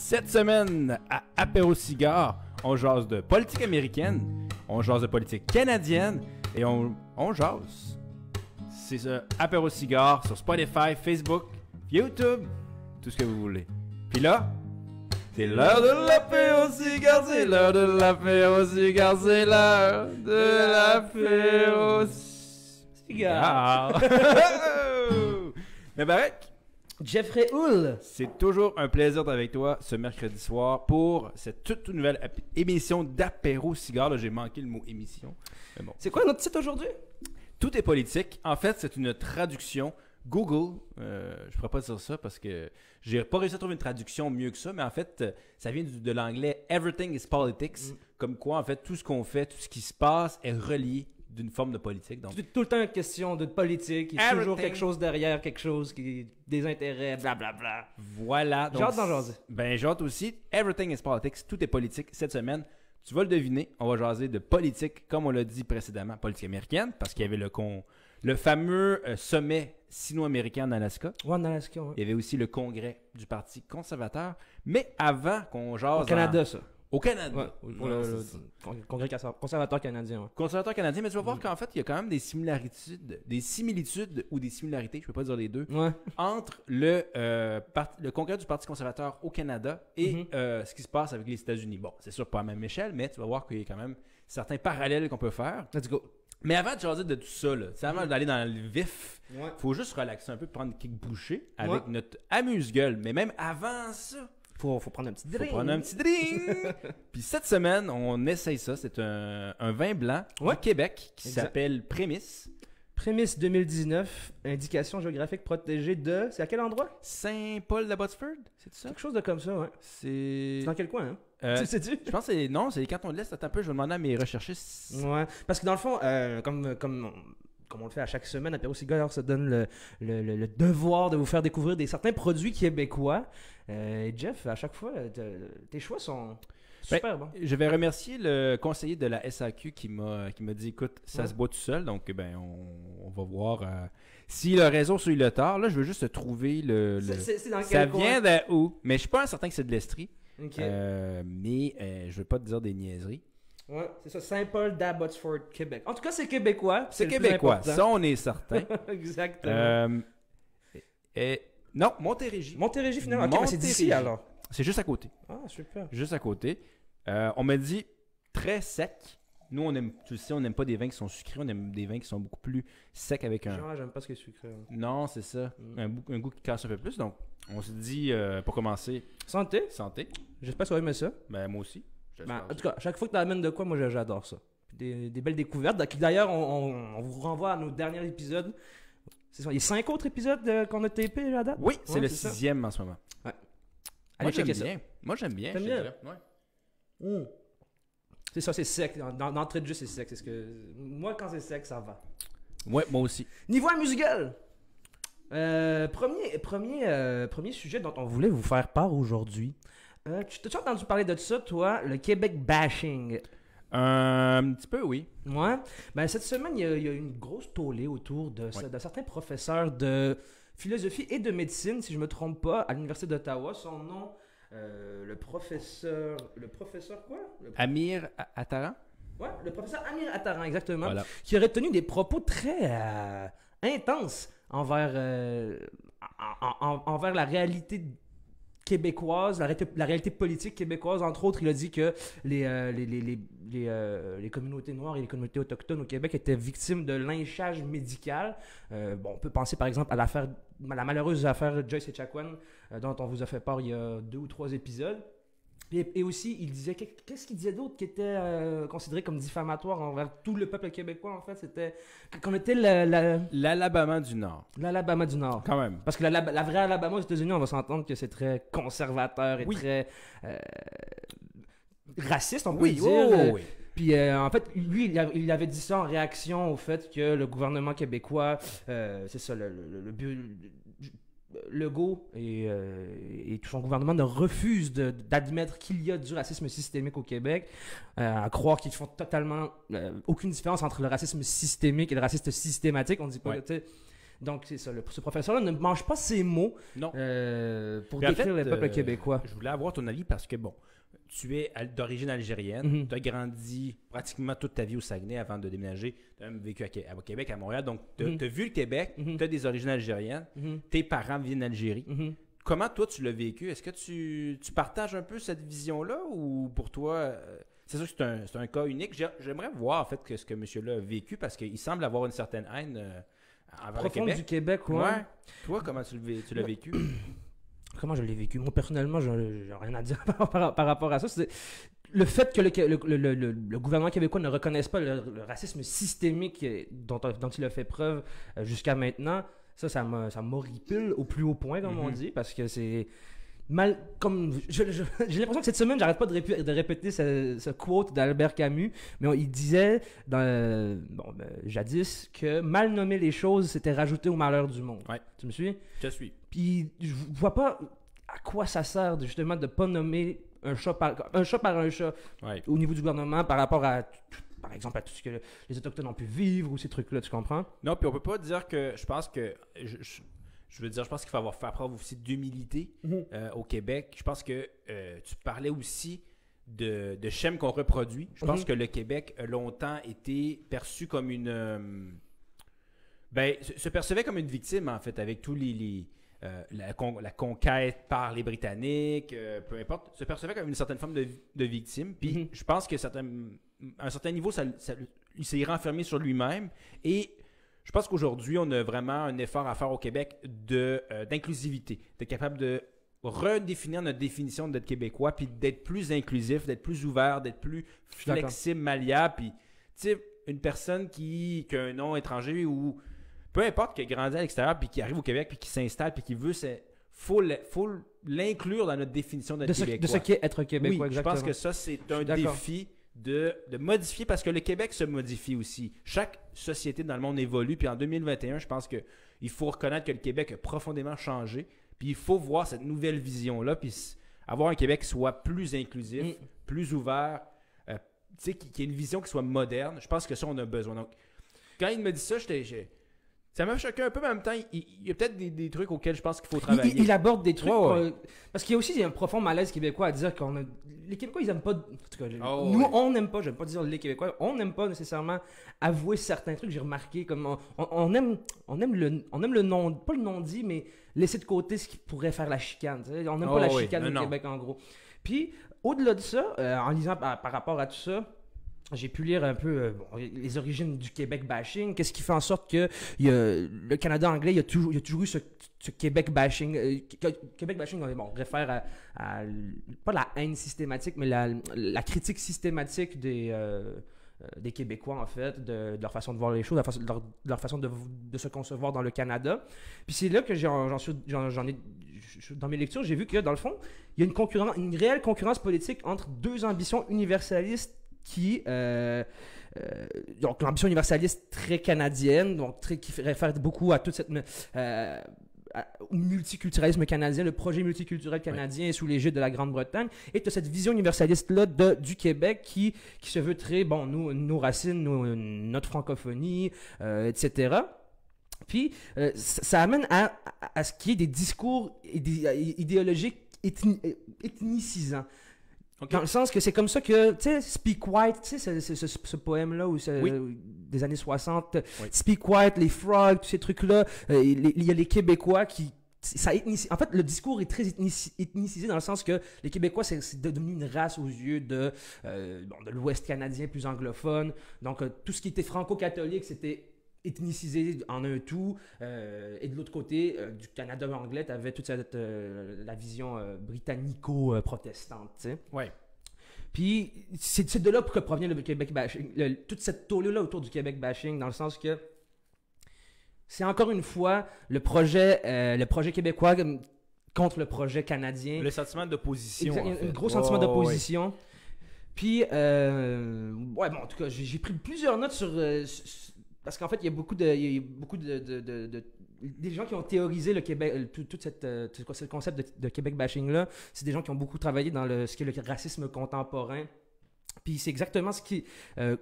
Cette semaine, à Apéro Cigare, on jase de politique américaine, on jase de politique canadienne et on jase. C'est ça, Apéro Cigare sur Spotify, Facebook, YouTube, tout ce que vous voulez. Puis là, c'est l'heure de l'apéro cigare, c'est l'heure de l'apéro cigare, c'est l'heure de l'apéro cigare. Mais Barek, Jeffrey Hull. c'est toujours un plaisir d'être avec toi ce mercredi soir pour cette toute nouvelle émission d'apéro cigare. Là, j'ai manqué le mot émission. Mais bon. C'est quoi notre titre aujourd'hui? Tout est politique. En fait, c'est une traduction. Google, je pourrais pas dire ça parce que j'ai pas réussi à trouver une traduction mieux que ça, mais en fait, ça vient de l'anglais « Everything is politics », comme quoi, en fait, tout ce qu'on fait, tout ce qui se passe est relié d'une forme de politique. Donc, Tout le temps une question de politique, il y a toujours Everything. quelque chose derrière, quelque chose qui des intérêts, blablabla. voilà. J'ai hâte d'en jaser. Ben, j'ai hâte aussi. « Everything is politics », tout est politique cette semaine. Tu vas le deviner, on va jaser de politique, comme on l'a dit précédemment, politique américaine, parce qu'il y avait le fameux sommet sino-américain en Alaska. Ouais, en Alaska, ouais. Il y avait aussi le congrès du Parti conservateur. Mais avant qu'on jase... Au Canada, ça. Au Canada. Ouais, pour Non, le c'est ça. congrès conservateur canadien. Ouais. Conservateur canadien, mais tu vas voir qu'en fait, il y a quand même des similitudes ou des similarités, je ne peux pas dire les deux, Ouais. entre le congrès du Parti conservateur au Canada et ce qui se passe avec les États-Unis. Bon, c'est sûr pas à la même échelle, mais tu vas voir qu'il y a quand même certains parallèles qu'on peut faire. Let's go. Mais avant de jaser de tout ça, là, avant d'aller dans le vif, Ouais. faut juste relaxer un peu, prendre quelques bouchées avec Ouais. notre amuse-gueule. Mais même avant ça, Faut prendre un petit faut drink. prendre un petit drink. Puis cette semaine, on essaye ça. C'est un vin blanc Ouais. du Québec qui Exact. s'appelle Prémisse. Prémisse 2019, indication géographique protégée de... C'est à quel endroit? Saint-Paul-de-Botsford, c'est ça? Quelque chose de comme ça, ouais. C'est... C'est dans quel coin, hein? Euh, Sais-tu? je pense que c'est... Non, c'est les cantons de l'Est. Attends un peu, je vais demander à mes recherchistes. Ouais, parce que dans le fond, comme on le fait à chaque semaine, Apéro Cigare se donne le devoir de vous faire découvrir certains produits québécois. Et Jeff, à chaque fois, tes choix sont super bons. Je vais remercier le conseiller de la SAQ qui m'a dit, écoute, ça Ouais. se boit tout seul, donc ben on va voir s'il a raison, s'il a tort. Là, je veux juste trouver C'est dans quel ça coin? vient de où? Mais je suis pas certain que c'est de l'Estrie. Ok. Mais je veux pas te dire des niaiseries. Ouais, c'est ça, Saint-Paul d'Abbotsford, Québec. En tout cas, c'est québécois. C'est le plus québécois, important. ça on est certain. Exactement. Non, Montérégie. Montérégie, finalement. Ok, mais c'est d'ici, Montérégie. alors. C'est juste à côté. Ah, super. Juste à côté. On m'a dit très sec. Nous, on aime, tu le sais, on n'aime pas des vins qui sont sucrés, on aime des vins qui sont beaucoup plus secs avec un... Genre, j'aime pas ce qui est sucré. hein. Non, c'est ça. Un goût qui casse un peu plus. Donc, on se dit, pour commencer, Santé. santé. J'espère que tu vas aimer ça. Ben, moi aussi. Ben, en tout cas, chaque fois que tu amènes de quoi, moi j'adore ça. Des belles découvertes. D'ailleurs, on vous renvoie à nos derniers épisodes. C'est ça, il y a 5 autres épisodes qu'on a tapés à date. Oui, c'est Ouais, le c'est ça. 6e en ce moment. Allez, Moi, j'aime checker ça. bien. Moi, j'aime bien. T'aimes je te bien? dirais. Ouais. C'est ça, c'est sec. D'entrée de jeu, c'est sec. C'est ce que... Moi, quand c'est sec, ça va. Ouais, moi aussi. Niveau musical, premier sujet dont on voulait vous faire part aujourd'hui. T'as-tu entendu parler de ça, toi, le Québec bashing? Un petit peu, oui. Ouais. Ben, cette semaine, il y a eu une grosse tollée autour de certains professeurs de philosophie et de médecine, si je me trompe pas, à l'Université d'Ottawa. Son nom, le professeur quoi? Amir Attaran. Ouais, le professeur Amir Attaran, exactement. Voilà. Qui aurait tenu des propos très intenses envers la réalité québécoise, la réalité politique québécoise. Entre autres, il a dit que les communautés noires et les communautés autochtones au Québec étaient victimes de lynchage médical. On peut penser par exemple à la malheureuse affaire Joyce Echaquan, dont on vous a fait part il y a 2 ou 3 épisodes. Et aussi, il disait, qu'est-ce qu'il disait d'autre qui était considéré comme diffamatoire envers tout le peuple québécois, en fait? C'était qu'on était L'Alabama du Nord. l'Alabama du Nord. Quand même. Parce que la vraie Alabama aux États-Unis, on va s'entendre que c'est très conservateur et Oui. très raciste, on peut Oui, dire. oui. Puis en fait, lui, il avait dit ça en réaction au fait que le gouvernement québécois, c'est ça, Legault et tout son gouvernement ne refusent d'admettre qu'il y a du racisme systémique au Québec, à croire qu'ils font totalement aucune différence entre le racisme systémique et le racisme systématique. On dit pas, Ouais. tu sais, Donc, c'est ça. Ce professeur-là ne mange pas ses mots Non. pour Puis en décrire fait, le peuple québécois. Je voulais avoir ton avis parce que, bon, tu es d'origine algérienne, Mhm. tu as grandi pratiquement toute ta vie au Saguenay avant de déménager, tu as même vécu au Québec, à Montréal, donc tu as Mhm. vu le Québec, Mhm. tu as des origines algériennes, Mhm. tes parents viennent d'Algérie. Mhm. Comment toi tu l'as vécu? Est-ce que tu partages un peu cette vision-là ou pour toi, c'est sûr que c'est un cas unique. J'aimerais voir en fait ce que monsieur-là a vécu parce qu'il semble avoir une certaine haine envers le Profonde Québec. du Québec, ouais. Ouais. Toi, comment tu l'as vécu? Comment je l'ai vécu? Moi, personnellement, j'ai rien à dire par rapport à ça. C'est le fait que le gouvernement québécois ne reconnaisse pas le racisme systémique dont il a fait preuve jusqu'à maintenant, ça m'horripile au plus haut point, comme on dit, parce que c'est mal. J'ai l'impression que cette semaine, j'arrête pas de répéter ce quote d'Albert Camus, mais il disait jadis que mal nommer les choses, c'était rajouter au malheur du monde. Ouais. Tu me suis? Je te suis. Puis je vois pas à quoi ça sert justement de ne pas nommer un chat par un chat Ouais. au niveau du gouvernement par rapport à, par exemple, à tout ce que les Autochtones ont pu vivre ou ces trucs-là, tu comprends? Non, puis on peut pas dire que. Je pense que. Je veux dire, je pense qu'il faut faire preuve aussi d'humilité au Québec. Je pense que tu parlais aussi de schèmes qu'on reproduit. Je pense que le Québec a longtemps été perçu comme une. Se percevait comme une victime, en fait, avec tous la conquête par les Britanniques, peu importe, se percevait comme une certaine forme de victime. Puis je pense qu'à un certain niveau, il s'est renfermé sur lui-même. Et je pense qu'aujourd'hui, on a vraiment un effort à faire au Québec d'inclusivité, d'être capable de redéfinir notre définition d'être québécois, puis d'être plus inclusif, d'être plus ouvert, d'être plus flexible, malléable. Puis, tu sais, une personne qui a un nom étranger ou peu importe, qui a grandi à l'extérieur, puis qui arrive au Québec, puis qui s'installe, puis qui veut, faut l'inclure dans notre définition d'être québécois. De ce qu'est être québécois, oui, exactement. je pense que ça, c'est un défi de modifier, parce que le Québec se modifie aussi. Chaque société dans le monde évolue, puis en 2021, je pense qu'il faut reconnaître que le Québec a profondément changé, puis il faut voir cette nouvelle vision-là, puis avoir un Québec qui soit plus inclusif, plus ouvert, tu sais, qui ait une vision qui soit moderne. Je pense que ça, on a besoin. Donc, quand il me dit ça, ça m'a choqué un peu, mais en même temps, il y a peut-être des trucs auxquels je pense qu'il faut travailler. Il aborde des trucs. Ouais. Parce qu'il y a aussi un profond malaise québécois à dire les Québécois, ils n'aiment pas. En tout cas, on n'aime pas, j'aime pas dire les Québécois, on n'aime pas nécessairement avouer certains trucs. J'ai remarqué comme on aime le non, pas le non-dit, mais laisser de côté ce qui pourrait faire la chicane. On n'aime pas la chicane au Québec, en gros. Puis, au-delà de ça, en lisant par rapport à tout ça, j'ai pu lire un peu les origines du Québec bashing. Qu'est-ce qui fait en sorte que le Canada anglais, il y a toujours eu ce Québec bashing. Québec bashing, on réfère à pas la haine systématique, mais la critique systématique des Québécois, en fait, de leur façon de voir les choses, de leur façon de se concevoir dans le Canada. Puis c'est là que j'en ai dans mes lectures, j'ai vu que, dans le fond, il y a une réelle concurrence politique entre deux ambitions universalistes donc l'ambition universaliste très canadienne, donc qui réfère beaucoup à toute cette au multiculturalisme canadien, le projet multiculturel canadien sous l'égide de la Grande-Bretagne, et tu as cette vision universaliste-là du Québec qui se veut très, nos racines, notre francophonie, etc. Puis, ça amène à ce qu'il y ait des discours idéologiques ethnicisants. Okay. Dans le sens que c'est comme ça que, tu sais, Speak White, tu sais, ce poème-là des années 60, Speak White, les Frogs, tous ces trucs-là, il y a les Québécois qui... En fait, le discours est très ethnicisé dans le sens que les Québécois, c'est devenu une race aux yeux de l'Ouest canadien plus anglophone. Donc, tout ce qui était franco-catholique, c'était ethnicisé en un tout, et de l'autre côté, du Canada anglais, tu avais toute la vision britannico-protestante, tu sais. Ouais. Puis, c'est de là que provient le Québec bashing, toute cette tôle-là autour du Québec bashing, dans le sens que c'est encore une fois le projet québécois contre le projet canadien. Le sentiment d'opposition. Un gros sentiment d'opposition. Puis, en tout cas, j'ai pris plusieurs notes sur parce qu'en fait, il y a beaucoup de des gens qui ont théorisé le Québec, tout ce concept de Québec bashing là. C'est des gens qui ont beaucoup travaillé dans ce qu'est le racisme contemporain Puis c'est exactement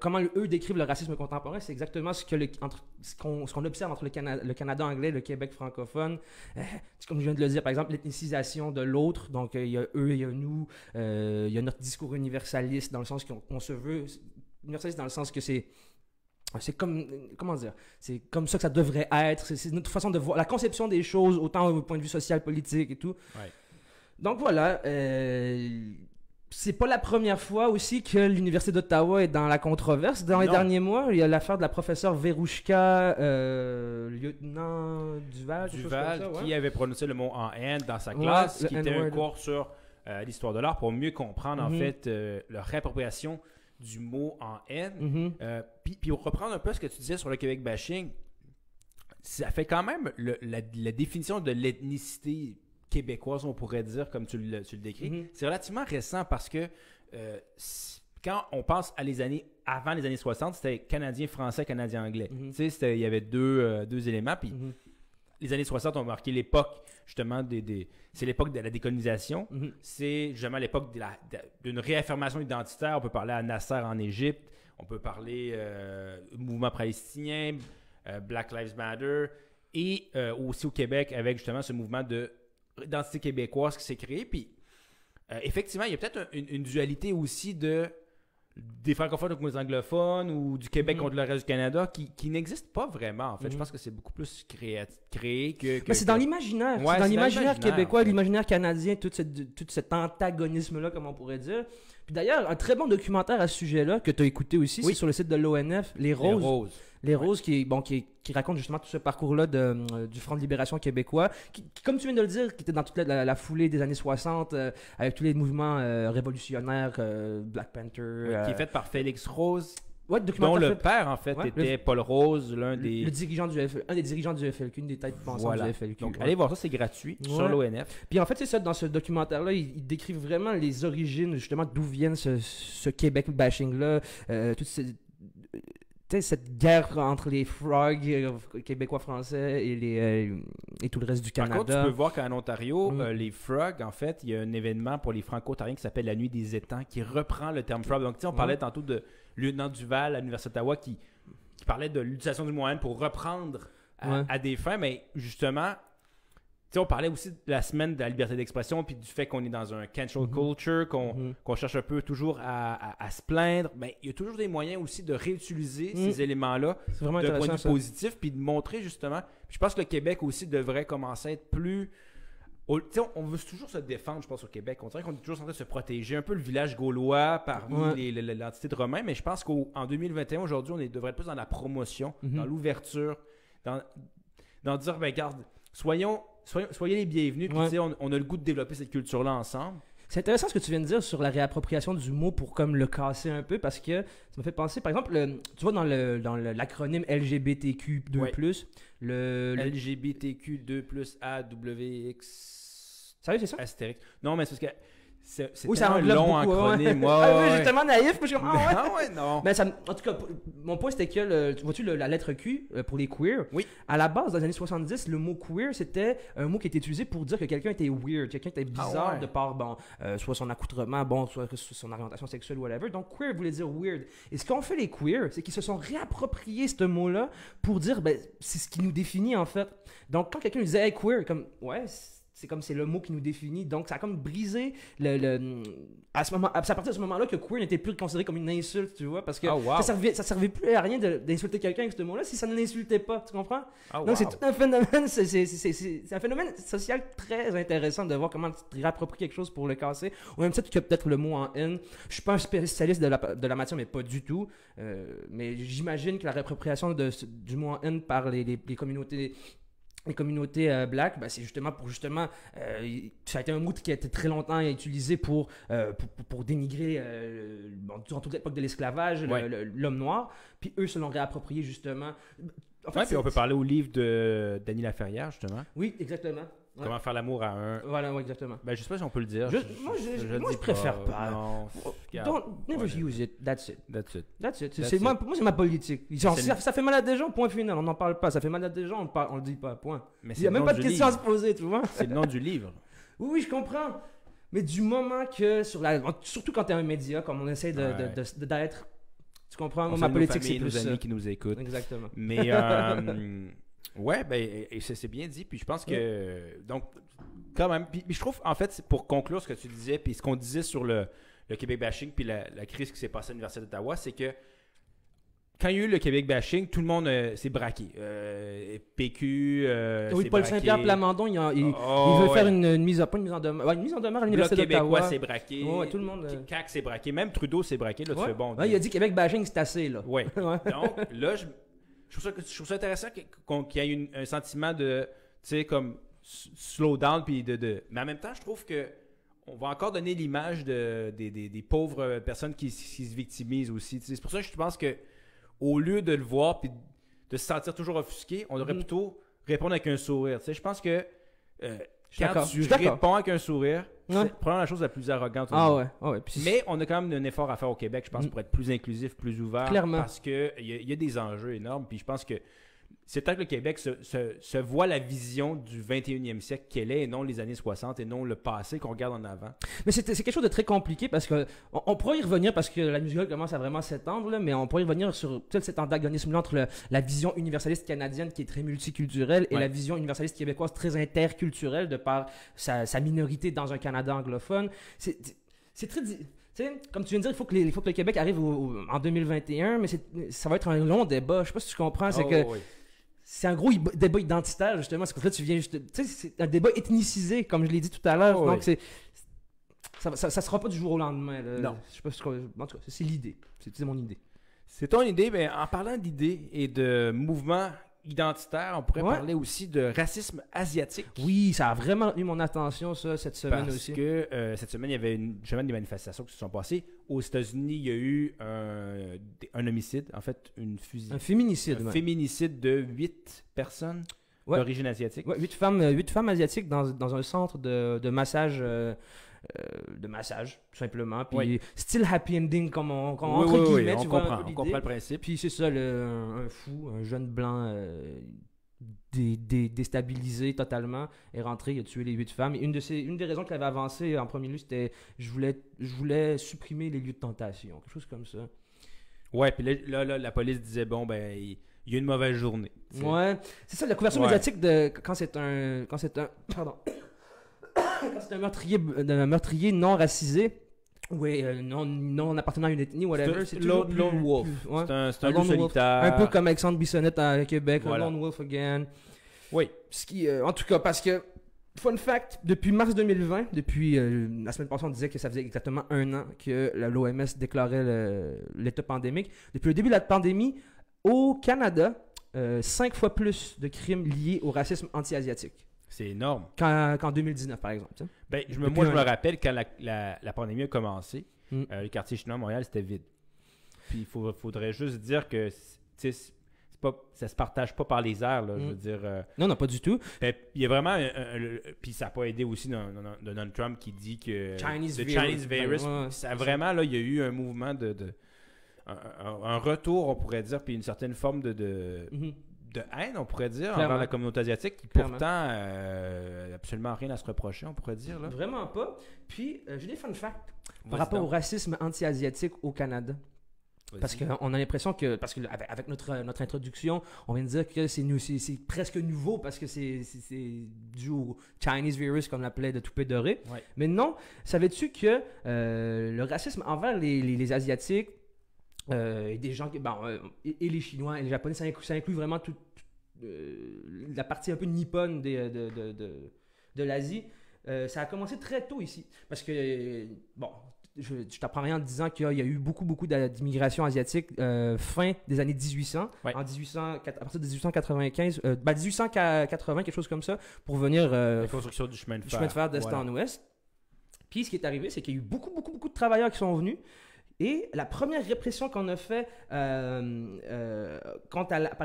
comment eux décrivent le racisme contemporain, c'est exactement ce qu'on observe entre le Canada anglais et le Québec francophone. Comme je viens de le dire, par exemple, l'ethnicisation de l'autre. Donc il y a eux, il y a nous, il y a notre discours universaliste dans le sens qu'on se veut universaliste dans le sens que c'est comme, comment dire, c'est comme ça que ça devrait être, c'est notre façon de voir la conception des choses, autant au point de vue social, politique et tout. Ouais. Donc voilà, c'est pas la première fois aussi que l'Université d'Ottawa est dans la controverse. Dans les derniers mois, il y a l'affaire de la professeure Verouchka, lieutenant Duval, qui avait prononcé le mot en haine dans sa classe, qui était un cours sur l'histoire de l'art pour mieux comprendre en fait leur réappropriation du mot en haine. Puis pour reprendre un peu ce que tu disais sur le Québec bashing, ça fait quand même la définition de l'ethnicité québécoise, on pourrait dire, comme tu le décris. C'est relativement récent parce que quand on pense avant les années 60, c'était Canadien français, Canadien anglais. Tu sais, il y avait deux éléments. Puis les années 60 ont marqué l'époque, justement, c'est l'époque de la décolonisation. C'est justement l'époque d'une réaffirmation identitaire. On peut parler à Nasser en Égypte. On peut parler mouvement palestinien, Black Lives Matter. Et aussi au Québec avec justement ce mouvement d'identité québécoise qui s'est créé. Puis effectivement, il y a peut-être une dualité aussi des francophones contre les anglophones ou du Québec contre le reste du Canada qui n'existe pas vraiment, en fait. Je pense que c'est beaucoup plus créé que... Mais c'est dans l'imaginaire. Ouais, c'est dans l'imaginaire québécois, en fait. L'imaginaire canadien, tout cet antagonisme-là, comme on pourrait dire. Puis d'ailleurs, un très bon documentaire à ce sujet-là que tu as écouté aussi, c'est sur le site de l'ONF, Les Roses. Les Roses qui raconte justement tout ce parcours-là du Front de libération québécois, qui, comme tu viens de le dire, qui était dans toute la foulée des années 60, avec tous les mouvements révolutionnaires, Black Panther. Qui est fait par Félix Rose, dont le père, en fait, était Paul Rose, un des dirigeants du FLQ, une des têtes pensantes du FLQ. Donc, allez voir ça, c'est gratuit sur l'ONF. Puis en fait, c'est ça, dans ce documentaire-là, il décrit vraiment les origines, justement, d'où viennent ce Québec bashing-là, cette guerre entre les frogs québécois français et tout le reste du Canada. Par contre, tu peux voir qu'en Ontario, les frogs, en fait, il y a un événement pour les franco-ontariens qui s'appelle la Nuit des étangs, qui reprend le terme frog. Donc, tu sais, on parlait tantôt de lieutenant Duval à l'Université d'Ottawa qui parlait de l'utilisation du mot haine pour reprendre à des fins, mais justement, tu sais, on parlait aussi de la semaine de la liberté d'expression puis du fait qu'on est dans un cancel culture, qu'on cherche un peu toujours à se plaindre. Mais il y a toujours des moyens aussi de réutiliser ces éléments-là d'un point de vue positif puis de montrer justement. Puis je pense que le Québec aussi devrait commencer à être plus... Tu sais, on veut toujours se défendre, je pense, au Québec. On dirait qu'on est toujours en train de se protéger. Un peu le village gaulois parmi l'entité de Romains. Mais je pense qu'en 2021, aujourd'hui, on devrait être plus dans la promotion, dans l'ouverture, dans dire, ben, regarde, soyez les bienvenus. Puis, tu sais, on a le goût de développer cette culture-là ensemble. C'est intéressant ce que tu viens de dire sur la réappropriation du mot pour comme le casser un peu parce que ça me fait penser, par exemple, tu vois dans l'acronyme LGBTQ2+, le LGBTQ2+, AWX... Sérieux, c'est ça? Astérix. Non, mais c'est parce que c'est un long acronyme. Je suis tellement naïf, je suis comme, non. Mais ça, en tout cas, mon point, c'était que, vois-tu la lettre Q pour les queer? Oui. À la base, dans les années 70, le mot queer, c'était un mot qui était utilisé pour dire que quelqu'un était weird, quelqu'un était bizarre de par, soit son accoutrement, soit son orientation sexuelle, whatever. Donc, queer voulait dire weird. Et ce qu'ont fait les queer, c'est qu'ils se sont réappropriés ce mot-là pour dire, c'est ce qui nous définit, en fait. Donc, quand quelqu'un disait, hey, queer, comme, c'est le mot qui nous définit. Donc, ça a comme brisé à partir de ce moment-là que queer n'était plus considéré comme une insulte, tu vois, parce que ça servait plus à rien d'insulter quelqu'un avec ce mot-là si ça ne l'insultait pas, tu comprends? Donc, c'est tout un phénomène, c'est un phénomène social très intéressant de voir comment tu réappropries quelque chose pour le casser. Au même titre que peut-être le mot en haine. Je suis pas un spécialiste de la matière, mais pas du tout. Mais j'imagine que la réappropriation du mot en haine par les communautés... Les communautés black, c'est justement ça a été un mot qui a été très longtemps utilisé pour dénigrer durant toute l'époque de l'esclavage, l'homme noir. Puis eux se l'ont réapproprié justement. En fait, puis on peut parler au livre de Dany Laferrière, justement. Oui, exactement. Comment faire l'amour à un... Voilà, exactement. Je sais pas si on peut le dire. Moi, je préfère pas. Non. Never use it. That's it. Moi, pour moi, c'est ma politique. Ça fait mal à des gens, point final. On n'en parle pas. Ça fait mal à des gens, on le dit pas, point. Il n'y a même pas de question à se poser, tu vois. C'est le nom du livre. Oui, je comprends. Mais du moment que, surtout quand tu es un média, comme on essaie d'être... Tu comprends? Moi, ma politique, c'est plus... nos amis qui nous écoutent. Exactement. Mais, ouais, ben, et c'est bien dit. Puis je pense que... Donc, quand même... Puis je trouve, en fait, pour conclure ce que tu disais, puis ce qu'on disait sur le Québec bashing, puis la crise qui s'est passée à l'Université d'Ottawa, c'est que quand il y a eu le Québec bashing, tout le monde s'est braqué. PQ, oui, Paul Saint-Pierre Plamondon, il veut faire une mise en demeure. Une mise en demeure à l'Université d'Ottawa. Le Québécois s'est braqué. Ouais, tout le monde. CAQ s'est braqué. Même Trudeau s'est braqué. Là, tu fais bon. Ouais, il a dit Québec bashing, c'est assez. Là. Oui. Donc, là, je trouve ça intéressant qu'il y ait un sentiment de, tu sais, comme slow down. Puis Mais en même temps, je trouve que on va encore donner l'image des pauvres personnes qui se victimisent aussi. C'est pour ça que je pense que au lieu de le voir et de se sentir toujours offusqué, on devrait plutôt répondre avec un sourire. Tu sais, je pense que quand tu réponds avec un sourire, c'est probablement la chose la plus arrogante au monde. Mais on a quand même un effort à faire au Québec, je pense, pour être plus inclusif, plus ouvert. Clairement. Parce qu'il y a des enjeux énormes. Puis je pense que c'est temps que le Québec se voit la vision du 21e siècle qu'elle est, et non les années 60, et non le passé qu'on regarde en avant. Mais c'est quelque chose de très compliqué parce que on pourrait y revenir parce que la musique commence à vraiment s'étendre, là, mais on pourrait y revenir sur cet antagonisme entre la vision universaliste canadienne qui est très multiculturelle et la vision universaliste québécoise très interculturelle de par sa minorité dans un Canada anglophone. C'est très... Tu sais, comme tu viens de dire, il faut que le Québec arrive en 2021, mais ça va être un long débat. Je sais pas si tu comprends. C'est un gros débat identitaire, justement. C'est que là, tu viens juste... Tu sais, c'est un débat ethnicisé, comme je l'ai dit tout à l'heure. Donc, ça sera pas du jour au lendemain. Là. Non. Je sais pas en tout cas, c'est l'idée. C'est mon idée. C'est ton idée. Mais en parlant d'idées et de mouvements identitaires, on pourrait parler aussi de racisme asiatique. Oui, ça a vraiment eu mon attention, ça, cette semaine aussi. Parce que cette semaine, il y avait justement des manifestations qui se sont passées. Aux États-Unis, il y a eu un homicide, en fait, un féminicide. Un féminicide de 8 personnes d'origine asiatique. Ouais, 8 femmes asiatiques dans un centre de massage. De massage, tout simplement. Puis style happy ending, comme entre guillemets, tu vois. On comprend le principe. Puis c'est ça, un fou, un jeune blanc déstabilisé totalement, est rentré, il a tué les 8 femmes. Et une des raisons qu'il avait avancé en premier lieu, c'était je voulais supprimer les lieux de tentation, quelque chose comme ça. Ouais, puis là, la police disait bon, ben, il y a une mauvaise journée. T'sais. Ouais, c'est ça, la couverture médiatique de quand c'est un quand c'est un meurtrier non racisé, non appartenant à une ethnie, whatever, c'est toujours lone wolf. C'est un loup solitaire. Un peu comme Alexandre Bissonnette à Québec, voilà. Lone wolf again. Oui. Ce qui, en tout cas, parce que, fun fact, depuis mars 2020, depuis la semaine passée, on disait que ça faisait exactement 1 an que l'OMS déclarait l'état pandémique. Depuis le début de la pandémie, au Canada, 5 fois plus de crimes liés au racisme anti-asiatique. C'est énorme. Qu'en 2019, par exemple. Ben, moi, je me rappelle quand la pandémie a commencé, le quartier chinois à Montréal, c'était vide. Puis il faudrait juste dire que ça se partage pas par les airs. Là, je veux dire, non, pas du tout. Il y a vraiment... puis ça n'a pas aidé aussi Donald Trump qui dit que... Chinese virus. Ça vraiment, là, il y a eu un mouvement un retour, on pourrait dire, puis une certaine forme de haine, on pourrait dire, envers la communauté asiatique, qui pourtant absolument rien à se reprocher, on pourrait dire. Là. Vraiment pas. Puis, j'ai des fun facts par rapport au racisme anti-asiatique au Canada. Parce qu'on a l'impression que, avec notre introduction, on vient de dire que c'est presque nouveau parce que c'est dû au Chinese virus, comme on l'appelait, de toupet doré. Ouais. Mais non, savais-tu que le racisme envers les Asiatiques, et des gens et les Chinois et les Japonais, ça inclut vraiment toute la partie un peu nippone de l'Asie. Ça a commencé très tôt ici parce que je t'apprends rien en te disant qu'il y a eu beaucoup d'immigration asiatique fin des années 1800, à partir de 1895, 1880, quelque chose comme ça, pour venir la construction du chemin de fer d'est en ouest. Puis ce qui est arrivé, c'est qu'il y a eu beaucoup de travailleurs qui sont venus. Et la première répression qu'on a fait par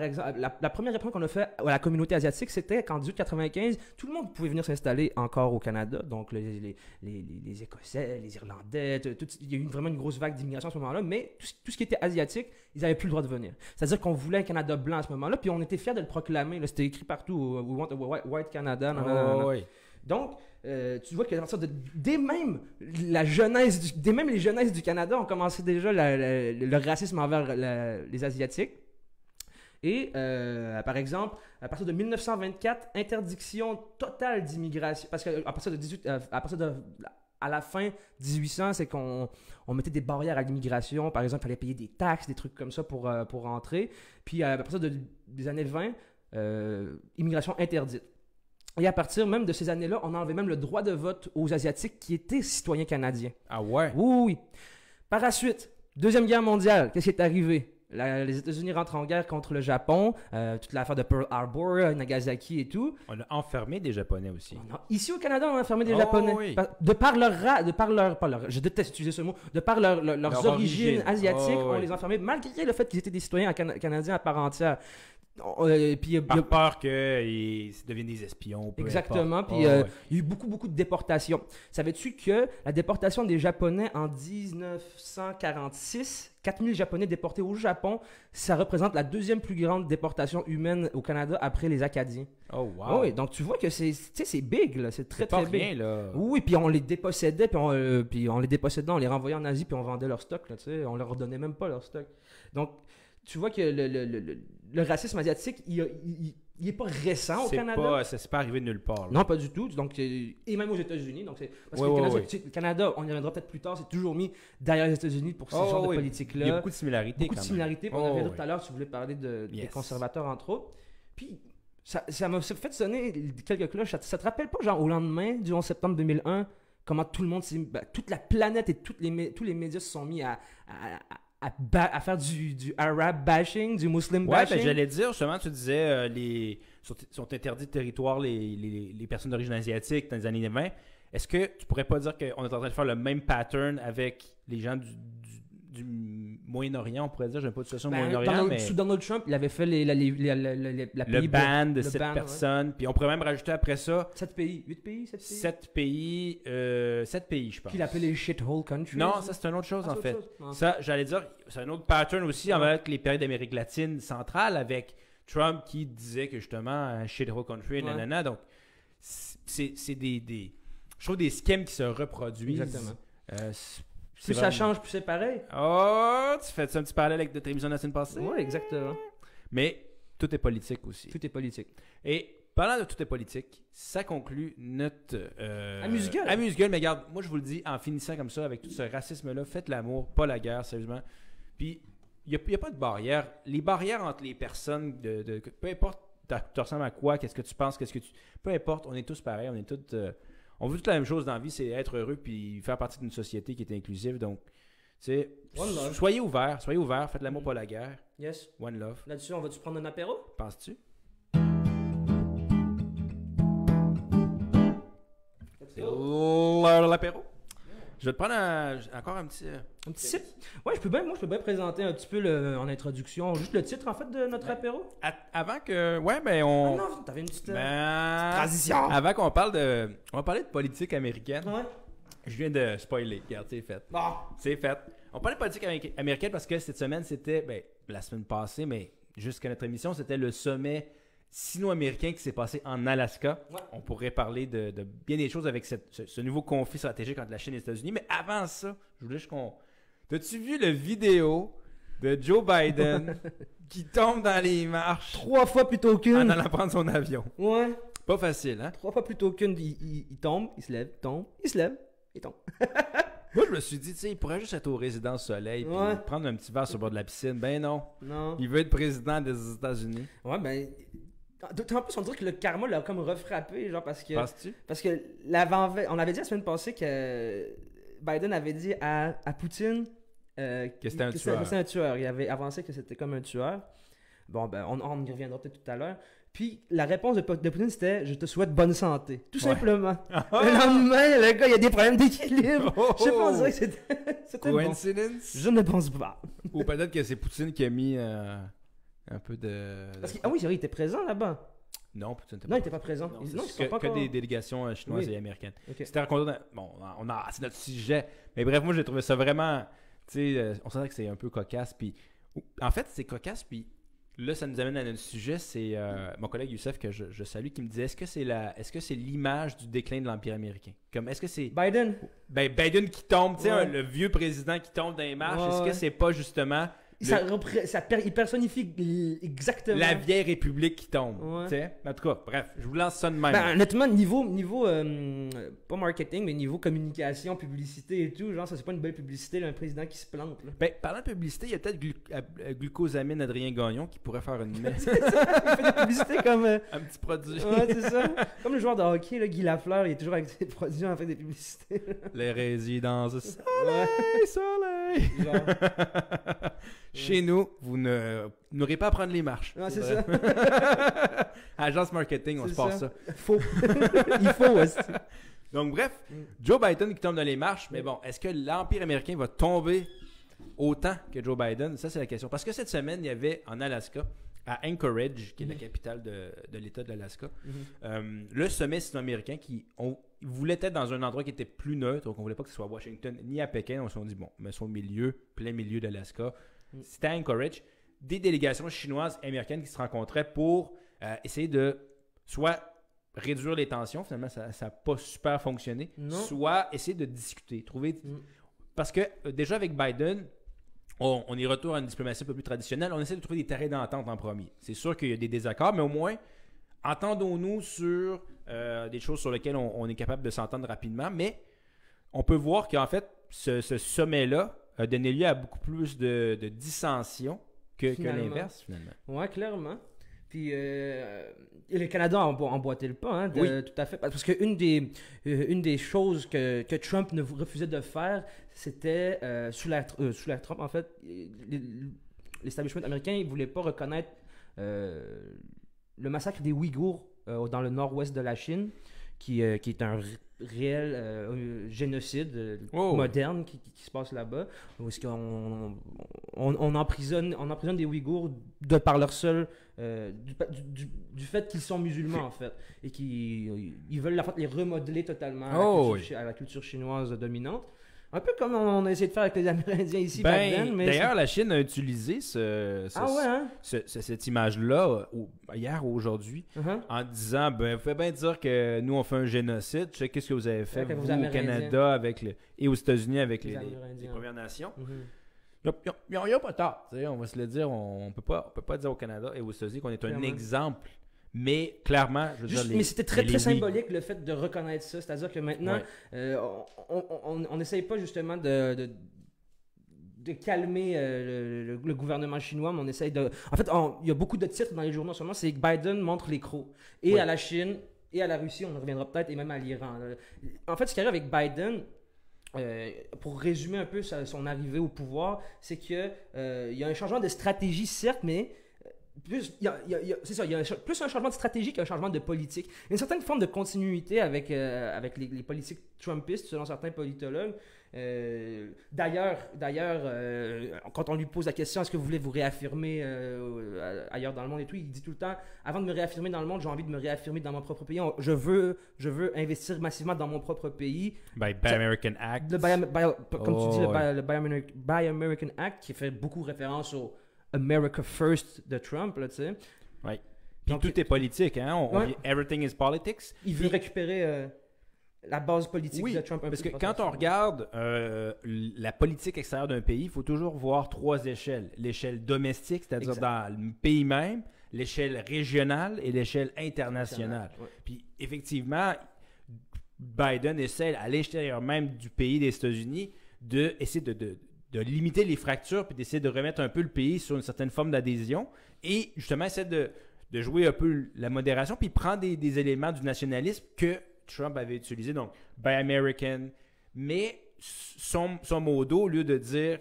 exemple, la première répression qu'on a fait à la communauté asiatique, c'était qu'en 1895, tout le monde pouvait venir s'installer encore au Canada. Donc les Écossais, les Irlandais, il y a eu vraiment une grosse vague d'immigration à ce moment-là, mais tout ce qui était asiatique, ils n'avaient plus le droit de venir. C'est-à-dire qu'on voulait un Canada blanc à ce moment-là, puis on était fiers de le proclamer. Là, c'était écrit partout, We want a white Canada. Donc, tu vois qu'à partir dès même les jeunesses du Canada ont commencé déjà le racisme envers les Asiatiques. Et, par exemple, à partir de 1924, interdiction totale d'immigration. Parce qu'à partir à la fin 1800, c'est qu'on mettait des barrières à l'immigration. Par exemple, il fallait payer des taxes, des trucs comme ça pour rentrer. Puis, à partir des années 20, immigration interdite. Et à partir même de ces années-là, on a enlevé même le droit de vote aux Asiatiques qui étaient citoyens canadiens. Ah ouais? Oui, oui. Par la suite, Deuxième Guerre mondiale, qu'est-ce qui est arrivé? Les États-Unis rentrent en guerre contre le Japon, toute l'affaire de Pearl Harbor, Nagasaki et tout. On a enfermé des Japonais aussi. Ici au Canada, on a enfermé des Japonais. Oui. De par je déteste utiliser ce mot, de par leurs origines asiatiques, on les a enfermés malgré le fait qu'ils étaient des citoyens canadiens à part entière. Par peur qu'ils deviennent des espions. Exactement. Puis il y a eu beaucoup de déportations. Savais-tu que la déportation des Japonais en 1946, 4000 Japonais déportés au Japon, ça représente la deuxième plus grande déportation humaine au Canada après les Acadiens. Oh wow. Oui, donc tu vois que c'est big, là. C'est très très big. Rien, là. Oui, puis on les dépossédait, puis on les dépossédait, on les renvoyait en Asie, puis on vendait leur stock, là, tu sais. On leur donnait même pas leur stock. Donc, tu vois que le racisme asiatique, il est pas récent au Canada. Ça s'est pas arrivé de nulle part. Là. Non, pas du tout. Donc, et même aux États-Unis. Donc parce que le Canada, on y reviendra peut-être plus tard, c'est toujours mis derrière les États-unis pour ce genre de politique-là. Il y a beaucoup de similarités. Beaucoup de similarités. On reviendra tout à l'heure, tu voulais parler des conservateurs, entre autres. Puis, ça m'a fait sonner quelques cloches. Ça te rappelle pas, genre, au lendemain du 11 septembre 2001, comment tout le monde, toute la planète et tous les médias se sont mis à faire du Arab bashing, du Muslim bashing. Ouais, j'allais dire, justement, tu disais, sont interdits de territoire les personnes d'origine asiatique dans les années 20. Est-ce que tu pourrais pas dire qu'on est en train de faire le même pattern avec les gens du Moyen-Orient, on pourrait dire, j'aime pas de situation au Moyen-Orient, mais... Sous Donald Trump, il avait fait le ban de 7 personnes, ouais. Puis on pourrait même rajouter après ça... 7 pays, 7 pays? 7 pays, je pense. Puis il appelait les shithole countries. Non, ça c'est une autre chose en fait. Ça, j'allais dire, c'est un autre pattern aussi avec les pays d'Amérique latine centrale, avec Trump qui disait que justement, shithole country, nanana, donc c'est des... Je trouve des schèmes qui se reproduisent. Exactement. Plus ça change, plus c'est pareil. Oh, tu fais un petit parallèle avec notre émission de la semaine passée? Oui, exactement. Mais tout est politique aussi. Tout est politique. Et parlant de tout est politique, ça conclut notre... Amuse-gueule. Amuse-gueule, mais regarde, moi je vous le dis, en finissant comme ça, avec tout ce racisme-là, faites l'amour, pas la guerre, sérieusement. Puis, il n'y a pas de barrière. Les barrières entre les personnes, peu importe, tu ressembles à quoi, qu'est-ce que tu penses, peu importe, on est tous pareils, on est tous... on veut toute la même chose dans la vie, c'est être heureux puis faire partie d'une société qui est inclusive. Donc, tu sais, soyez ouverts, faites l'amour, pas la guerre. Yes. One love. Là-dessus, on va-tu prendre un apéro? Penses-tu? C'est l'heure de l'apéro. Je vais te prendre encore un petit sip. Ouais, je peux bien présenter un petit peu en introduction, juste le titre en fait de notre apéro. Avant que. Ouais, ben on. Ah non, t'avais une petite transition. Avant qu'on parle de. On va parler de politique américaine. Ouais. Je viens de spoiler. Regarde, c'est fait. Bon. C'est fait. On parlait de politique américaine parce que cette semaine, c'était. Ben, la semaine passée, mais jusqu'à notre émission, c'était le sommet sino-américain qui s'est passé en Alaska. Ouais. On pourrait parler de bien des choses avec ce nouveau conflit stratégique entre la Chine et les États-Unis. Mais avant ça, je voulais juste qu'on... As-tu vu le vidéo de Joe Biden qui tombe dans les marches 3 fois plutôt qu'une en allant prendre son avion? Ouais. Pas facile, hein? 3 fois plutôt qu'une. Il tombe, il se lève, tombe, il se lève, il tombe. Moi, je me suis dit, tu sais, il pourrait juste être au résidence soleil puis prendre un petit verre sur le bord de la piscine. Ben non. Non. Il veut être président des États-Unis. Ouais, ben... En plus, on dirait que le karma l'a comme refrappé, genre parce que... Penses-tu? Parce que on avait dit la semaine passée que Biden avait dit à Poutine que c'était un tueur. C'était un tueur. Il avait avancé que c'était comme un tueur. Bon, ben, on y reviendra peut-être tout à l'heure. Puis la réponse de Poutine, c'était « Je te souhaite bonne santé ». Tout simplement. Le lendemain, le gars, il y a des problèmes d'équilibre. Je sais pas, on dirait que c'était coïncidence? Bon. Je ne pense pas. Ou peut-être que c'est Poutine qui a mis... un peu de... Ah oui, c'est vrai, il était présent là-bas. Non, Poutine n'était pas. Non, il n'était pas présent. Non, que des délégations chinoises et américaines. Okay. C'était raconté Bon, c'est notre sujet. Mais bref, moi, j'ai trouvé ça vraiment... Tu sais, on sentait que c'est un peu cocasse. Puis, en fait, c'est cocasse. Puis, Là, ça nous amène à notre sujet. C'est mon collègue Youssef, que je salue, qui me disait, est-ce que c'est l'image du déclin de l'Empire américain? Comme, est-ce que c'est Biden? Biden qui tombe, tu sais, Ouais. le vieux président qui tombe dans les marches, est-ce Ouais. que c'est pas justement Il personnifie exactement. la vieille république qui tombe? Ouais. Tu sais? En tout cas, bref, je vous lance ça de même. Ben, honnêtement, niveau pas marketing, mais niveau communication, publicité et tout, genre, ça c'est pas une belle publicité, là, un président qui se plante. Là. Ben, parlant de publicité, il y a peut-être Glucosamine Adrien Gagnon qui pourrait faire une Il fait des publicités comme. un petit produit. Ouais, c'est ça. Comme le joueur de hockey, là, Guy Lafleur, il est toujours avec ses produits en fait des publicités. Les résidences. Ouais. Soleil! Genre. Chez nous, vous n'aurez pas à prendre les marches. Ouais, c'est ça. Agence marketing, on C'est se passe ça. Faux. Il faut aussi. Donc, bref, Joe Biden qui tombe dans les marches, mais bon, est-ce que l'Empire américain va tomber autant que Joe Biden? Ça, c'est la question. Parce que cette semaine, il y avait en Alaska, à Anchorage, qui est la capitale de l'État de l'Alaska, le sommet sino-américain qui voulait être dans un endroit qui était plus neutre, donc on voulait pas que ce soit à Washington ni à Pékin. On s'est dit, bon, mais son milieu, plein milieu d'Alaska. C'était à Anchorage. Des délégations chinoises et américaines qui se rencontraient pour essayer de soit réduire les tensions, finalement ça n'a pas super fonctionné, Non. soit essayer de discuter, trouver... Parce que déjà avec Biden, on y retourne à une diplomatie un peu plus traditionnelle, on essaie de trouver des terrains d'entente en premier. C'est sûr qu'il y a des désaccords, mais au moins, entendons-nous sur des choses sur lesquelles on est capable de s'entendre rapidement, mais on peut voir qu'en fait, ce sommet-là a donné lieu à beaucoup plus de dissensions que Finalement. l'inverse, finalement. Ouais, clairement. Puis le Canada a emboîté le pas, hein, Oui. tout à fait. Parce que une des choses que Trump ne refusait de faire, c'était sous l'ère Trump, en fait, l'establishment américain ne voulait pas reconnaître le massacre des Ouïghours dans le nord-ouest de la Chine, qui est un réel génocide moderne qui se passe là-bas, où est-ce qu'on on emprisonne des Ouïghours de par leur seul du fait qu'ils sont musulmans en fait, et qu'ils veulent en fait les remodeler totalement à la culture chinoise dominante. Un peu comme on a essayé de faire avec les Amérindiens ici back then, mais d'ailleurs, la Chine a utilisé cette image-là hier ou aujourd'hui en disant vous pouvez bien dire que nous on fait un génocide. Tu sais qu'est-ce que vous avez fait vous, au Canada et aux États-Unis avec les Premières Nations. Ils n'ont pas tort. On va se le dire, on peut pas dire au Canada et aux États-Unis qu'on est un exemple. Mais clairement, je veux dire, mais c'était très symbolique le fait de reconnaître ça. C'est-à-dire que maintenant, on n'essaye pas justement de calmer le gouvernement chinois, mais on essaye de... En fait, il y a beaucoup de titres dans les journaux en ce moment, c'est que Biden montre les crocs. Et à la Chine, et à la Russie, on en reviendra peut-être, et même à l'Iran. En fait, ce qui arrive avec Biden... pour résumer un peu son arrivée au pouvoir, c'est que il y a un changement de stratégie, certes, mais plus, il y a plus un changement de stratégie qu'un changement de politique. Il y a une certaine forme de continuité avec les politiques trumpistes, selon certains politologues. D'ailleurs, quand on lui pose la question, est-ce que vous voulez vous réaffirmer ailleurs dans le monde et tout, il dit tout le temps, avant de me réaffirmer dans le monde, j'ai envie de me réaffirmer dans mon propre pays. Je veux investir massivement dans mon propre pays. Buy American Act. Comme tu dis, le Buy American Act, qui fait beaucoup référence au America First de Trump, là, tu sais. Oui. Puis tout est politique, hein? Everything is politics. Il veut récupérer la base politique de Trump. Parce que quand on regarde la politique extérieure d'un pays, il faut toujours voir 3 échelles. L'échelle domestique, c'est-à-dire dans le pays même, l'échelle régionale et l'échelle internationale. Ouais. Puis effectivement, Biden essaie à l'extérieur même du pays des États-Unis d'essayer de limiter les fractures puis d'essayer de remettre un peu le pays sur une certaine forme d'adhésion et justement essayer de jouer un peu la modération puis prendre des éléments du nationalisme que Trump avait utilisé, donc Buy American, mais son mot d'eau, au lieu de dire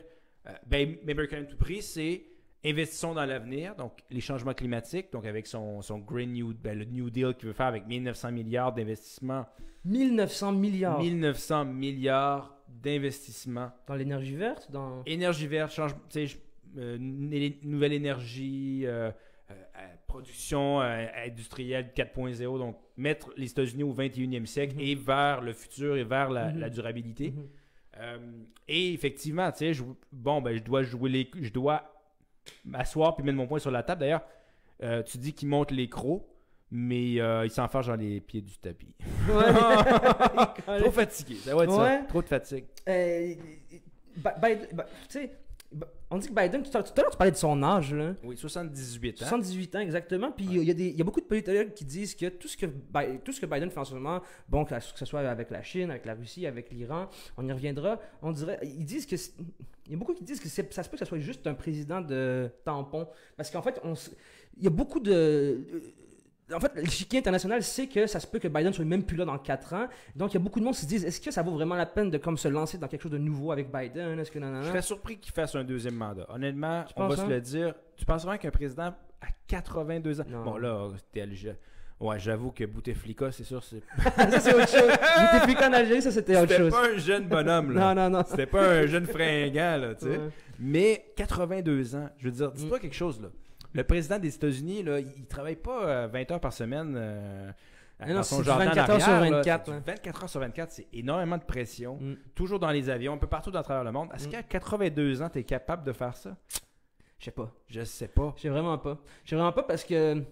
Buy American à tout prix, c'est investissons dans l'avenir, donc les changements climatiques, donc avec son Green New, le New Deal qu'il veut faire avec 1900 milliards d'investissements. 1900 milliards. 1900 milliards d'investissements. Dans l'énergie verte? Énergie verte, nouvelle énergie, production industrielle 4.0, donc mettre les États-Unis au 21e siècle et vers le futur et vers la durabilité. Et effectivement, tu sais, je dois m'asseoir puis mettre mon poing sur la table. D'ailleurs, tu dis qu'il monte les crocs, mais il s'enfarge dans les pieds du tapis. Ouais. Trop fatigué, ça va être Ouais. ça. Trop de fatigue. Tu sais, on dit que Biden, tout à l'heure, tu parlais de son âge, là. Oui, 78 ans. 78 ans, exactement. Puis il y a beaucoup de politologues qui disent que tout ce que Biden fait en ce moment, bon, que ce soit avec la Chine, avec la Russie, avec l'Iran, on y reviendra, on dirait, ils disent que, il y a beaucoup qui disent que ça se peut que ça soit juste un président de tampon. Parce qu'en fait, il y a beaucoup de... En fait, l'échiquier international sait que ça se peut que Biden soit même plus là dans 4 ans. Donc, il y a beaucoup de monde qui se disent, est-ce que ça vaut vraiment la peine de comme se lancer dans quelque chose de nouveau avec Biden? Est-ce que non? Je serais surpris qu'il fasse un deuxième mandat. Honnêtement, Tu on va penses, se le dire. Tu penses vraiment qu'un président à 82 ans... Non. Bon, là, ouais, j'avoue que Bouteflika, c'est sûr, c'est... Ça, c'est autre chose. Bouteflika en Algérie, ça, c'était autre C'était chose. pas un jeune bonhomme, là. Non. C'était pas un jeune fringant, là, tu sais. Ouais. Mais 82 ans, je veux dire, dis-toi quelque chose, là. Le président des États-Unis, là, il travaille pas 20 heures par semaine non, dans son c'est jardin 24 heures sur en arrière, là. 24, C'est ouais. 24 heures sur 24, c'est énormément de pression. Mm. Toujours dans les avions, un peu partout dans travers le monde. Est-ce qu'à 82 ans, tu es capable de faire ça? Je sais pas. Je sais pas. Je sais vraiment pas. Je sais vraiment pas parce que...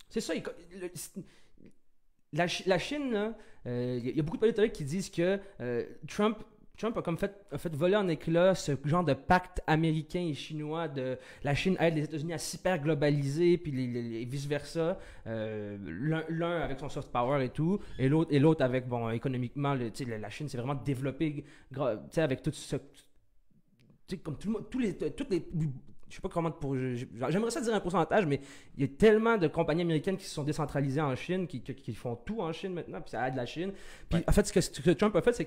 C'est ça, la Chine, là, il y a beaucoup de politologues qui disent que Trump a comme fait voler en éclats ce genre de pacte américain et chinois de la Chine aide les États-Unis à s'hyper globaliser puis vice-versa. L'un avec son soft power et tout, et l'autre avec, bon, économiquement, la Chine s'est vraiment développée avec tout ce... Comme tout le monde, toutes les... Je sais pas comment j'aimerais ça dire un pourcentage, mais il y a tellement de compagnies américaines qui se sont décentralisées en Chine, qui font tout en Chine maintenant, puis ça aide la Chine. Puis en fait, ce que Trump a fait, c'est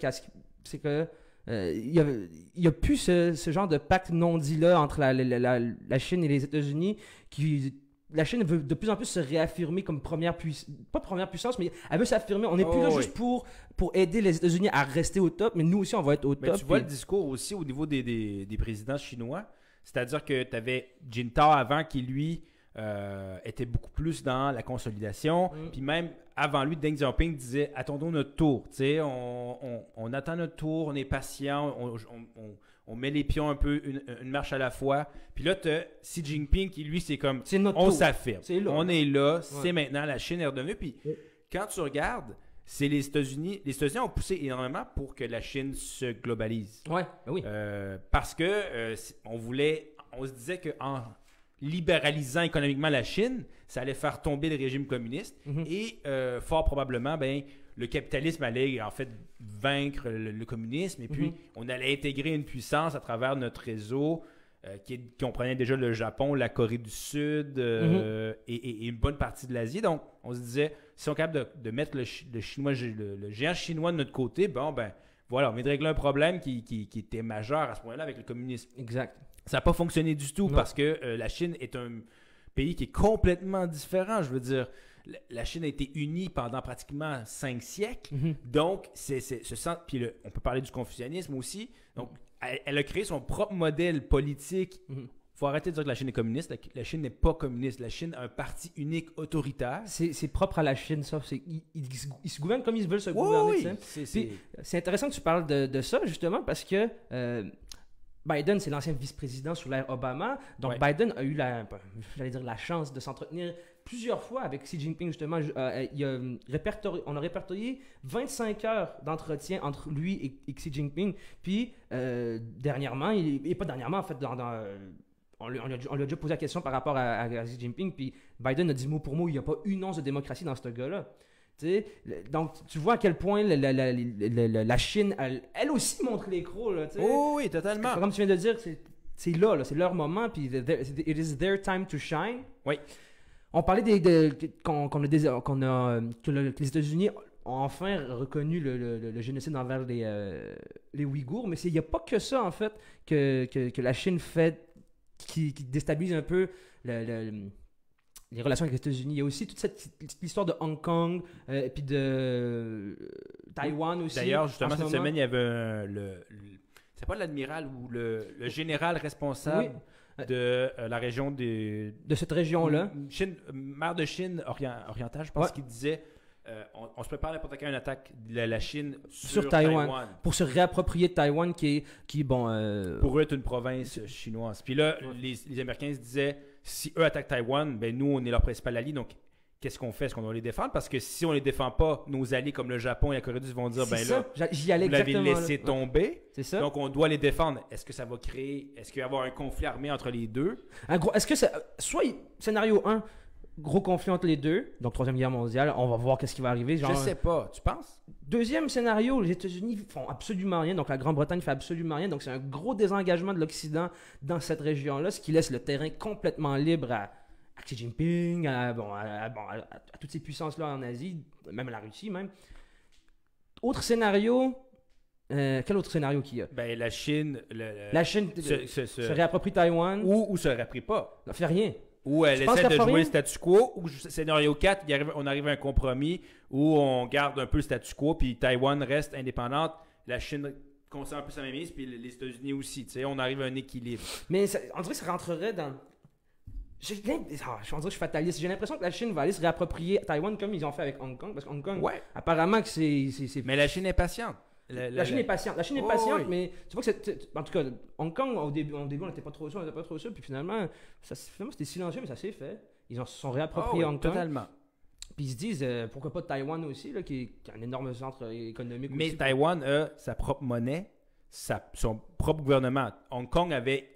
que il y a plus ce genre de pacte non dit là entre la Chine et les États-Unis. La Chine veut de plus en plus se réaffirmer comme pas première puissance, mais elle veut s'affirmer. On n'est plus là juste pour aider les États-Unis à rester au top, mais nous aussi on va être au top. Tu vois le discours aussi au niveau des présidents chinois. C'est-à-dire que tu avais Jintao avant qui, lui, était beaucoup plus dans la consolidation. Puis même avant lui, Deng Xiaoping disait « Attendons notre tour. » Tu sais, on attend notre tour, on est patient, on met les pions un peu, une marche à la fois. Puis là, tu as Xi Jinping qui, lui, c'est comme « On s'affirme. On est là, c'est maintenant, la Chine est redevenue. » Puis quand tu regardes, c'est les États-Unis. Les États-Unis ont poussé énormément pour que la Chine se globalise. Ouais, ben oui. Parce que on se disait qu'en libéralisant économiquement la Chine, ça allait faire tomber le régime communiste et fort probablement, le capitalisme allait en fait vaincre le communisme et puis on allait intégrer une puissance à travers notre réseau qui comprenait déjà le Japon, la Corée du Sud et une bonne partie de l'Asie. Donc, on se disait, si on est capable de mettre le géant chinois de notre côté, voilà, on vient de régler un problème qui était majeur à ce point-là avec le communisme. Exact. Ça n'a pas fonctionné du tout parce que la Chine est un pays qui est complètement différent. Je veux dire, la Chine a été unie pendant pratiquement 5 siècles. Donc, puis on peut parler du confucianisme aussi. Donc, elle a créé son propre modèle politique. Il faut arrêter de dire que la Chine est communiste. La Chine n'est pas communiste. La Chine a un parti unique autoritaire. C'est propre à la Chine, ça. Ils se gouvernent comme ils veulent se gouverner. Oui, c'est intéressant que tu parles de ça, justement, parce que Biden, c'est l'ancien vice-président sous l'ère Obama. Donc, Biden a eu la chance de s'entretenir plusieurs fois avec Xi Jinping, justement. On a répertorié 25 heures d'entretien entre lui et Xi Jinping. Puis, dernièrement, et pas dernièrement, en fait, on lui a déjà posé la question par rapport à Xi Jinping. Puis, Biden a dit mot pour mot, il n'y a pas une once de démocratie dans ce gars-là. Donc, tu vois à quel point la Chine, elle aussi montre les crocs. Là, oui, totalement. Comme tu viens de dire, c'est là, c'est leur moment, puis it is their time to shine. Oui. On parlait que les États-Unis ont enfin reconnu le génocide envers les Ouïghours, mais il n'y a pas que ça, en fait, que la Chine fait qui déstabilise un peu les relations avec les États-Unis. Il y a aussi toute cette histoire de Hong Kong et puis de Taïwan aussi. D'ailleurs, justement, cette semaine, il y avait c'est pas l'admiral ou le général responsable de la région de cette région-là. Maire de Chine orientale, je pense qu'il disait on se prépare n'importe quand une attaque de la Chine Sur Taïwan. Pour se réapproprier de Taïwan qui bon... Pour eux, c'est une province chinoise. Puis là, les Américains se disaient, si eux attaquent Taïwan, ben nous, on est leur principal allié, donc qu'est-ce qu'on fait? Est-ce qu'on doit les défendre? Parce que si on les défend pas, nos alliés comme le Japon et la Corée du Sud vont dire, c'est ben ça. là, J'y allais vous l'avez exactement, laissé là. tomber, C'est ça. donc on doit les défendre. Est-ce que ça va créer, est-ce qu'il va y avoir un conflit armé entre les deux? Est-ce que scénario 1, gros conflit entre les deux, donc Troisième Guerre mondiale, on va voir qu'est-ce qui va arriver. Je sais pas, tu penses? Deuxième scénario, les États-Unis font absolument rien, donc la Grande-Bretagne fait absolument rien, donc c'est un gros désengagement de l'Occident dans cette région-là, ce qui laisse le terrain complètement libre à Xi Jinping, à toutes ces puissances-là en Asie, même à la Russie même. Autre scénario, quel autre scénario qu'il y a? Ben la Chine, La Chine se réapproprie Taïwan. ou se réapproprie pas. Elle fait rien. Ou elle Je pense essaie de qu'elle fera jouer rien. le statu quo, ou scénario 4, on arrive à un compromis où on garde un peu le statu quo, puis Taïwan reste indépendante, la Chine conserve un peu sa mainmise, puis les États-Unis aussi. Tu sais, on arrive à un équilibre. Mais on dirait que ça rentrerait dans... on dirait que je suis fataliste. J'ai l'impression que la Chine va aller se réapproprier Taïwan comme ils ont fait avec Hong Kong, parce que Hong Kong, Ouais. apparemment que c'est... Mais la Chine est patiente. La Chine est patiente. La Chine est Oh, patiente, oui. mais tu vois que en tout cas, Hong Kong, au début on n'était pas trop sûr, puis finalement c'était silencieux, mais ça s'est fait. Ils se sont réappropriés Ah oui, Hong Kong. totalement. Puis ils se disent, pourquoi pas Taïwan aussi, là, qui est un énorme centre économique Mais aussi. Taïwan a sa propre monnaie, son propre gouvernement. Hong Kong avait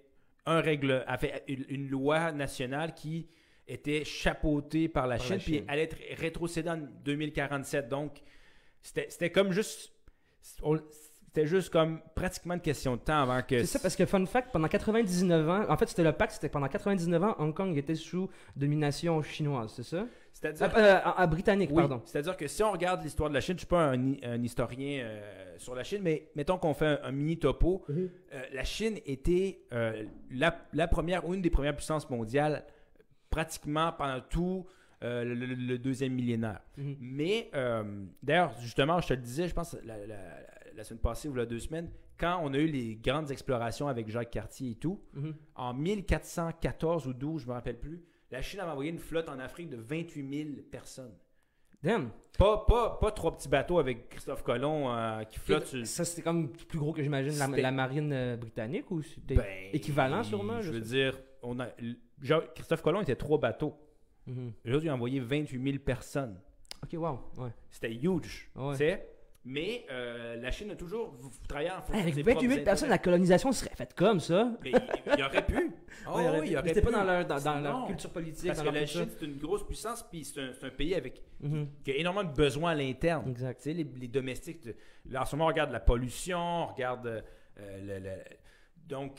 une loi nationale qui était chapeautée par la Chine, puis elle est rétrocédée en 2047. Donc, c'était comme juste... C'était juste comme pratiquement une question de temps avant que... C'est ça, parce que fun fact, pendant 99 ans, en fait c'était le pacte, c'était pendant 99 ans, Hong Kong était sous domination chinoise, c'est ça? C'est-à-dire... Britannique, Oui, pardon. c'est-à-dire que si on regarde l'histoire de la Chine, je ne suis pas un historien sur la Chine, mais mettons qu'on fait un mini topo. La Chine était la première ou une des premières puissances mondiales pratiquement pendant tout le deuxième millénaire. Mhm. Mais d'ailleurs, justement, je te le disais, je pense la semaine passée ou la 2 semaines, quand on a eu les grandes explorations avec Jacques Cartier et tout, Mhm. en 1414 ou 12, je ne me rappelle plus, la Chine avait envoyé une flotte en Afrique de 28 000 personnes. Damn! Pas 3 petits bateaux avec Christophe Colomb qui flottent sur... Ça c'était comme plus gros que j'imagine la marine britannique, ou c'était Ben, équivalent sûrement? Je veux sais dire, Christophe Colomb était 3 bateaux. pas. Mhm. Eux autres, ils ont envoyé 28 000 personnes. Ok, wow, ouais. C'était huge. Ouais. Tu sais? Mais la Chine a toujours travaillé en fonction Avec de ses 28 000 propres personnes, la intérêts. colonisation serait faite comme ça. Mais il aurait pu. Oh, Ouais, oui, il aurait c'était pu. pas dans leur Non. culture politique. Parce dans que leur la culture. Chine, c'est une grosse puissance, puis c'est un pays Mhm. qui a énormément de besoins à l'interne. Exact. Tu sais, les domestiques, là, en ce moment, on regarde la pollution, on regarde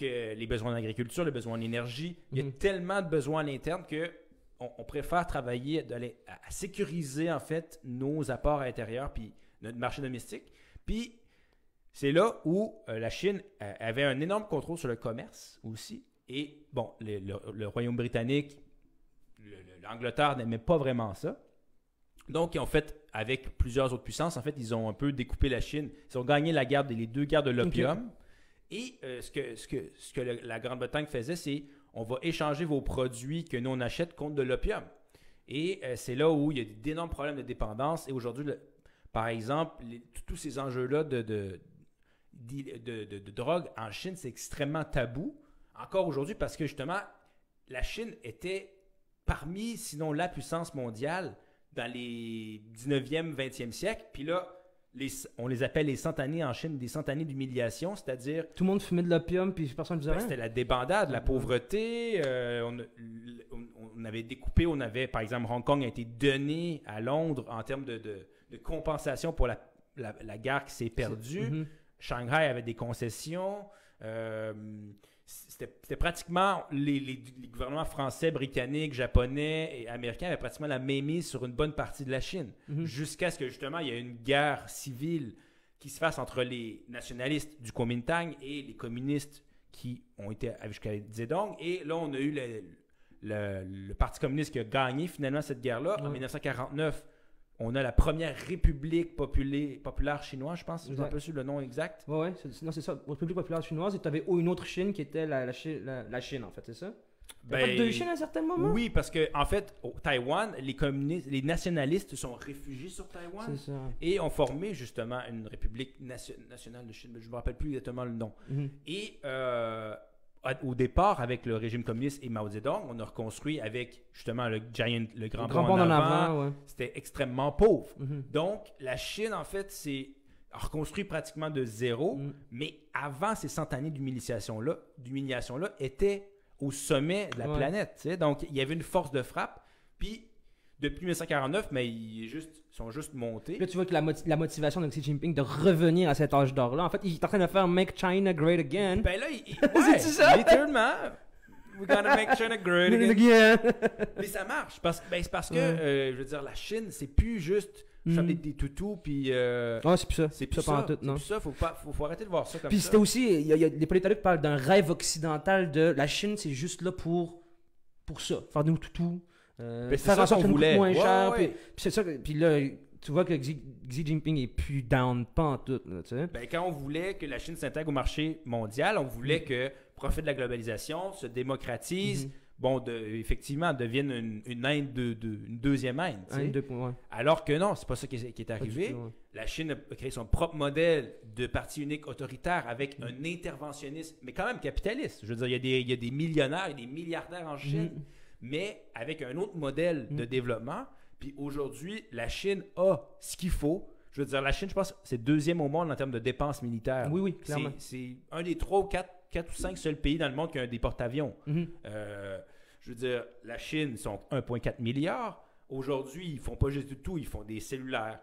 les besoins en agriculture, les besoins en énergie. Il y a Mhm. tellement de besoins à l'interne que on préfère travailler à sécuriser, en fait, nos apports à l'intérieur, puis notre marché domestique. Puis, c'est là où la Chine avait un énorme contrôle sur le commerce aussi. Et, bon, le Royaume britannique, l'Angleterre n'aimait pas vraiment ça. Donc, ils ont fait, avec plusieurs autres puissances, en fait, ils ont un peu découpé la Chine. Ils ont gagné les 2 guerres de l'opium. Et ce que la Grande-Bretagne faisait, c'est on va échanger vos produits que nous, on achète contre de l'opium. Et c'est là où il y a d'énormes problèmes de dépendance. Et aujourd'hui, par exemple, tous ces enjeux-là de drogue en Chine, c'est extrêmement tabou. Encore aujourd'hui, parce que justement, la Chine était parmi, sinon la puissance mondiale dans les 19e, 20e siècle. Puis là, on les appelle les 100 années en Chine, des 100 années d'humiliation, c'est-à-dire... Tout le monde fumait de l'opium, puis personne ne faisait rien. C'était la débandade, la pauvreté. On avait découpé, par exemple, Hong Kong a été donné à Londres en termes de compensation pour la guerre qui s'est perdue. Mhm. Shanghai avait des concessions. C'était pratiquement les gouvernements français, britanniques, japonais et américains avaient pratiquement la mainmise sur une bonne partie de la Chine. Mhm. Jusqu'à ce que justement il y ait une guerre civile qui se fasse entre les nationalistes du Kuomintang et les communistes qui ont été jusqu'à Zedong. Et là, on a eu le Parti communiste qui a gagné finalement cette guerre-là. En 1949, on a la première République populaire chinoise, je pense. Je ne me rappelle plus le nom exact. Ouais, c'est ça. République populaire chinoise, et tu avais une autre Chine qui était la Chine, en fait, c'est ça? Il n'y a pas de deux Chines à un certain moment? Oui, parce que en fait, au Taïwan, les nationalistes sont réfugiés sur Taïwan C'est ça. et ont formé justement une république nationale de Chine. Je ne me rappelle plus exactement le nom. Mhm. Et au départ, avec le régime communiste et Mao Zedong, on a reconstruit avec justement le grand bond en avant. Ouais. C'était extrêmement pauvre. Mhm. Donc, la Chine, en fait, c'est reconstruit pratiquement de zéro, mais avant ces 100 années d'humiliation-là, étaient au sommet de la planète. Tu sais. Donc, il y avait une force de frappe. Puis, depuis 1949, mais ils sont juste montés. Là, tu vois que la motivation de Xi Jinping de revenir à cet âge d'or-là, en fait, il est en train de faire Make China Great Again. Ben là, C'est ça? littéralement, we're gonna make China great again. Mais ça marche. C'est parce que, je veux dire, la Chine, c'est plus juste faire des toutous, puis... c'est plus ça. C'est plus pas en ça. tout, non. C'est plus ça. Faut arrêter de voir ça comme Puis ça. c'était aussi, il y a des politologues qui parlent d'un rêve occidental de la Chine, c'est juste là pour ça, faire des toutous, faire en sorte que ça nous coûte moins cher. Ouais. Puis c'est ça, puis là, tu vois que Xi Jinping est plus down, pas en tout. Là, tu sais. Ben, quand on voulait que la Chine s'intègre au marché mondial, on voulait que profite de la globalisation, se démocratise, effectivement, devienne une Inde une deuxième Inde. Alors que non, c'est pas ça qui est arrivé. Tout, ouais. La Chine a créé son propre modèle de parti unique autoritaire avec un interventionnisme, mais quand même capitaliste. Je veux dire, il y a des millionnaires et des milliardaires en Chine, mais avec un autre modèle de développement. Puis aujourd'hui, la Chine a ce qu'il faut. Je veux dire, la Chine, je pense, c'est deuxième au monde en termes de dépenses militaires. Oui, clairement. C'est un des 3 ou 4 ou 5 seuls pays dans le monde qui a des porte-avions. Je veux dire, la Chine, ils sont 1,4 milliard. Aujourd'hui, ils font pas juste du tout, ils font des cellulaires.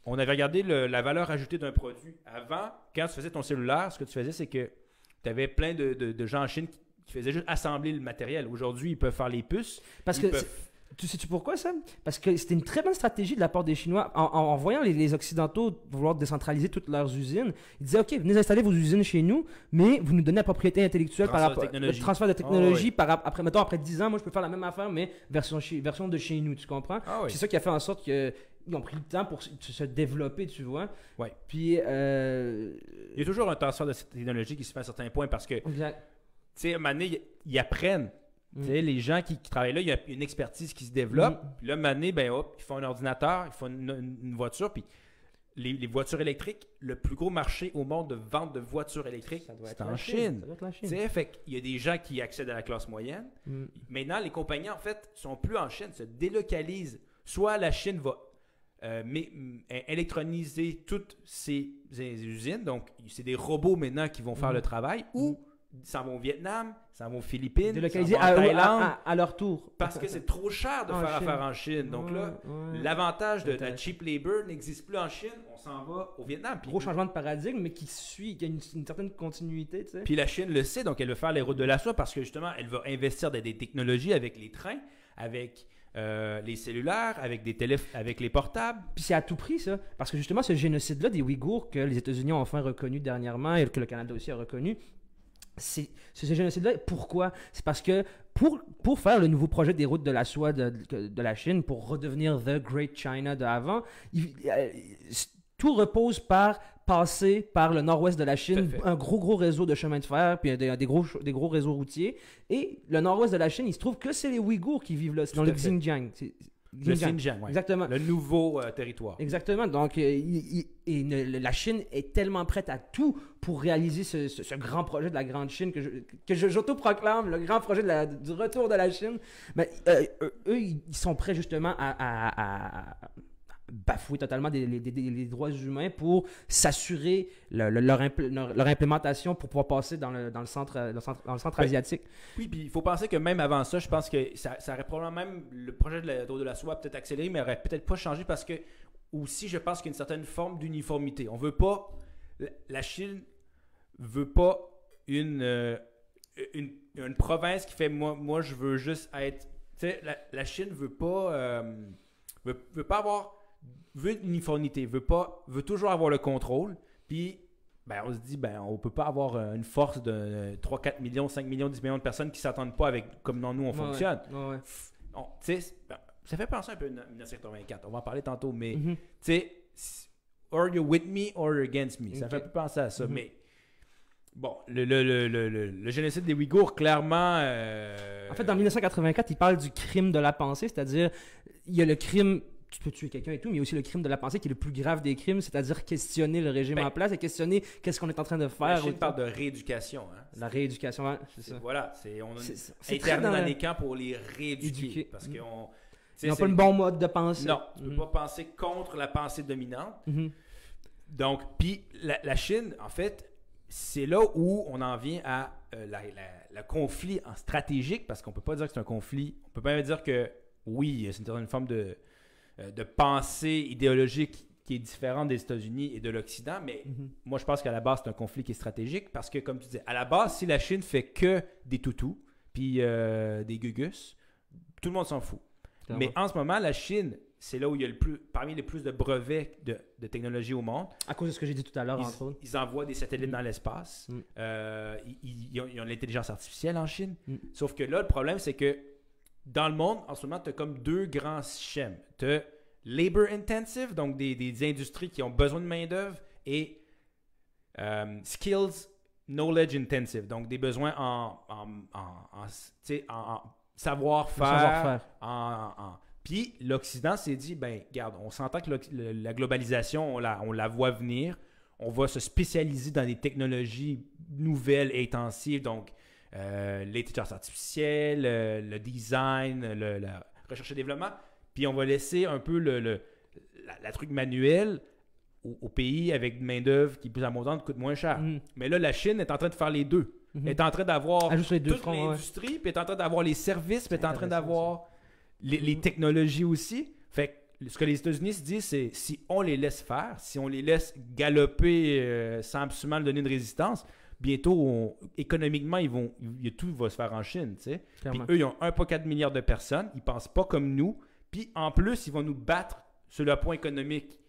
On avait regardé la valeur ajoutée d'un produit. Avant, quand tu faisais ton cellulaire, ce que tu faisais, c'est que tu avais plein de gens en Chine qui faisaient juste assembler le matériel. Aujourd'hui, ils peuvent faire les puces. Tu sais-tu pourquoi ça? Parce que c'était une très bonne stratégie de la part des Chinois. En voyant les Occidentaux vouloir décentraliser toutes leurs usines, ils disaient, OK, venez installer vos usines chez nous, mais vous nous donnez la propriété intellectuelle le transfert de technologie. Après 10 ans, moi, je peux faire la même affaire, mais version de chez nous, tu comprends? C'est ça qui a fait en sorte qu'ils ont pris le temps pour se développer, tu vois. Ouais. Puis... Il y a toujours un transfert de cette technologie qui se fait à certains points parce que, tu sais, à un moment donné, ils apprennent. Les gens qui travaillent là, il y a une expertise qui se développe. Puis là, à un moment donné, ils font un ordinateur, ils font une voiture. Puis les voitures électriques, le plus gros marché au monde de vente de voitures électriques, c'est en Chine. Fait qu'il y a des gens qui accèdent à la classe moyenne. Maintenant, les compagnies, en fait, sont plus en Chine, se délocalisent. Soit la Chine va électroniser toutes ces usines. Donc, c'est des robots maintenant qui vont faire le travail. Ou s'en vont au Vietnam, s'en vont aux Philippines, délocaliser s'en vont en Thaïlande. À leur tour. Parce que c'est trop cher de faire affaire en Chine. Donc là, l'avantage de la cheap labor n'existe plus en Chine. On s'en va au Vietnam. Gros changement de paradigme, mais qui a une certaine continuité. Tu sais. Puis la Chine le sait, donc elle veut faire les routes de la soie parce que justement, elle va investir dans des technologies avec les trains, avec les cellulaires, avec les portables. Puis c'est à tout prix, ça. Parce que justement, ce génocide-là des Ouïghours que les États-Unis ont enfin reconnu dernièrement et que le Canada aussi a reconnu, ce génocide-là, pourquoi? C'est parce que pour faire le nouveau projet des routes de la soie de la Chine, pour redevenir The Great China d'avant, tout repose par passer par le nord-ouest de la Chine, un gros réseau de chemin de fer, puis des gros réseaux routiers. Et le nord-ouest de la Chine, il se trouve que c'est les Ouïghours qui vivent là, c'est dans le Xinjiang. Le Xinjiang, oui. Exactement. Le nouveau territoire. Exactement. Donc, la Chine est tellement prête à tout pour réaliser ce grand projet de la Grande Chine que j'auto-proclame, le grand projet du retour de la Chine. Mais eux, ils sont prêts justement à bafouer totalement les droits humains pour s'assurer leur implémentation pour pouvoir passer dans le centre asiatique. Oui, puis il faut penser que même avant ça, je pense que ça aurait probablement même le projet de la soie peut-être accéléré, mais aurait peut-être pas changé parce que aussi, je pense qu'il y a une certaine forme d'uniformité. On veut pas... La Chine veut pas une province qui fait moi je veux juste être... Tu sais, la Chine veut pas... veut pas avoir... veut une uniformité, veut toujours avoir le contrôle, puis on se dit, on peut pas avoir une force de 3, 4 millions, 5 millions, 10 millions de personnes qui s'attendent pas avec comme nous on fonctionne. Ça fait penser un peu à 1984, on va en parler tantôt, mais tu sais, or you're with me or you're against me, ça fait un peu penser à ça, mais Bon, le génocide des Ouïghours, clairement... En fait, en 1984, il parle du crime de la pensée, c'est-à-dire, il y a le crime, tu peux tuer quelqu'un et tout, mais il y a aussi le crime de la pensée qui est le plus grave des crimes, c'est-à-dire questionner le régime en place et questionner qu'est-ce qu'on est en train de faire. La Chine parle de rééducation. Hein. La rééducation, ouais, c'est ça. Voilà, on c'est interné dans les camps pour les rééduquer. Parce qu'ils n'ont pas le bon mode de pensée. Non, tu ne peux pas penser contre la pensée dominante. Mm-hmm. Donc, puis la Chine, en fait, c'est là où on en vient à le conflit en stratégique, parce qu'on ne peut pas dire que c'est un conflit. On peut pas même dire que, oui, c'est une forme de pensée idéologique qui est différente des États-Unis et de l'Occident, mais moi, je pense qu'à la base, c'est un conflit qui est stratégique, parce que, comme tu disais, à la base, si la Chine fait que des toutous, puis des gugus, tout le monde s'en fout. Mais en ce moment, la Chine, c'est là où il y a parmi les plus de brevets de technologie au monde. À cause de ce que j'ai dit tout à l'heure, entre autres. Ils envoient des satellites dans l'espace. Ils ont l'intelligence artificielle en Chine. Sauf que là, le problème, c'est que dans le monde, en ce moment, tu as comme deux grands schèmes. Tu as labor intensive, donc des industries qui ont besoin de main-d'œuvre, et skills knowledge intensive, donc des besoins en savoir-faire. Puis l'Occident s'est dit, ben, regarde, on s'entend que la globalisation, on la voit venir. On va se spécialiser dans des technologies nouvelles et intensives, donc l'intelligence artificielle, le design, la recherche et développement. Puis on va laisser un peu la truc manuelle au pays avec une main-d'œuvre qui est plus abondante, coûte moins cher. Mais là, la Chine est en train de faire les deux. Elle est en train d'avoir toute l'industrie, puis elle est en train d'avoir les services, puis elle est en train d'avoir les technologies aussi. Fait que ce que les États-Unis se disent, c'est si on les laisse faire, si on les laisse galoper sans absolument leur donner une résistance, bientôt, économiquement, tout va se faire en Chine. Puis eux, ils ont 1,4 milliard de personnes, ils ne pensent pas comme nous, puis en plus, ils vont nous battre sur le point économique.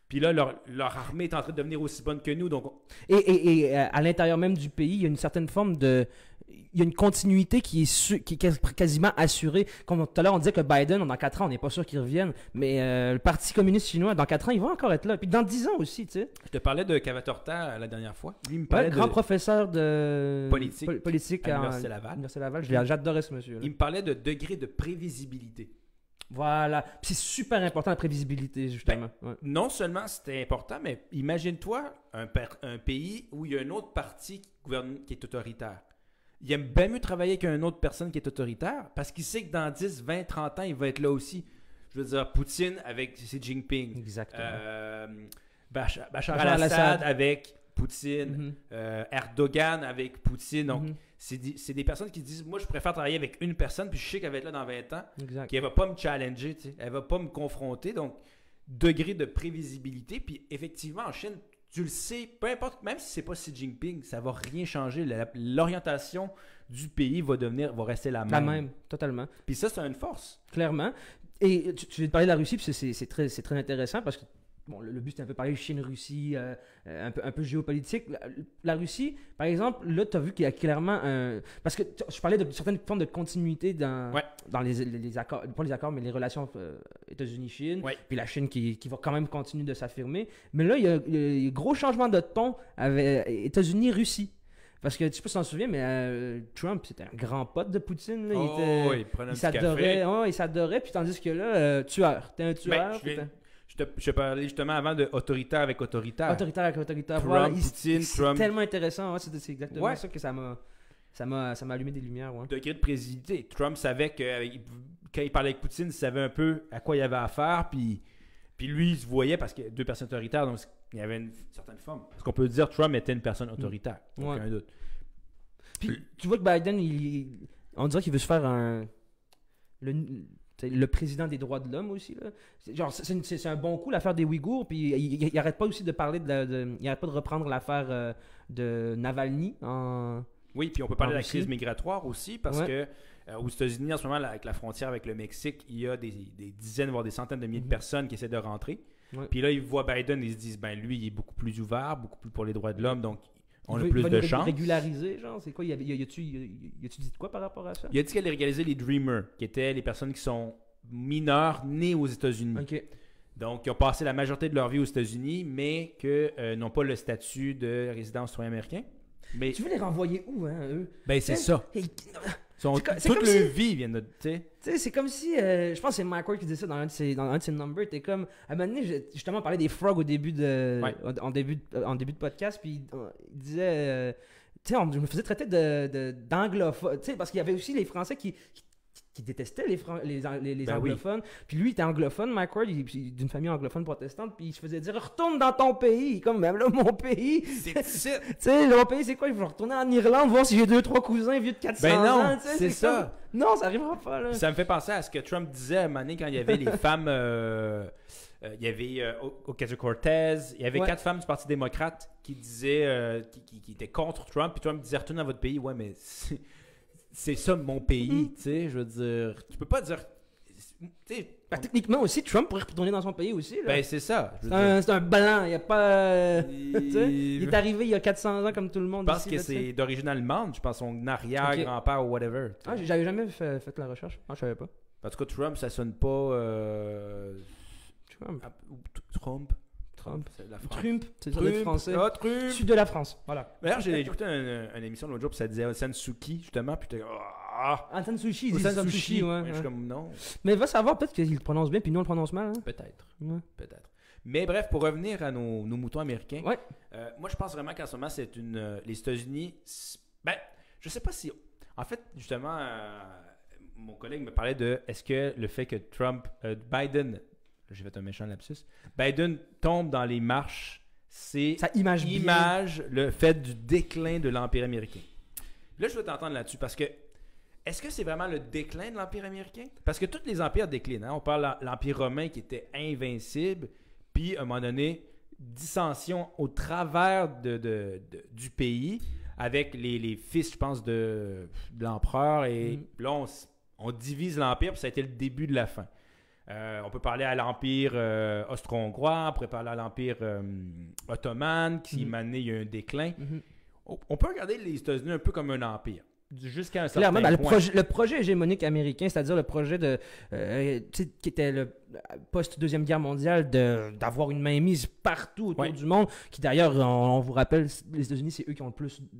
Puis là, leur armée est en train de devenir aussi bonne que nous. Donc et à l'intérieur même du pays, il y a une certaine forme de... Il y a une continuité qui est quasiment assurée. Comme tout à l'heure, on disait que Biden, dans 4 ans, on n'est pas sûr qu'il revienne. Mais le Parti communiste chinois, dans 4 ans, il va encore être là. Puis dans 10 ans aussi, tu sais. Je te parlais de Cavatorta la dernière fois. Lui, il me parlait grand professeur de politique à l'Université Laval. J'adorais ce monsieur-là. Il me parlait de degré de prévisibilité. Voilà. Puis c'est super important la prévisibilité, justement. Non seulement c'était important, mais imagine-toi un pays où il y a un autre parti qui est autoritaire. Il aime bien mieux travailler avec une autre personne qui est autoritaire parce qu'il sait que dans 10, 20, 30 ans, il va être là aussi. Je veux dire, Poutine avec Xi Jinping. Exactement. Bachar al-Assad avec Poutine. Erdogan avec Poutine. Donc, c'est des personnes qui disent, moi, je préfère travailler avec une personne, puis je sais qu'elle va être là dans 20 ans. Exact. Puis elle va pas me challenger, elle va pas me confronter. Donc, degré de prévisibilité. Puis effectivement, en Chine, tu le sais, peu importe, même si c'est pas Xi Jinping, ça va rien changer. L'orientation du pays va rester la même. La même, totalement. Puis ça, c'est une force. Clairement. Et tu viens de parler de la Russie, puis c'est très intéressant parce que bon, le but, c'est un peu parler Chine-Russie, un peu géopolitique. La Russie, par exemple, là, tu as vu qu'il y a clairement un... Parce que je parlais de certaines formes de continuité dans les accords, pas les accords, mais les relations États-Unis-Chine, puis la Chine qui va quand même continuer de s'affirmer. Mais là, il y a un gros changement de ton avec États-Unis-Russie. Parce que, tu sais pas si tu t'en souviens, mais Trump, c'était un grand pote de Poutine. Là. Il s'adorait. Il s'adorait, puis tandis que là, tueur. T'es un tueur. Je parlais justement avant de autoritaire avec autoritaire. Autoritaire avec autoritaire. Trump, voilà. Poutine, c'est Trump. Tellement intéressant. C'est exactement ça que ça m'a allumé des lumières. Ouais. Degré de présidité. Trump savait que quand il parlait avec Poutine, il savait un peu à quoi il avait affaire. Puis lui, il se voyait parce qu'il y a deux personnes autoritaires. Donc, il y avait une certaine forme. Parce qu'on peut dire que Trump était une personne autoritaire. Aucun doute. Puis tu vois que Biden, on dirait qu'il veut se faire le président des droits de l'homme aussi. Là. Genre, c'est un bon coup l'affaire des Ouïghours, puis il n'arrête pas aussi de parler il n'arrête pas de reprendre l'affaire de Navalny Oui, puis on peut parler de la crise migratoire aussi, parce que aux États-Unis, en ce moment, avec la frontière avec le Mexique, il y a des dizaines, voire des centaines de milliers de personnes qui essaient de rentrer. Puis là, ils voient Biden, ils se disent, ben lui, il est beaucoup plus ouvert, beaucoup plus pour les droits de l'homme, donc on a plus de chance. Régulariser, genre, c'est quoi? Y a-tu dit de quoi par rapport à ça? Il a dit qu'il allait régulariser les Dreamers, qui étaient les personnes qui sont mineures, nées aux États-Unis. OK. Donc, ils ont passé la majorité de leur vie aux États-Unis, mais que n'ont pas le statut de résident citoyen américain. Mais Tu veux les renvoyer où, hein, eux? ben c'est ça. Et- Toute comme leur si- vie vient de, tu sais. Tu sais, c'est comme si, je pense que c'est Mike Ward qui disait ça dans un de ses numbers. T'es comme, à un moment donné, justement, on parlait des frogs au début Ouais. en début de podcast, puis il disait, tu sais, je me faisais traiter d'anglophone, tu sais, parce qu'il y avait aussi les Français qui détestaient les Ben oui. anglophones. Puis lui, il était anglophone, Mike Ward, d'une famille anglophone protestante, puis il se faisait dire, retourne dans ton pays, comme, même là, mon pays. C'est ça. Tu sais, mon pays, c'est quoi? Il faut retourner en Irlande, voir si j'ai 2-3 cousins vieux de 400 Ben non, ans, tu sais, c'est ça. comme- Non, ça arrivera pas, là. Ça me fait penser à ce que Trump disait à un moment donné quand il y avait les femmes. Il y avait Ocasio-Cortez, il y avait Ouais. 4 femmes du Parti démocrate qui disaient qui étaient contre Trump, puis Trump disait retournez dans votre pays. Ouais, mais c'est ça mon pays, tu sais, je veux dire. Tu peux pas dire. Tu sais, Ben, techniquement aussi, Trump pourrait retourner dans son pays aussi. Là. ben c'est ça. Je veux C'est un blanc, il n'y a pas. Tu sais, il dire. est arrivé il y a 400 ans comme tout le monde. Je pense ici, que là, tu sais. c'est d'origine allemande, je pense son arrière-grand-père ou whatever. tu sais. Ah, j'avais jamais fait la recherche. Ah, je savais pas. En tout cas, Trump, ça sonne pas. Trump. Trump. Trump. C'est de la France. Trump, c'est ça, d'être français. Ah, Trump. Sud de la France. Voilà. D'ailleurs, j'ai écouté une émission l'autre jour, puis ça disait Sansuki, justement, puis j'étais comme. Ah! Anton Sushi, il dit San Sushi, ouais. Je suis ouais. comme non. Mais va savoir, peut-être qu'il le prononce bien, puis nous on le prononce mal. Hein. Peut-être. Ouais. Peut-être. Mais bref, pour revenir à nos moutons américains, Ouais. moi je pense vraiment qu'en ce moment, c'est les États-Unis. Ben, je sais pas si. En fait, justement, mon collègue me parlait de est-ce que le fait que Biden, j'ai fait un méchant lapsus, Biden tombe dans les marches, c'est Ça image bien. le fait du déclin de l'Empire américain. Là, je veux t'entendre là-dessus parce que est-ce que c'est vraiment le déclin de l'Empire américain? Parce que tous les empires déclinent. Hein? On parle de l'Empire romain qui était invincible, puis à un moment donné, dissension au travers du pays avec les fils, je pense, de l'empereur. Et là, on divise l'Empire, puis ça a été le début de la fin. On peut parler à l'Empire austro-hongrois, on pourrait parler à l'Empire ottoman, qui m'a amené, il y a eu un déclin. On peut regarder les États-Unis un peu comme un empire, jusqu'à un certain Clairement, ben, point. le projet hégémonique américain, c'est-à-dire le projet tu sais, qui était le post-deuxième guerre mondiale d'avoir une mainmise partout autour Ouais. du monde, qui d'ailleurs, on vous rappelle, les États-Unis, c'est eux qui ont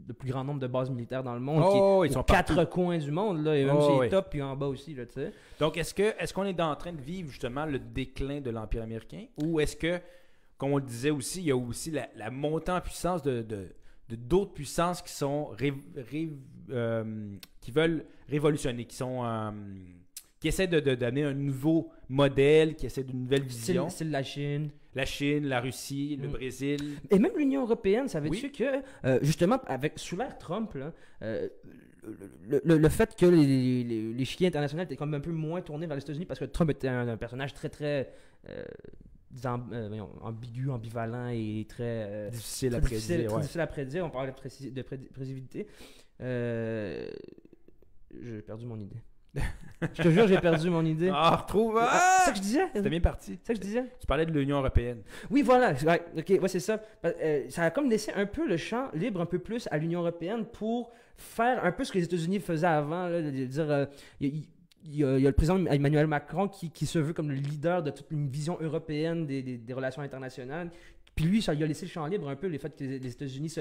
le plus grand nombre de bases militaires dans le monde, qui Oh, est ils sont aux quatre partout. coins du monde, là, et même Oh, c'est oui. top, puis en bas aussi, là, tu sais. Donc, est-ce qu'on est en train de vivre justement le déclin de l'Empire américain? Ou est-ce que, comme on le disait aussi, il y a aussi la montée en puissance de d'autres puissances qui sont qui veulent révolutionner, qui essaient d'amener un nouveau modèle, qui essaient d'une nouvelle vision. C'est la Chine. La Chine, la Russie, le Mm. Brésil. Et même l'Union européenne, savais-tu Oui. que, justement, sous l'ère Trump, là, le fait que les chiens internationaux étaient comme un peu moins tournés vers les États-Unis parce que Trump était un personnage très, très ambigu, ambivalent et très, Difficile à très prédire. très Ouais. difficile à prédire. On parlait de prévisibilité. J'ai perdu mon idée. Je te jure, j'ai perdu mon idée. Ah, retrouve! C'est ça que je disais? C'était bien parti. C'est ça que je disais? Tu parlais de l'Union européenne. Oui, voilà. Ouais, ok, ouais, c'est ça. Ça a comme laissé un peu le champ libre un peu plus à l'Union européenne pour faire un peu ce que les États-Unis faisaient avant. Là, de dire, il y a le président Emmanuel Macron qui se veut comme le leader de toute une vision européenne des relations internationales. Puis lui, ça lui a laissé le champ libre un peu, le fait que les États-Unis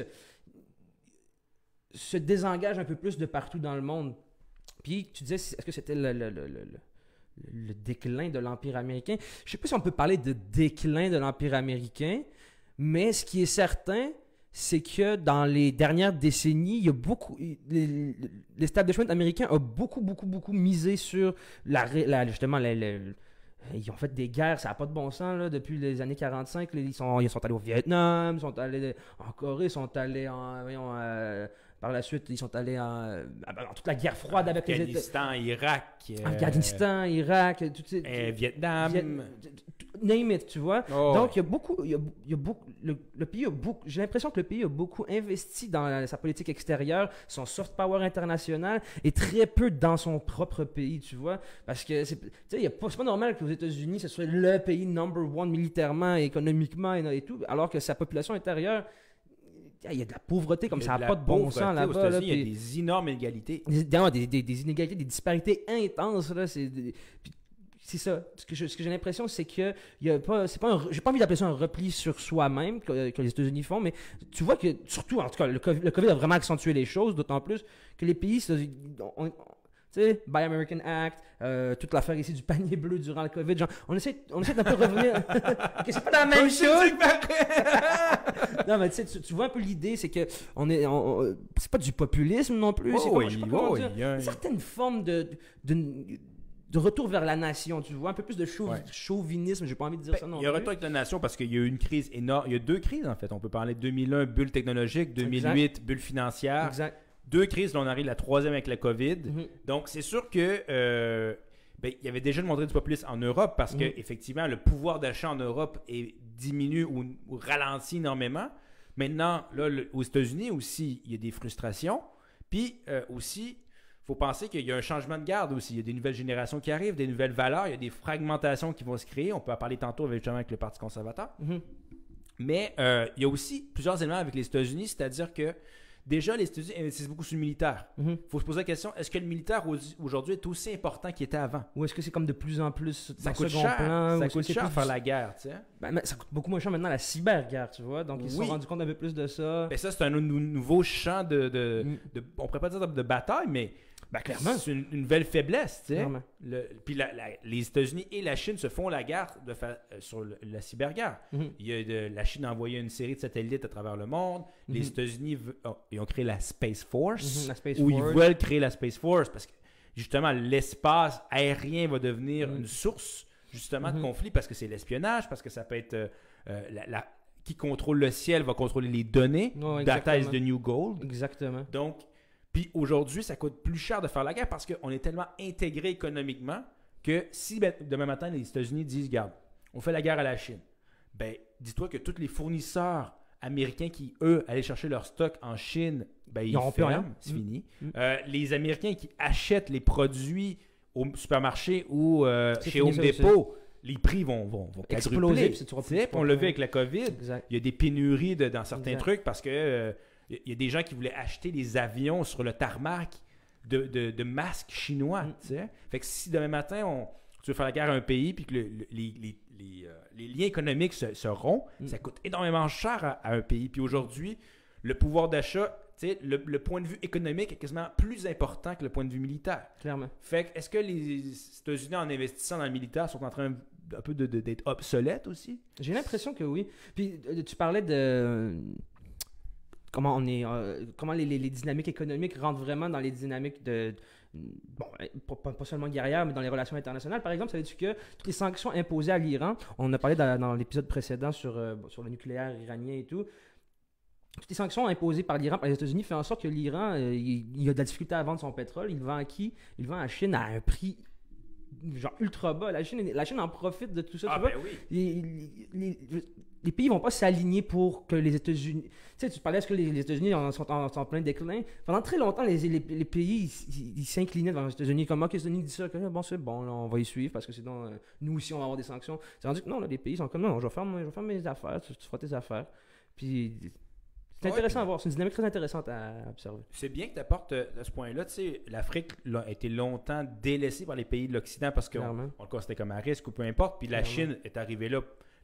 se désengagent un peu plus de partout dans le monde. Puis tu disais, est-ce que c'était le déclin de l'Empire américain? Je ne sais pas si on peut parler de déclin de l'Empire américain, mais ce qui est certain, c'est que dans les dernières décennies, il y a beaucoup, l'establishment américain a beaucoup misé sur justement ils ont fait des guerres, ça n'a pas de bon sens là, depuis les années 45. Là, ils sont allés au Vietnam, ils sont allés en Corée, ils sont allés par la suite, ils sont allés en toute la guerre froide avec les Afghanistan, Irak. Afghanistan, Irak, Vietnam. Name it, tu vois. Oh. Donc, il y a beaucoup, le pays a beaucoup, j'ai l'impression que le pays a beaucoup investi dans sa politique extérieure, son soft power international, et très peu dans son propre pays, tu vois. Parce que, c'est pas normal qu'aux États-Unis, ce soit le pays number one militairement, économiquement et tout, alors que sa population intérieure, il y a de la pauvreté comme ça n'a pas de bon sens là-bas. Là, il y a des énormes inégalités. Des inégalités, des disparités intenses. Là, C'est ça. Ce que j'ai l'impression, c'est que il y a pas, c'est pas j'ai pas envie d'appeler ça un repli sur soi-même que les États-Unis font, mais tu vois que, surtout, en tout cas, le COVID a vraiment accentué les choses, d'autant plus que les pays, tu sais, Buy American Act, toute l'affaire ici du panier bleu durant le COVID, genre, on essaie d'un peu revenir. Que c'est pas la même chose. Non, mais tu vois un peu l'idée, c'est que c'est pas du populisme non plus. C'est je sais pas comment dire. Une certaine forme de retour vers la nation, tu vois, un peu plus de chauvinisme, j'ai pas envie de dire ça non plus. Il y a un retour avec la nation parce qu'il y a eu une crise énorme. Il y a 2 crises en fait. On peut parler de 2001, bulle technologique, 2008, exact. Bulle financière. Exact. 2 crises, là on arrive la 3e avec la COVID. Mm-hmm. Donc c'est sûr que il y avait déjà montré du populisme en Europe parce que effectivement le pouvoir d'achat en Europe diminue ou ralentit énormément. Maintenant, là, aux États-Unis aussi, il y a des frustrations. Puis aussi, il faut penser qu'il y a un changement de garde aussi. Il y a des nouvelles générations qui arrivent, des nouvelles valeurs, il y a des fragmentations qui vont se créer. On peut en parler tantôt justement avec le Parti conservateur. Mm-hmm. Mais il y a aussi plusieurs éléments avec les États-Unis, c'est-à-dire que déjà, les États-Unis investissent beaucoup sur le militaire. Il faut se poser la question, est-ce que le militaire aujourd'hui est aussi important qu'il était avant? Ou est-ce que c'est comme de plus en plus ça coûte cher, plan? Ça coûte cher faire la guerre, tu sais. Mais ça coûte beaucoup moins cher maintenant la cyberguerre, tu vois. Donc, ils se sont rendus compte un peu plus de ça. Ben ça, c'est un nouveau champ on pourrait pas dire de bataille, mais clairement, c'est une nouvelle faiblesse, tu sais. Puis les États-Unis et la Chine se font la guerre sur la cyberguerre. La Chine a envoyé une série de satellites à travers le monde. Les États-Unis ils ont créé la Space Force, ils veulent créer la Space Force parce que justement l'espace aérien va devenir une source justement de conflit parce que c'est l'espionnage, parce que ça peut être qui contrôle le ciel va contrôler les données. Data is the new gold. Exactement. Donc puis aujourd'hui, ça coûte plus cher de faire la guerre parce qu'on est tellement intégré économiquement que si demain matin, les États-Unis disent, regarde, on fait la guerre à la Chine, ben dis-toi que tous les fournisseurs américains qui, eux, allaient chercher leur stock en Chine, ben ils ferment, c'est fini. Les Américains qui achètent les produits au supermarché ou chez Home Depot, les prix vont exploser. On l'a vu avec la COVID. Exact. Il y a des pénuries dans certains trucs parce que il y a des gens qui voulaient acheter des avions sur le tarmac de masques chinois. Fait que si demain matin, tu veux faire la guerre à un pays puis que les liens économiques se rompent, ça coûte énormément cher à un pays. Puis aujourd'hui, le pouvoir d'achat, le point de vue économique est quasiment plus important que le point de vue militaire. Clairement. Fait que est-ce que les États-Unis, en investissant dans le militaire, sont en train un peu d'être obsolètes aussi? J'ai l'impression que oui. Puis tu parlais de... Comment les dynamiques économiques rentrent vraiment dans les dynamiques de pas seulement guerrières, mais dans les relations internationales. Par exemple, savais-tu que toutes les sanctions imposées à l'Iran, on a parlé dans l'épisode précédent sur le nucléaire iranien et tout, toutes les sanctions imposées par l'Iran, par les États-Unis, font en sorte que l'Iran, il a de la difficulté à vendre son pétrole. Il vend à qui? Il vend à la Chine à un prix genre ultra bas. La Chine en profite de tout ça. Les pays vont pas s'aligner pour que les États-Unis... Tu sais, tu parlais, est-ce que les États-Unis sont en plein déclin? Pendant très longtemps, les pays, ils s'inclinaient devant les États-Unis. Comme, OK, les États-Unis disent ça, bon, c'est bon, là, on va y suivre parce que sinon, nous aussi, on va avoir des sanctions. C'est rendu que non, là, les pays sont comme, non, je vais faire mes affaires, tu feras tes affaires. Puis... C'est intéressant à voir. C'est une dynamique très intéressante à observer. C'est bien que tu apportes à ce point-là. Tu sais, l'Afrique a été longtemps délaissée par les pays de l'Occident parce qu'on le considérait comme un risque ou peu importe. Puis la Chine est arrivée là.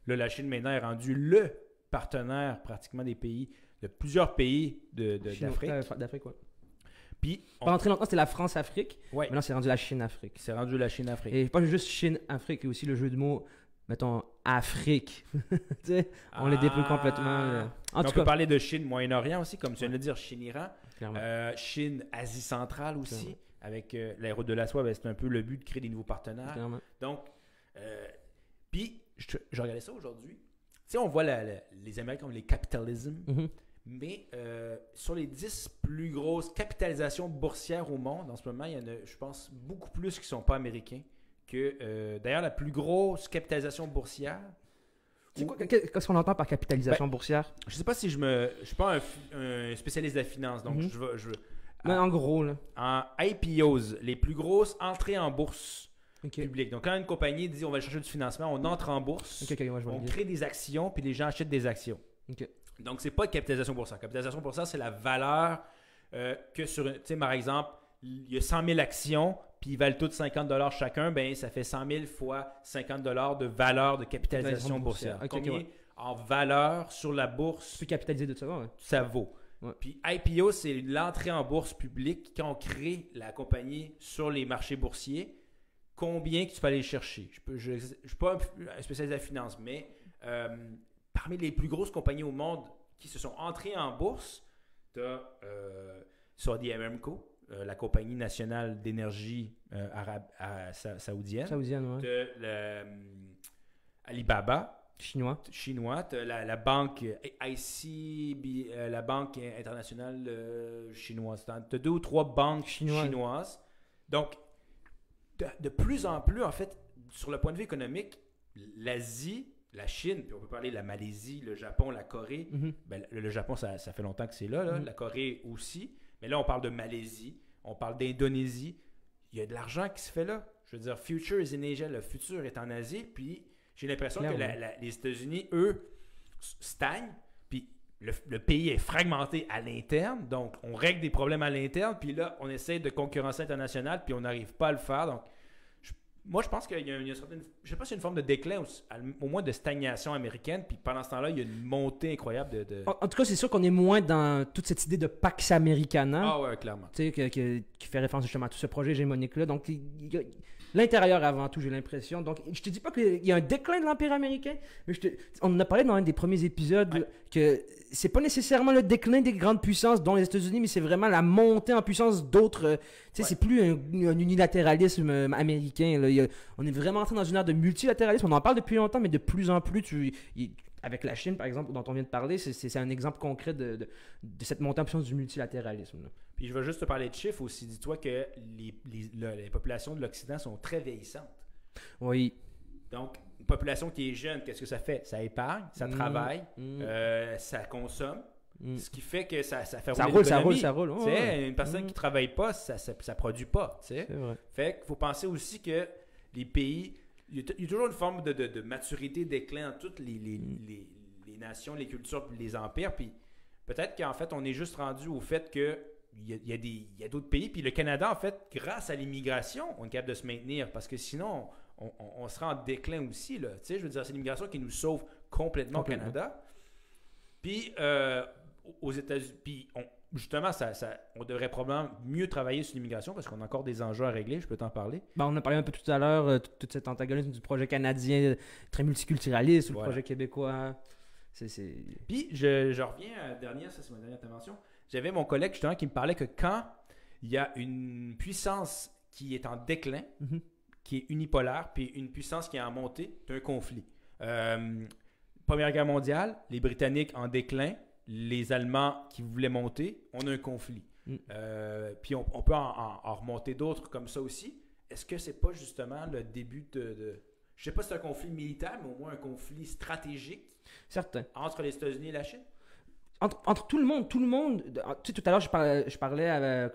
Là, la Chine maintenant est rendue le partenaire pratiquement des pays, de plusieurs pays d'Afrique. D'Afrique, oui. Puis pendant très longtemps, c'était la France-Afrique. Ouais. Maintenant, c'est rendu la Chine-Afrique. C'est rendu la Chine-Afrique. Et pas juste Chine-Afrique, il y a aussi le jeu de mots, mettons, Afrique. On les déploie complètement. On peut parler de Chine, Moyen-Orient aussi, comme tu viens de le dire, Chine-Iran. Chine, Asie centrale aussi. Avec la route de la soie, c'est un peu le but de créer des nouveaux partenaires. Clairement. Donc, puis, je regardais ça aujourd'hui. Tu sais, on voit les Américains comme les capitalismes, mais sur les 10 plus grosses capitalisations boursières au monde, en ce moment, il y en a, je pense, beaucoup plus qui ne sont pas américains. D'ailleurs, la plus grosse capitalisation boursière... Qu'est-ce qu'on entend par capitalisation boursière? Je ne sais pas si je suis pas un spécialiste de la finance, donc mais en gros, là. En IPOs, les plus grosses entrées en bourse publique. Donc, quand une compagnie dit on va chercher du financement, on entre en bourse, on crée des actions, puis les gens achètent des actions. Donc, c'est pas capitalisation boursière. Capitalisation boursière, c'est la valeur que sur... Tu sais, par exemple, il y a 100 000 actions, puis ils valent tous 50$ chacun, ben ça fait 100 000 fois 50$ de valeur de capitalisation boursière. Combien en valeur sur la bourse plus capitalisé de ça, ouais. ça vaut. Ouais. Puis IPO, c'est l'entrée en bourse publique quand on crée la compagnie sur les marchés boursiers. Combien que tu peux aller chercher? Je ne suis pas un spécialiste de la finance, mais parmi les plus grosses compagnies au monde qui se sont entrées en bourse, tu as Saudi Aramco, la compagnie nationale d'énergie saoudienne. Saoudienne, ouais. Tu as Alibaba, Chinois. tu as la banque ICB, la banque internationale chinoise. Tu as 2 ou 3 banques chinoises. Donc, de plus en plus, en fait, sur le point de vue économique, l'Asie, la Chine, puis on peut parler de la Malaisie, le Japon, la Corée. Ben, le Japon, ça fait longtemps que c'est là. La Corée aussi. Mais là, on parle de Malaisie, on parle d'Indonésie. Il y a de l'argent qui se fait là. Je veux dire, future is in Asia, le futur est en Asie. Puis j'ai l'impression que les États-Unis, eux, stagnent. Puis le pays est fragmenté à l'interne. Donc, on règle des problèmes à l'interne. Puis là, on essaie de concurrencer international. Puis on n'arrive pas à le faire. Donc, moi, je pense qu'il y a une certaine... Je ne sais pas si c'est une forme de déclin, au moins de stagnation américaine. Puis pendant ce temps-là, il y a une montée incroyable de... En tout cas, c'est sûr qu'on est moins dans toute cette idée de Pax Americana. Ah ouais, clairement. Tu sais, qui fait référence justement à tout ce projet hégémonique-là. Donc, l'intérieur avant tout, j'ai l'impression. Donc, je te dis pas qu'il y a un déclin de l'Empire américain, mais on en a parlé dans un des premiers épisodes que c'est pas nécessairement le déclin des grandes puissances, dont les États-Unis, mais c'est vraiment la montée en puissance d'autres. Tu sais, c'est plus un unilatéralisme américain. Là. On est vraiment entré dans une ère de multilatéralisme. On en parle depuis longtemps, mais de plus en plus, avec la Chine, par exemple, dont on vient de parler, c'est un exemple concret de cette montée en puissance du multilatéralisme. Là. Puis je vais juste te parler de chiffres aussi. Dis-toi que les populations de l'Occident sont très vieillissantes. Oui. Donc, une population qui est jeune, qu'est-ce que ça fait? Ça épargne, ça travaille, ça consomme. Ce qui fait que ça fait rouler l'économie. Ça roule. Oh, une personne qui ne travaille pas, ça ne produit pas. C'est vrai. Fait qu'il faut penser aussi que les pays... Il y a toujours une forme de maturité, déclin dans toutes les nations, les cultures, les empires. Puis peut-être qu'en fait, on est juste rendu au fait que il y a d'autres pays. Puis le Canada, en fait, grâce à l'immigration, on est capable de se maintenir. Parce que sinon, on sera en déclin aussi. Là. Tu sais, je veux dire, c'est l'immigration qui nous sauve complètement. Au Canada. Puis aux États-Unis, puis justement, on devrait probablement mieux travailler sur l'immigration parce qu'on a encore des enjeux à régler. Je peux t'en parler. On a parlé un peu tout à l'heure, tout cet antagonisme du projet canadien très multiculturaliste ou le projet québécois. Puis, je reviens à c'est ma dernière intervention. J'avais mon collègue justement qui me parlait que quand il y a une puissance qui est en déclin, qui est unipolaire, puis une puissance qui est en montée, tu as un conflit. Première Guerre mondiale, les Britanniques en déclin, les Allemands qui voulaient monter, on a un conflit. Puis on peut en remonter d'autres comme ça aussi. Est-ce que c'est pas justement le début de je sais pas si c'est un conflit militaire, mais au moins un conflit stratégique entre les États-Unis et la Chine? Entre tout le monde. Tu sais, tout à l'heure, je parlais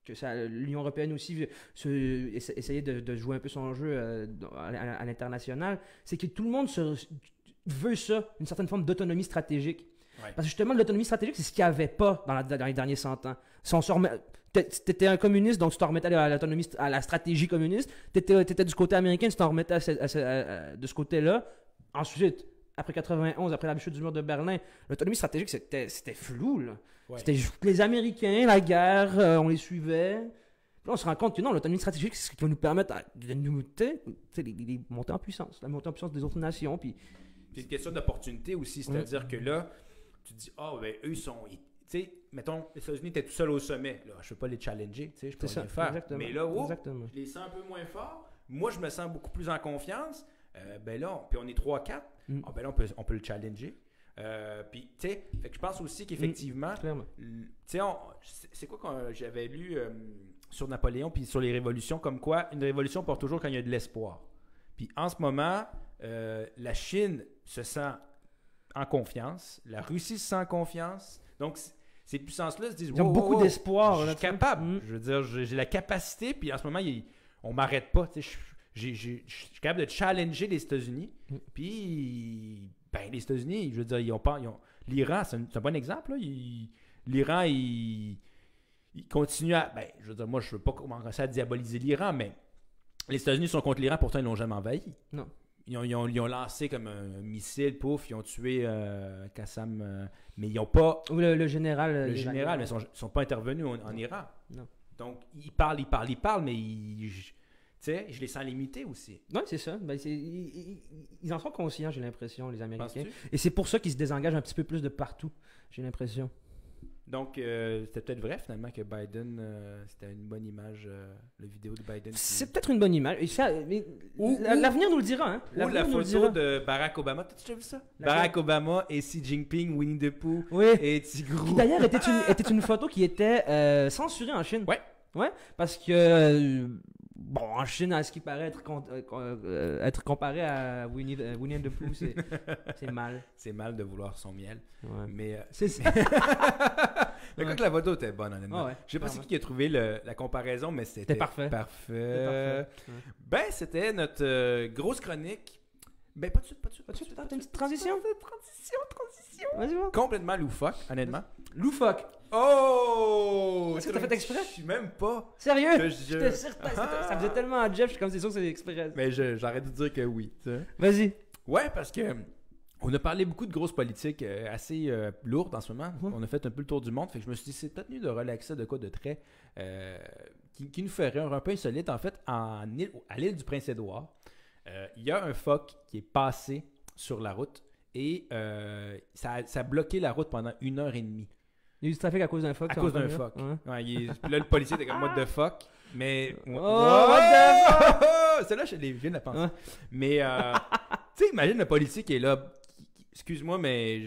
que l'Union européenne aussi essayait de jouer un peu son jeu à l'international. C'est que tout le monde veut ça, une certaine forme d'autonomie stratégique. Ouais. Parce que justement, l'autonomie stratégique, c'est ce qu'il n'y avait pas dans les derniers 100 ans. Si on se remet... T'étais un communiste, donc tu t'en remettais à l'autonomie, à la stratégie communiste. T'étais du côté américain, tu t'en remettais de ce côté-là. Ensuite, après 91, après la chute du mur de Berlin, l'autonomie stratégique, c'était flou. Là. Ouais. C'était les Américains, la guerre, on les suivait. Puis là, on se rend compte que non, l'autonomie stratégique, c'est ce qui va nous permettre de nous monter en puissance, la montée en puissance des autres nations. Puis c'est une question d'opportunité aussi, c'est-à-dire que là, tu te dis, ben eux, tu sais, mettons, les États-Unis étaient tout seuls au sommet. Là, je ne peux pas les challenger, tu sais, je peux rien faire. Exactement, mais là, je les sens un peu moins forts. Moi, je me sens beaucoup plus en confiance. Ben là, puis on est 3-4. Ben là, on peut le challenger. Puis, tu sais, je pense aussi qu'effectivement, tu sais, c'est quoi que j'avais lu sur Napoléon puis sur les révolutions, comme quoi une révolution porte toujours quand il y a de l'espoir. Puis en ce moment, la Chine se sent en confiance, la Russie se sent en confiance. Donc, ces puissances-là se disent, ils ont beaucoup d'espoir. Je suis capable. Je veux dire, j'ai la capacité, puis en ce moment, on ne m'arrête pas. Tu sais, je suis capable de challenger les États-Unis. Puis, ben, les États-Unis, je veux dire, l'Iran, c'est un bon exemple. Là. L'Iran, ils ils continuent à... Ben, je veux dire, moi, je veux pas commencer à diaboliser l'Iran, mais les États-Unis sont contre l'Iran, pourtant, ils l'ont jamais envahi. Non. Ils ont lancé comme un missile, pouf, ils ont tué Qassam, mais ils n'ont pas... Ou le général. Le général, mais ils ne sont pas intervenus en Iran. Non. Donc, ils parlent, mais tu sais, je les sens limités aussi. Oui, c'est ça. Ben, ils en sont conscients, j'ai l'impression, les Américains. Penses-tu? Et c'est pour ça qu'ils se désengagent un petit peu plus de partout, j'ai l'impression. Donc, c'était peut-être vrai finalement que Biden, c'était une bonne image, la vidéo de Biden. C'est peut-être une bonne image. Et ça, mais Ou- l'avenir nous le dira. Hein? Ou la L'avenir nous le photo dira. de Barack Obama. T'as déjà vu ça? Laquelle? Barack Obama et Xi Jinping, Winnie the Pooh Oui. et Qui Tigrou. d'ailleurs était une photo qui était censurée en Chine. Ouais. Ouais, parce que, bon, en Chine, à ce qui paraît être comparé à Winnie and the Pooh, c'est mal. C'est mal de vouloir son miel. Ouais. Mais C'est ça. mais quoi que la photo était bonne, honnêtement. Ah ouais, Je sais pas clairement. c'est qui a trouvé la comparaison, mais c'était C'était parfait. parfait. C'était parfait. Ouais. Ben, c'était notre grosse chronique. Ben, pas de suite. T'as une petite transition? Transition. Vas-y, va. Complètement loufoque, honnêtement. Loufoque. Oh! Est-ce que t'as fait exprès? Je suis même pas. Sérieux? Que J'étais certain. Ça faisait tellement à Jeff, je suis comme c'est sûr que c'est express. Mais j'arrête de dire que oui. Tu sais. Vas-y. Ouais, parce que on a parlé beaucoup de grosses politiques assez lourdes en ce moment. Ouais. On a fait un peu le tour du monde. Fait que je me suis dit, c'est peut-être mieux de relaxer de quoi de très. Qui nous ferait un peu insolite. En fait, à l'île du Prince-Édouard, il y a un phoque qui est passé sur la route et ça a bloqué la route pendant 1h30. Il y a eu du trafic à cause d'un phoque. À ça, cause on d'un peut phoque. dire. Ouais. Ouais, puis là, le policier était comme what the fuck. Mais. Oh, what the Celle-là, je viens de la penser. Ouais. Mais, tu sais, imagine le policier qui est là. Excuse-moi, mais.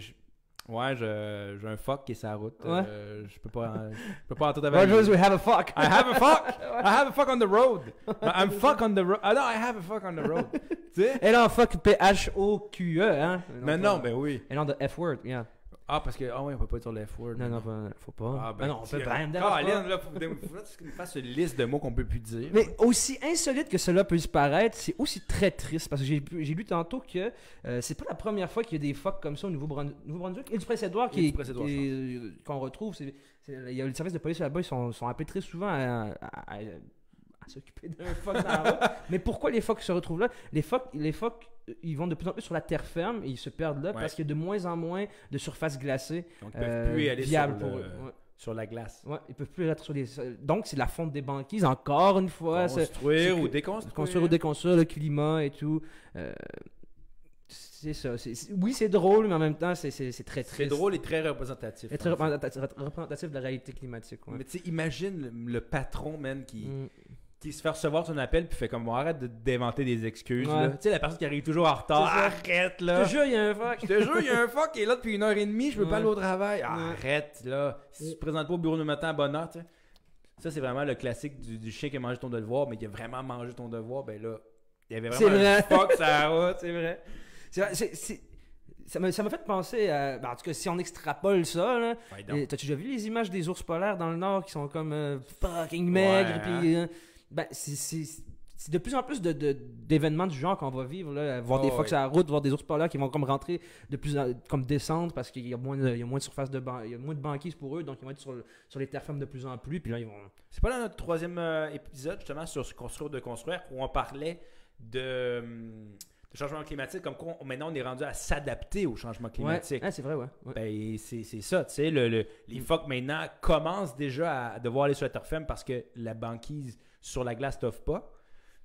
Ouais, j'ai un fuck qui est sur la route. Ouais. Je peux pas entrer avec. Rogers, we have a fuck. I have a fuck! I have a fuck on the road! I'm fuck on the road. Ah non, I have a fuck on the road. Tu sais? Et là, fuck P-H-O-Q-E, hein. Mais non, ben oui. Et non, de F-word, yeah. Ah, parce que. Ah ouais, on peut pas dire le F-word. Non, faut pas. Ah, ben, non, on peut tiens, pas. Caroline, là, faut que tu me fasses une liste de mots qu'on peut plus dire. Mais aussi insolite que cela peut se paraître, c'est aussi très triste parce que j'ai lu tantôt que c'est pas la première fois qu'il y a des phoques comme ça au Nouveau-Brunswick et du Prince-Édouard Et du Prince-Édouard, qu'on retrouve. Il y a le service de police là-bas, ils sont appelés très souvent à s'occuper d'un phoque dans la route. Mais pourquoi les phoques se retrouvent là? Les phoques, ils vont de plus en plus sur la terre ferme et ils se perdent là Ouais. parce qu'il y a de moins en moins de surfaces glacées Donc, ils peuvent plus aller viables sur, pour eux. Ouais. sur la glace. Ouais, ils peuvent plus être sur les. Donc, c'est la fonte des banquises, encore une fois. Construire c'est ou que- déconstruire. Construire ou déconstruire, le climat et tout. C'est ça. Oui, c'est drôle, mais en même temps, c'est très triste. C'est drôle et très représentatif. Et très représentatif de la réalité climatique. Ouais. Mais tu sais, imagine le patron, man, qui Mm. se fait recevoir son appel puis fait comme arrête d'inventer des excuses. Ouais. là. Tu sais, la personne qui arrive toujours en retard. C'est ça. Arrête Je là. te jure, il y a un fuck. Je te jure, il y a un fuck qui est là depuis 1h30, je peux pas Ouais. aller au travail. Ouais. Arrête là. Si tu te présentes pas au bureau le matin à bonne heure, tu sais. Ça, c'est vraiment le classique du chien qui a mangé ton devoir, mais qui a vraiment mangé ton devoir. Ben là, il y avait C'est vraiment un vrai. fuck sur la route. C'est vrai. Ça m'a fait penser à. En tout cas, si on extrapole ça, là. Ouais, donc. T'as-tu déjà vu les images des ours polaires dans le Nord qui sont comme fucking maigres? Ouais, Puis, c'est de plus en plus d'événements du genre qu'on va vivre. Là, voir des phoques sur la route, voir des ours polaires qui vont comme rentrer comme descendre parce qu'il y a moins de surface il y a moins de banquises pour eux, donc ils vont être sur les terres fermes de plus en plus. Puis là, ils vont. C'est pas dans notre troisième épisode, justement, sur ce construire de construire, où on parlait de changement climatique, comme quoi maintenant on est rendu à s'adapter au changement climatique. Ouais, c'est vrai, ouais. Ben, c'est ça, tu sais, les phoques maintenant commencent déjà à devoir aller sur la terre ferme parce que la banquise sur la glace t'offre pas.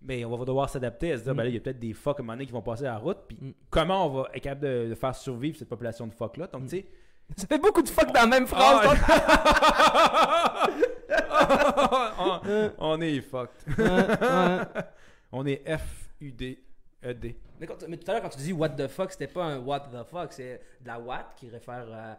Mais on va devoir s'adapter à se dire, ben là, il y a peut-être des phoques à un moment donné qui vont passer à la route, puis comment on va être capable de faire survivre cette population de phoques-là. Donc, tu sais, Ça fait beaucoup de fuck dans la même phrase. on est fucked. Ouais. On est F-U-D-E-D. Mais tout à l'heure, quand tu dis what the fuck, c'était pas un what the fuck, c'est de la what qui réfère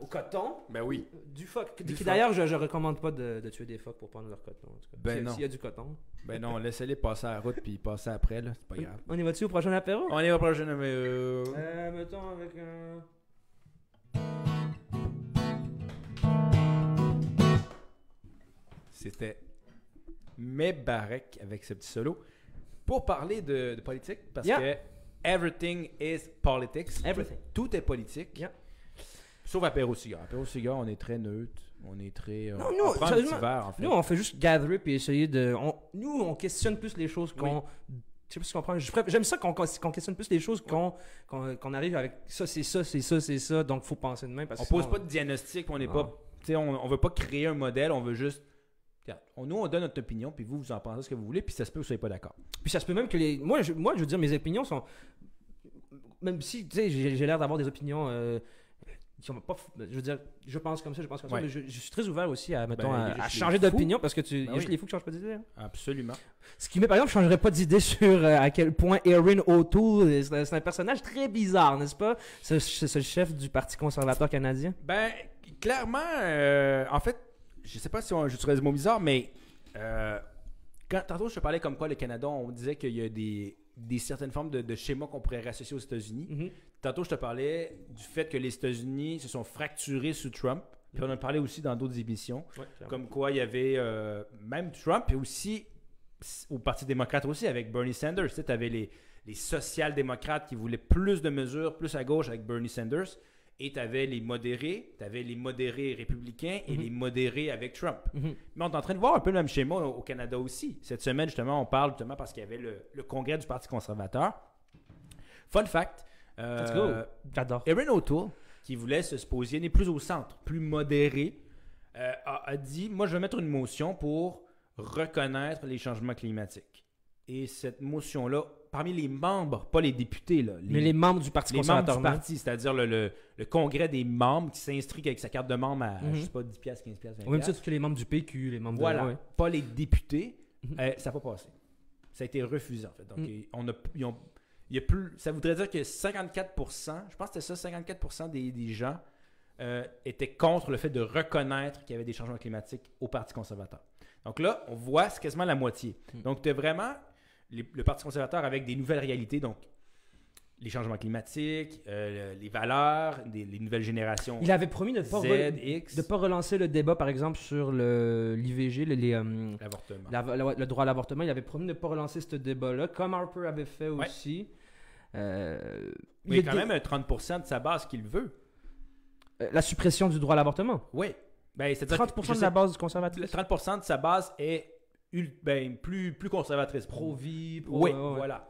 au coton. Ben oui. Du fuck. Du fuck. D'ailleurs, je recommande pas de tuer des phoques pour prendre leur coton. En tout cas. Ben non. S'il y a du coton. Ben non, laissez-les passer à la route puis passer après, là. C'est pas grave. On y va-tu au prochain apéro? On est au prochain numéro. Mettons avec un. C'était Mebarek avec ce petit solo. Pour parler de politique, parce que everything is politics. Everything. Tout est politique. Yeah. Sauf apéro cigare. Apéro cigare, on est très neutre. On est très... Non, on prend un sérieusement, petit verre, en fait. Nous, on fait juste gatherer puis essayer de. On questionne plus les choses qu'on. Je sais pas si tu comprends. J'aime ça qu'on questionne plus les choses qu'on arrive avec ça, c'est ça, c'est ça, c'est ça. Donc, il faut penser de même. Parce On que pose sinon, pas de diagnostic, on n'est pas... Tu sais, on veut pas créer un modèle, on veut juste... Regarde, nous, on donne notre opinion, puis vous en pensez ce que vous voulez, puis ça se peut que vous soyez pas d'accord. Puis ça se peut même que les. Moi, je veux dire, mes opinions sont. Même si, tu sais, j'ai l'air d'avoir des opinions. Qui sont pas. Je veux dire, je pense comme ça, Ouais. mais je suis très ouvert aussi à, mettons, Ben, il y a à juste changer les fous. d'opinion parce que il y a Ben juste oui. les fous qui changent pas d'idée. Hein. Absolument. Ce qui met, par exemple, je changerais pas d'idée sur à quel point Erin O'Toole, c'est un personnage très bizarre, n'est-ce pas? C'est le chef du Parti conservateur canadien. Ben, clairement, en fait, je sais pas si j'utiliserais le mot bizarre, mais tantôt je te parlais comme quoi le Canada, on disait qu'il y a des certaines formes de schémas qu'on pourrait rassocier aux États-Unis. Tantôt je te parlais du fait que les États-Unis se sont fracturés sous Trump. Puis on en a parlé aussi dans d'autres émissions. Ouais, Comme quoi il y avait même Trump et aussi au Parti démocrate aussi avec Bernie Sanders. Tu sais, tu avais les social-démocrates qui voulaient plus de mesures, plus à gauche avec Bernie Sanders. Et tu avais les modérés, républicains et les modérés avec Trump. Mais on est en train de voir un peu le même schéma au Canada aussi. Cette semaine, justement, on parle justement parce qu'il y avait le congrès du Parti conservateur. Fun fact. Let's go. J'adore. Erin O'Toole, qui voulait se positionner plus au centre, plus modéré, a dit, moi, je vais mettre une motion pour reconnaître les changements climatiques. Et cette motion-là, parmi les membres, pas les députés, là, Mais les membres du Parti les membres conservateur. du parti, c'est-à-dire le congrès des membres qui s'inscrit avec sa carte de membre à, je sais pas, 10$, 15$, 20$. Au même titre que les membres du PQ, les membres Voilà, de. Ouais. pas les députés, ça n'a pas passé. Ça a été refusé, en fait. Donc, il y a plus, ça voudrait dire que 54%, je pense que c'était ça, 54% des gens étaient contre le fait de reconnaître qu'il y avait des changements climatiques au Parti conservateur. Donc là, on voit, c'est quasiment la moitié. Donc, tu as vraiment le Parti conservateur avec des nouvelles réalités, donc les changements climatiques, les valeurs, les nouvelles générations. Il avait promis de Z, ne pas relancer le débat, par exemple, sur l'IVG, l'avortement. le droit à l'avortement. Il avait promis de ne pas relancer ce débat-là, comme Harper avait fait aussi. Il y a quand même 30% de sa base qu'il veut. La suppression du droit à l'avortement. Oui. Ben, 30% de la base du conservatisme. 30% de sa base est plus conservatrice. Pro-vie, Oui, ouais. voilà.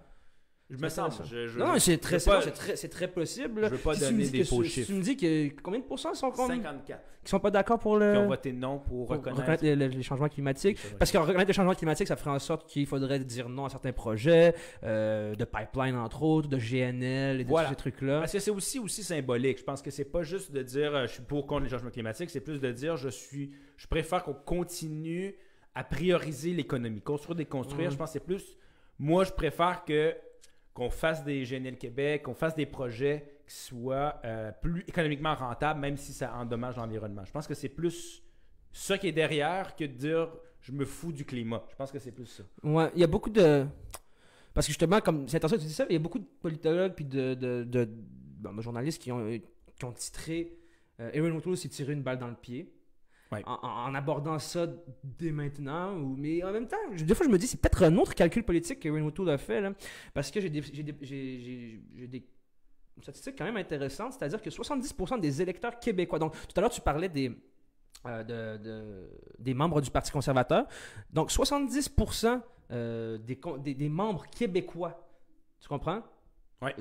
Je me sens. Non, c'est très possible. Je veux pas Si tu me donner dis des que faux si chiffres. tu me dis que combien de pourcents sont 54. qui sont pas d'accord pour Qui ont le voté non pour pour reconnaître. les changements climatiques. Parce que reconnaître les changements climatiques, ça ferait en sorte qu'il faudrait dire non à certains projets, de pipeline entre autres, de GNL et de Voilà. tous ces trucs-là. Parce que c'est aussi symbolique. Je pense que c'est pas juste de dire je suis pour contre les changements climatiques, c'est plus de dire je préfère qu'on continue à prioriser l'économie. Construire, déconstruire, je pense que c'est plus. Moi, je préfère qu'on fasse des GNL Québec, qu'on fasse des projets qui soient plus économiquement rentables, même si ça endommage l'environnement. Je pense que c'est plus ça qui est derrière que de dire je me fous du climat. Je pense que c'est plus ça. Ouais, il y a beaucoup de. Parce que justement, comme c'est intéressant que tu dis ça, il y a beaucoup de politologues puis de journalistes qui ont titré Erin O'Toole s'est tiré une balle dans le pied. Ouais. En abordant ça dès maintenant. Mais en même temps, des fois, je me dis, c'est peut-être un autre calcul politique qu'Erin O'Toole a fait. Là, parce que j'ai des statistiques quand même intéressantes. C'est-à-dire que 70% des électeurs québécois. Donc, tout à l'heure, tu parlais des membres du Parti conservateur. Donc, 70% des membres québécois. Tu comprends? Ouais.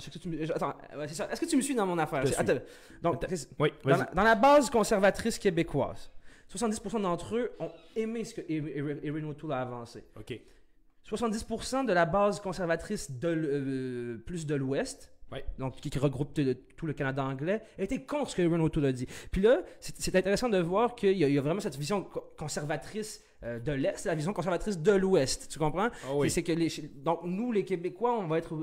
Attends, c'est ça. Est-ce que tu me suis dans mon affaire? Attends. Donc, Oui, vas-y. dans la base conservatrice québécoise, 70% d'entre eux ont aimé ce que Erin O'Toole a avancé. OK. 70% de la base conservatrice plus de l'Ouest, Ouais. donc qui regroupe tout le Canada anglais, était contre ce que Erin O'Toole a dit. Puis là, c'est intéressant de voir qu'il y a vraiment cette vision conservatrice de l'Est et la vision conservatrice de l'Ouest. Tu comprends? Oh oui. C'est que donc nous, les Québécois, on va être...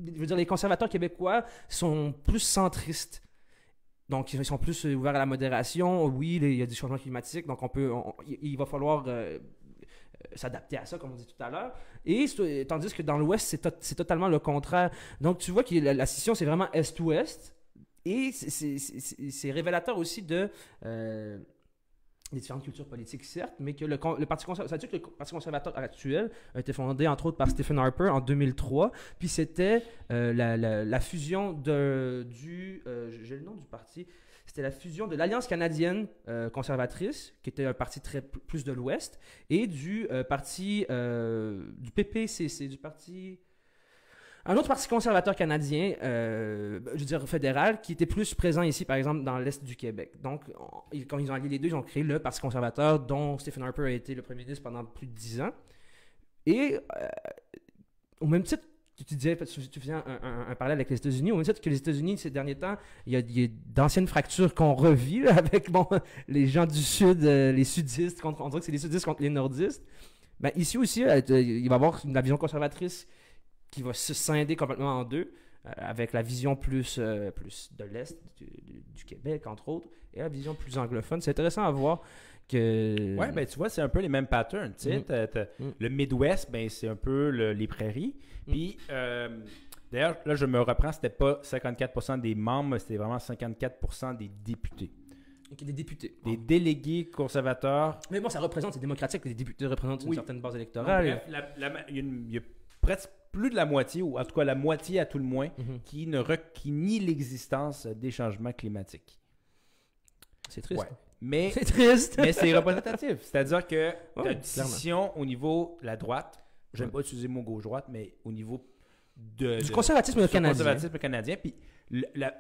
je veux dire, les conservateurs québécois sont plus centristes. Donc, ils sont plus ouverts à la modération. Oui, il y a des changements climatiques, donc il va falloir s'adapter à ça, comme on dit tout à l'heure. Et tandis que dans l'Ouest, c'est totalement le contraire. Donc, tu vois que la scission, c'est vraiment Est-Ouest. Et c'est révélateur aussi de... des différentes cultures politiques, certes, mais que le Parti conservateur, ça veut dire que le Parti conservateur actuel a été fondé, entre autres, par Stephen Harper en 2003, puis c'était la fusion j'ai le nom du parti, c'était la fusion de l'Alliance canadienne conservatrice, qui était un parti plus de l'Ouest, et du parti du PPCC, du parti... Un autre parti conservateur canadien, je veux dire fédéral, qui était plus présent ici, par exemple, dans l'Est du Québec. Donc, quand ils ont allié les deux, ils ont créé le Parti conservateur, dont Stephen Harper a été le premier ministre pendant plus de 10 ans. Et au même titre, tu disais, tu faisais un parallèle avec les États-Unis, au même titre que les États-Unis, ces derniers temps, il y a d'anciennes fractures qu'on revit là, avec les gens du Sud, les sudistes, on dirait que c'est les sudistes contre les nordistes. Ben, ici aussi, il va y avoir une vision conservatrice qui va se scinder complètement en deux, avec la vision plus de l'Est du Québec, entre autres, et la vision plus anglophone. C'est intéressant à voir que... Ouais, ben tu vois, c'est un peu les mêmes patterns. Tu sais, le Midwest, ben c'est un peu les prairies. Puis, d'ailleurs, là, je me reprends, c'était pas 54% des membres, c'était vraiment 54% des députés. Okay, des députés. Des délégués conservateurs. Mais bon, ça représente, c'est démocratique, les députés représentent une certaine base Donc, électorale. bref, il y a presque plus de la moitié, ou en tout cas la moitié à tout le moins, qui nie l'existence des changements climatiques. C'est triste. Ouais. Mais c'est triste. Mais c'est représentatif. C'est-à-dire que Ouais, la décision au niveau de la droite, j'aime pas utiliser le mot gauche-droite, mais au niveau du conservatisme canadien. Conservatisme canadien. Puis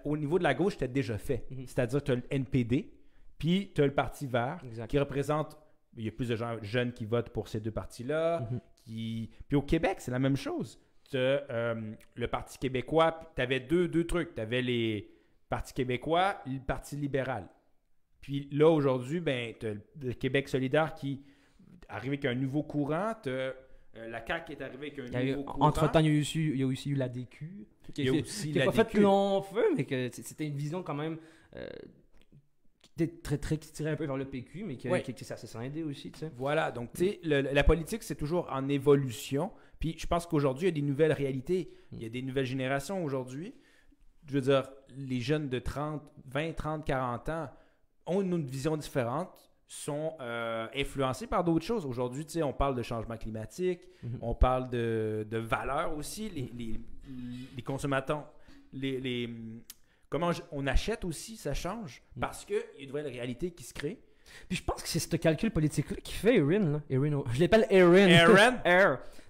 au niveau de la gauche, c'était déjà fait. C'est-à-dire que tu as le NPD, puis tu as le Parti vert, qui représente... Il y a plus de gens jeunes qui votent pour ces deux partis-là. Puis au Québec, c'est la même chose. Tu as le Parti québécois, tu avais deux trucs. Tu avais les Partis québécois et le Parti libéral. Puis là, aujourd'hui, ben, tu as le Québec solidaire qui arrive avec un nouveau courant. Tu as la CAQ qui est arrivée avec un nouveau courant. Entre-temps, il y a aussi eu la DQ. Il y a aussi qui la n'a pas DQ. fait long feu, mais que c'était une vision quand même qui tirait un peu vers le PQ, mais qui ça s'est scindé aussi. Tu sais. Voilà, donc tu sais, la politique, c'est toujours en évolution. Puis je pense qu'aujourd'hui, il y a des nouvelles réalités. Il y a des nouvelles générations aujourd'hui. Je veux dire, les jeunes de 20, 30, 40 ans ont une vision différente, sont influencés par d'autres choses. Aujourd'hui, tu sais, on parle de changement climatique, on parle de valeurs aussi. Les consommateurs, comment on achète aussi, ça change parce qu'il y a une nouvelle réalité qui se crée. Puis je pense que c'est ce calcul politique-là qui fait Erin. Je l'appelle Erin.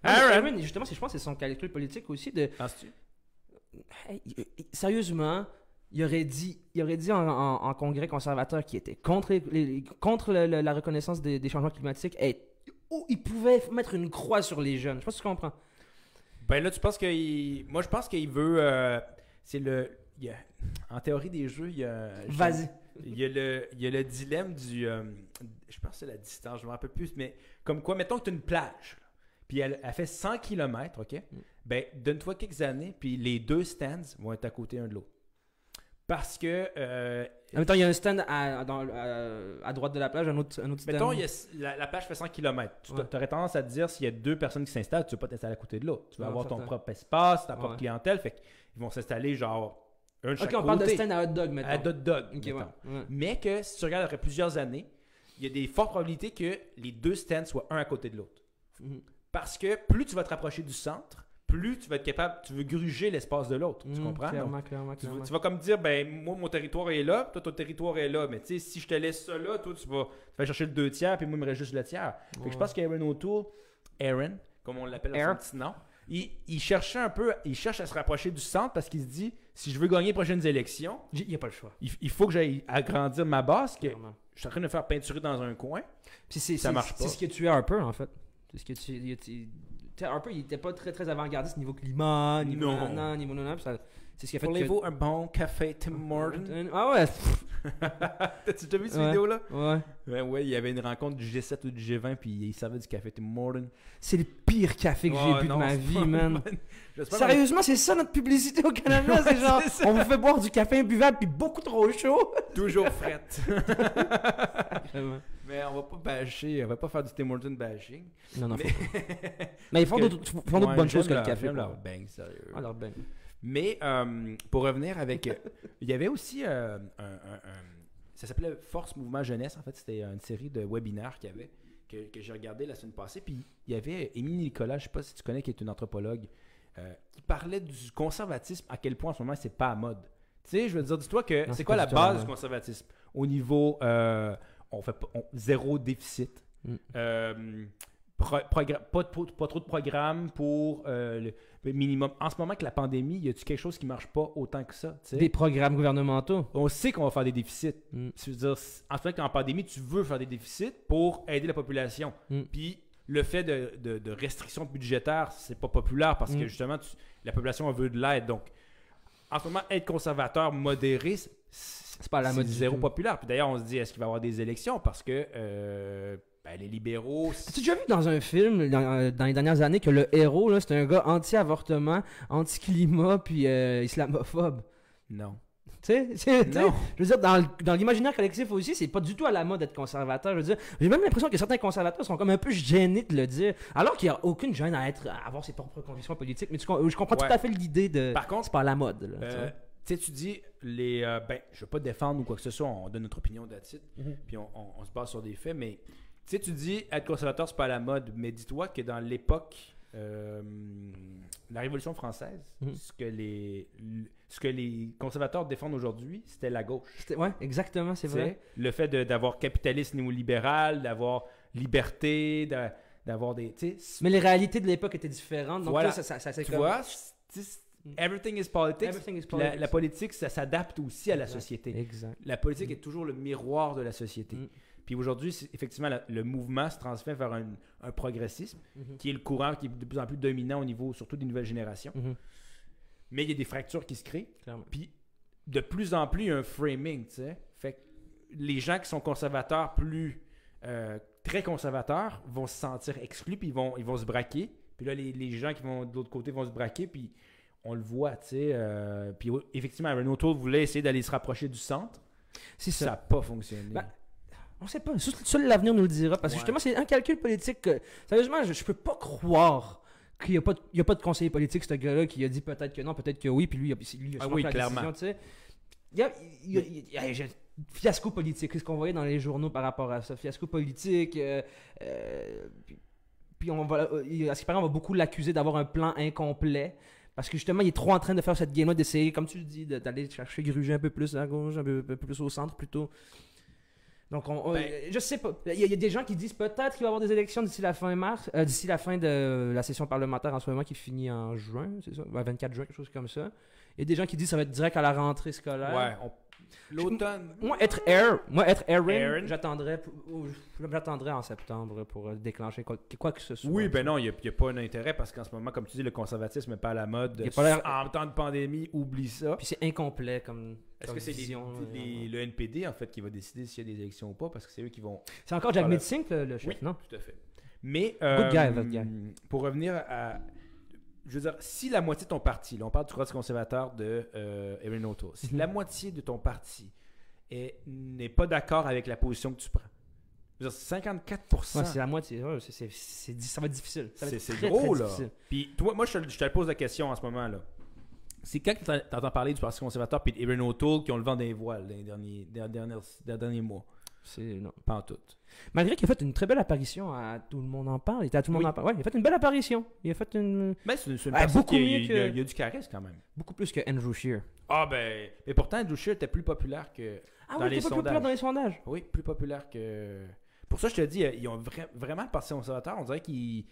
Aaron, justement, je pense que c'est son calcul politique aussi de... Penses-tu? Sérieusement, il aurait dit en congrès conservateur qui était contre la reconnaissance des changements climatiques, il pouvait mettre une croix sur les jeunes. Je sais pas si tu comprends. Ben là, tu penses qu'il... Moi, je pense qu'il veut... En théorie des jeux, il y a... Vas-y. Il y a le dilemme du... je pense que c'est la distance, je ne me rappelle plus, mais comme quoi, mettons que tu as une plage, puis elle fait 100 km, OK? Ben, donne-toi quelques années, puis les deux stands vont être à côté un de l'autre. Parce que... en même temps, il y a un stand à droite de la plage, un autre stand. Mettons, la plage fait 100 km. Tu aurais tendance à te dire, s'il y a deux personnes qui s'installent, tu ne veux pas t'installer à côté de l'autre. Tu vas avoir ton propre espace, ta propre clientèle, fait qu'ils vont s'installer genre... un de chaque côté. On parle de stand à hot dog, maintenant. À hot dog, okay, ouais. Mais que si tu regardes après plusieurs années, il y a des fortes probabilités que les deux stands soient un à côté de l'autre. Parce que plus tu vas te rapprocher du centre, plus tu vas être capable, tu veux gruger l'espace de l'autre. Tu comprends? Clairement. Tu vas comme dire, ben moi, mon territoire est là, toi, ton territoire est là. Mais tu sais, si je te laisse ça là, toi, tu vas chercher le 2 tiers, puis moi, il me reste juste le tiers. Fait que je pense qu'Aaron O'Toole, comme on l'appelle à son petit nom, il cherche à se rapprocher du centre parce qu'il se dit, si je veux gagner les prochaines élections, il n'y a pas le choix. Il faut que j'aille agrandir ma base, que je suis en train de me faire peinturer dans un coin. Puis ça marche pas. C'est ce que tu es un peu, en fait. C'est ce que Harper, il n'était pas très, très avant-gardiste niveau climat, niveau c'est ce qui a fait Voulez-vous un bon café Tim Hortons? Ah ouais! T'as-tu déjà vu cette vidéo-là? Ouais. Ouais, il y avait une rencontre du G7 ou du G20, puis il servait du café Tim Hortons. C'est le pire café que j'ai bu de ma vie, man. Sérieusement, c'est ça notre publicité au Canada, c'est genre, on vous fait boire du café imbuvable puis beaucoup trop chaud. Toujours frette. Mais on va pas bâcher, on va pas faire du Tim Hortons bashing. Non, mais ils font d'autres bonnes choses que le café. Leur bang, sérieux. Leur bang. Mais pour revenir avec... il y avait aussi ça s'appelait Force Mouvement Jeunesse. En fait, c'était une série de webinaires qu'il y avait, que j'ai regardé la semaine passée. Puis il y avait Émilie Nicolas, je ne sais pas si tu connais, qui est une anthropologue, qui parlait du conservatisme, à quel point en ce moment, c'est pas à mode. sais, je veux dire, dis-toi que Non, c'est c'est quoi pas la du tout base la du conservatisme? Au niveau, zéro déficit. Pas trop de programmes pour le minimum. En ce moment, avec la pandémie, y a-tu quelque chose qui marche pas autant que ça? Tu sais? Des programmes gouvernementaux. On sait qu'on va faire des déficits. Mm. C'est-à-dire, en fait, en pandémie, tu veux faire des déficits pour aider la population. Mm. Puis le fait de restrictions budgétaires, c'est pas populaire parce que justement, la population veut de l'aide. Donc, en ce moment, être conservateur modéré, c'est pas à la mode du zéro tout. populaire. Puis d'ailleurs, on se dit, est-ce qu'il va y avoir des élections? Parce que les libéraux... As-tu déjà vu dans un film, dans les dernières années, que le héros, là, c'est un gars anti-avortement, anti-climat, puis islamophobe? Non. Tu sais, Non. je veux dire, dans l'imaginaire collectif aussi, c'est pas du tout à la mode d'être conservateur. Je veux dire, j'ai même l'impression que certains conservateurs sont comme un peu gênés de le dire, alors qu'il n'y a aucune gêne à avoir ses propres convictions politiques. Mais je comprends tout à fait l'idée de. Par contre, c'est pas à la mode. Là, tu sais, tu dis, je veux pas te défendre ou quoi que ce soit, on donne notre opinion d'attitude, puis on se base sur des faits, mais tu sais, tu dis, être conservateur, c'est pas à la mode, mais dis-toi que dans l'époque, la Révolution française, ce que les conservateurs défendent aujourd'hui, c'était la gauche. Ouais, exactement, c'est vrai. Le fait d'avoir capitalisme néolibéral, d'avoir liberté, d'avoir des... Mais les réalités de l'époque étaient différentes, donc voilà. là, ça tu vois, everything is politics. Everything is politics. La politique, ça s'adapte aussi à la société. Exact. La politique est toujours le miroir de la société. Puis aujourd'hui, effectivement, le mouvement se transmet vers un progressisme, qui est le courant qui est de plus en plus dominant au niveau, surtout des nouvelles générations. Mais il y a des fractures qui se créent. Clairement. Puis de plus en plus, il y a un framing, tu sais. Fait que les gens qui sont conservateurs, très conservateurs, vont se sentir exclus, puis ils vont se braquer. Puis là, les gens qui vont de l'autre côté vont se braquer, puis on le voit, tu sais. Puis effectivement, Renault Tour voulait essayer d'aller se rapprocher du centre. C'est ça n'a pas fonctionné. On sait pas. Seul l'avenir nous le dira. Parce que justement, c'est un calcul politique que, sérieusement, je peux pas croire qu'il n'y a pas de conseiller politique, ce gars-là, qui a dit peut-être que non, peut-être que oui, puis lui, il a oui, fait la clairement. décision, tu sais. Il y a fiasco politique. Qu'est-ce qu'on voyait dans les journaux par rapport à ça? Fiasco politique. Puis on va, à ce qui paraît, on va beaucoup l'accuser d'avoir un plan incomplet. Parce que justement, il est trop en train de faire cette game-là, d'essayer, comme tu le dis, d'aller chercher gruger un peu plus à gauche, un peu plus au centre plutôt. Donc, je sais pas. Il y a des gens qui disent peut-être qu'il va y avoir des élections d'ici la fin mars, d'ici la fin de la session parlementaire en ce moment qui finit en juin, c'est ça? 24 juin, quelque chose comme ça. Il y a des gens qui disent que ça va être direct à la rentrée scolaire. Ouais, l'automne. Moi, être Aaron, j'attendrais en septembre pour déclencher quoi que ce soit. Oui, ben non, il n'y a pas d'intérêt parce qu'en ce moment, comme tu dis, le conservatisme n'est pas à la mode. En temps de pandémie, oublie ça. Puis c'est incomplet comme. Est-ce que c'est le NPD en fait qui va décider s'il y a des élections ou pas parce que c'est eux qui vont. C'est encore Jack Metzing le chef, oui, non? Tout à fait. Mais Good guy. Pour revenir à. Je veux dire, si la moitié de ton parti, là, on parle du Parti conservateur de Erin O'Toole, si la moitié de ton parti n'est pas d'accord avec la position que tu prends, je veux dire, 54%. Ouais, c'est la moitié. Ouais, ça va être difficile. C'est gros, là. Puis toi, moi, je te pose la question en ce moment, là. C'est quand tu entends parler du Parti conservateur et d'Erin O'Toole qui ont le vent des voiles les derniers mois? Non. Pas en tout. Malgré qu'il a fait une très belle apparition à Tout le monde en parle. Il était à Tout le monde en parle. Ouais, il a fait une belle apparition. Il a fait une. Mais c'est une personne beaucoup mieux que. Il y a du charisme quand même. Beaucoup plus que Andrew Scheer. Ah ben. Mais pourtant, Andrew Scheer était plus populaire que dans les sondages. Plus populaire dans les sondages. Oui, plus populaire que. Pour ça, je te dis, ils ont vraiment le Parti conservateur. On dirait qu'ils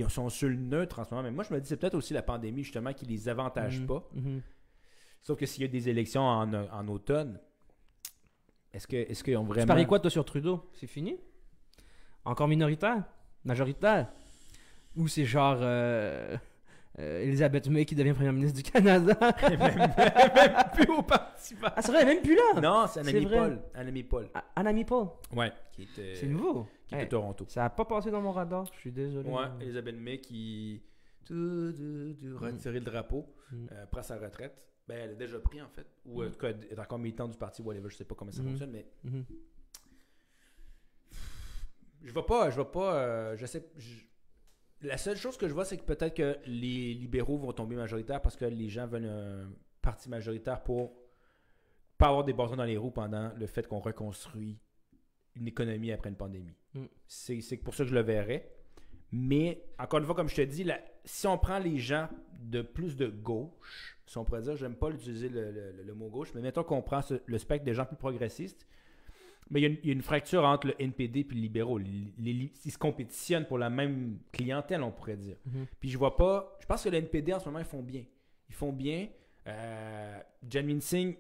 sont sur le neutre en ce moment. Mais moi, je me dis, c'est peut-être aussi la pandémie, justement, qui les avantage pas. Sauf que s'il y a des élections en automne, est-ce qu'ils ont vraiment. Tu paries quoi, toi, sur Trudeau? C'est fini? Encore minoritaire? Majoritaire? Ou c'est genre Elisabeth May qui devient première ministre du Canada? même plus au Parti vert. Ah, c'est vrai, elle est même plus là! Non, c'est Annamie Paul. Annamie Paul? Ouais. C'est nouveau. Qui est de Toronto. Ça n'a pas passé dans mon radar, je suis désolé. Ouais, Elisabeth May qui retirer le drapeau, prend sa retraite. Ben, elle a déjà pris, en fait. Ou en tout cas, elle est encore militante du parti, whatever, je sais pas comment ça fonctionne, mais. La seule chose que je vois, c'est que peut-être que les libéraux vont tomber majoritaires parce que les gens veulent un parti majoritaire pour pas avoir des bâtons dans les roues pendant le fait qu'on reconstruit une économie après une pandémie. C'est pour ça que je le verrais. Mais, encore une fois, comme je te dis, si on prend les gens de plus de gauche, si on pourrait dire, j'aime pas utiliser le mot gauche, mais mettons qu'on prend le spectre des gens plus progressistes, mais il y a une fracture entre le NPD et les libéraux. Ils se compétitionnent pour la même clientèle, on pourrait dire. Puis je pense que le NPD en ce moment, ils font bien. Ils font bien. Janmeet Singh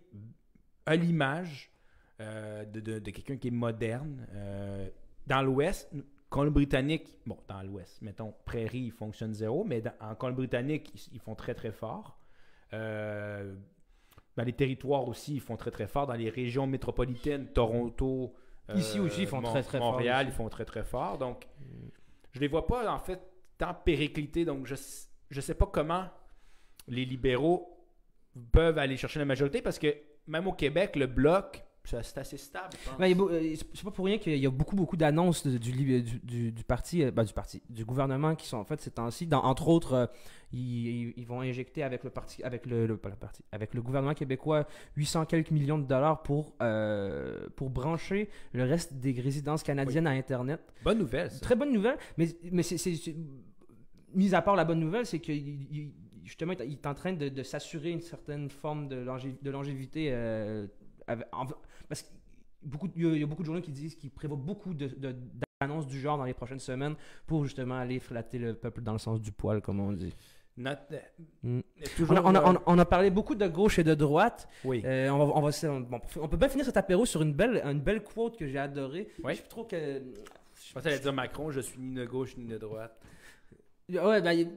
a l'image de quelqu'un qui est moderne. Dans l'Ouest, Colombie-Britannique, bon, dans l'Ouest, mettons, Prairie, ils fonctionnent zéro, mais en Colombie-Britannique, ils font très, très fort. Dans les territoires aussi, ils font très, très fort. Dans les régions métropolitaines, Toronto, ici aussi, ils font très, très fort. Montréal, ils font très, très fort. Donc, je les vois pas, en fait, tant périclités. Donc, je sais pas comment les libéraux peuvent aller chercher la majorité parce que même au Québec, le Bloc, c'est assez stable. C'est pas pour rien qu'il y a beaucoup d'annonces du parti, du gouvernement qui sont en fait ces temps-ci. Entre autres, ils vont injecter avec le parti, avec le gouvernement québécois 800 quelques millions de dollars pour brancher le reste des résidences canadiennes à Internet. Bonne nouvelle. Ça. Très bonne nouvelle, mais c'est mis à part la bonne nouvelle, c'est que justement il est en train de s'assurer une certaine forme de longévité. Parce qu'il y a beaucoup de journaux qui disent qu'ils prévoient beaucoup d'annonces du genre dans les prochaines semaines pour justement aller flatter le peuple dans le sens du poil, comme on dit. On a parlé beaucoup de gauche et de droite. Oui. On peut bien finir cet apéro sur une belle quote que j'ai adorée. Oui. Je trouve que... Je pensais que allait dire Macron, je suis ni de gauche ni de droite. Ouais,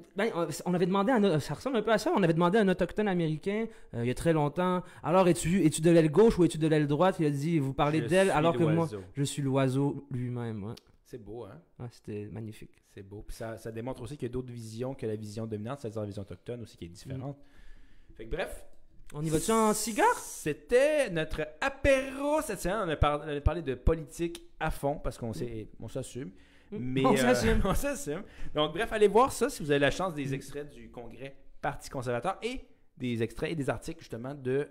on avait demandé ça ressemble un peu à ça. On avait demandé à un autochtone américain il y a très longtemps. Alors, es-tu de l'aile gauche ou es-tu de l'aile droite? Il a dit, vous parlez d'elle, alors que moi, je suis l'oiseau lui-même. Ouais. C'est beau, hein? Ouais, c'était magnifique. C'est beau. Puis ça démontre aussi qu'il y a d'autres visions que la vision dominante, c'est-à-dire la vision autochtone aussi qui est différente. Fait que bref. On y va-tu en cigare? C'était notre apéro cette semaine. On a parlé de politique à fond parce qu'on s'assume. Mais, on s'assume. On s'assume. Donc, bref, allez voir ça si vous avez la chance des extraits du Congrès Parti conservateur et des extraits et des articles, justement, du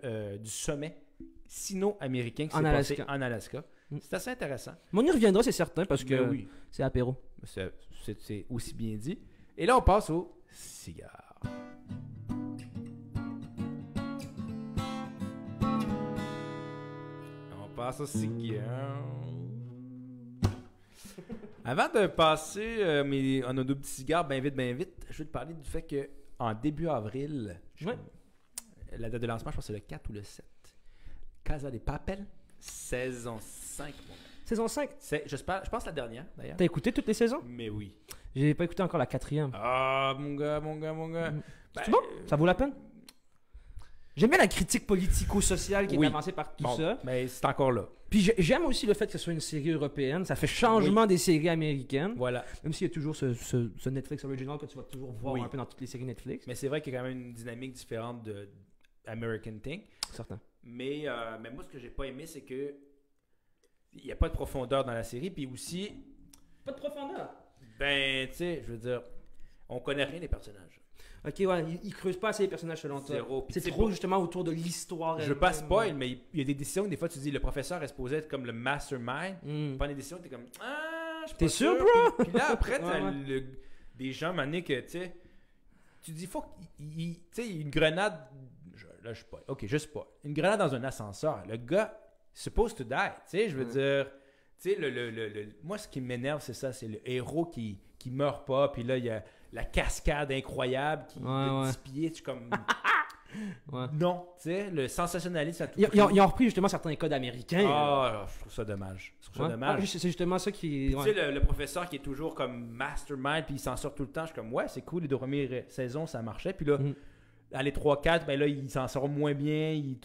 sommet sino-américain qui s'est passé en Alaska. C'est assez intéressant. Mais on y reviendra, c'est certain, parce que c'est apéro. C'est aussi bien dit. Et là, on passe au cigare. On passe au cigare. Avant de passer à nos deux petits cigares bien vite, je vais te parler du fait qu'en début avril, la date de lancement, je pense que c'est le 4 ou le 7. Casa de Papel, saison 5. Saison 5? Je pense la dernière, d'ailleurs. T'as écouté toutes les saisons? Mais oui. J'ai pas écouté encore la 4e. Ah, mon gars. C'est bon? Ça vaut la peine? J'aime bien la critique politico-sociale qui est avancée par tout ça. Mais c'est encore là. Puis j'aime aussi le fait que ce soit une série européenne. Ça fait changement des séries américaines. Voilà. Même s'il y a toujours ce Netflix original que tu vas toujours voir un peu dans toutes les séries Netflix. Mais c'est vrai qu'il y a quand même une dynamique différente de American Thing. Certain. Mais moi, ce que j'ai pas aimé, c'est que il n'y a pas de profondeur dans la série. Puis aussi... Pas de profondeur? Ben, tu sais, je veux dire, on connaît rien des personnages. Ok, ouais, ils creusent pas assez les personnages selon toi. Zéro. C'est trop justement autour de l'histoire. Je veux pas spoil, mais il y a des décisions que des fois tu dis le professeur est supposé être comme le mastermind. Prends des décisions, t'es comme je suis pas sûr, bro? Puis là après t'as des gens mané que tu sais, tu dis faut tu sais une grenade. Là je spoil. Ok, je spoil. Une grenade dans un ascenseur. Le gars supposed to die. Tu sais, je veux dire. Tu sais, moi, ce qui m'énerve, c'est ça. C'est le héros qui meurt pas. Puis là, il y a la cascade incroyable qui de 10 pieds. Tu es comme... Non, tu sais, le sensationnalisme à tout ils ont repris justement certains codes américains. Je trouve ça dommage. C'est justement ça qui... Tu sais, le professeur qui est toujours comme mastermind, puis il s'en sort tout le temps. Je suis comme, ouais, c'est cool. Les 2 premières saisons, ça marchait. Puis là... À les 3-4, ben là, il s'en sort moins bien. Il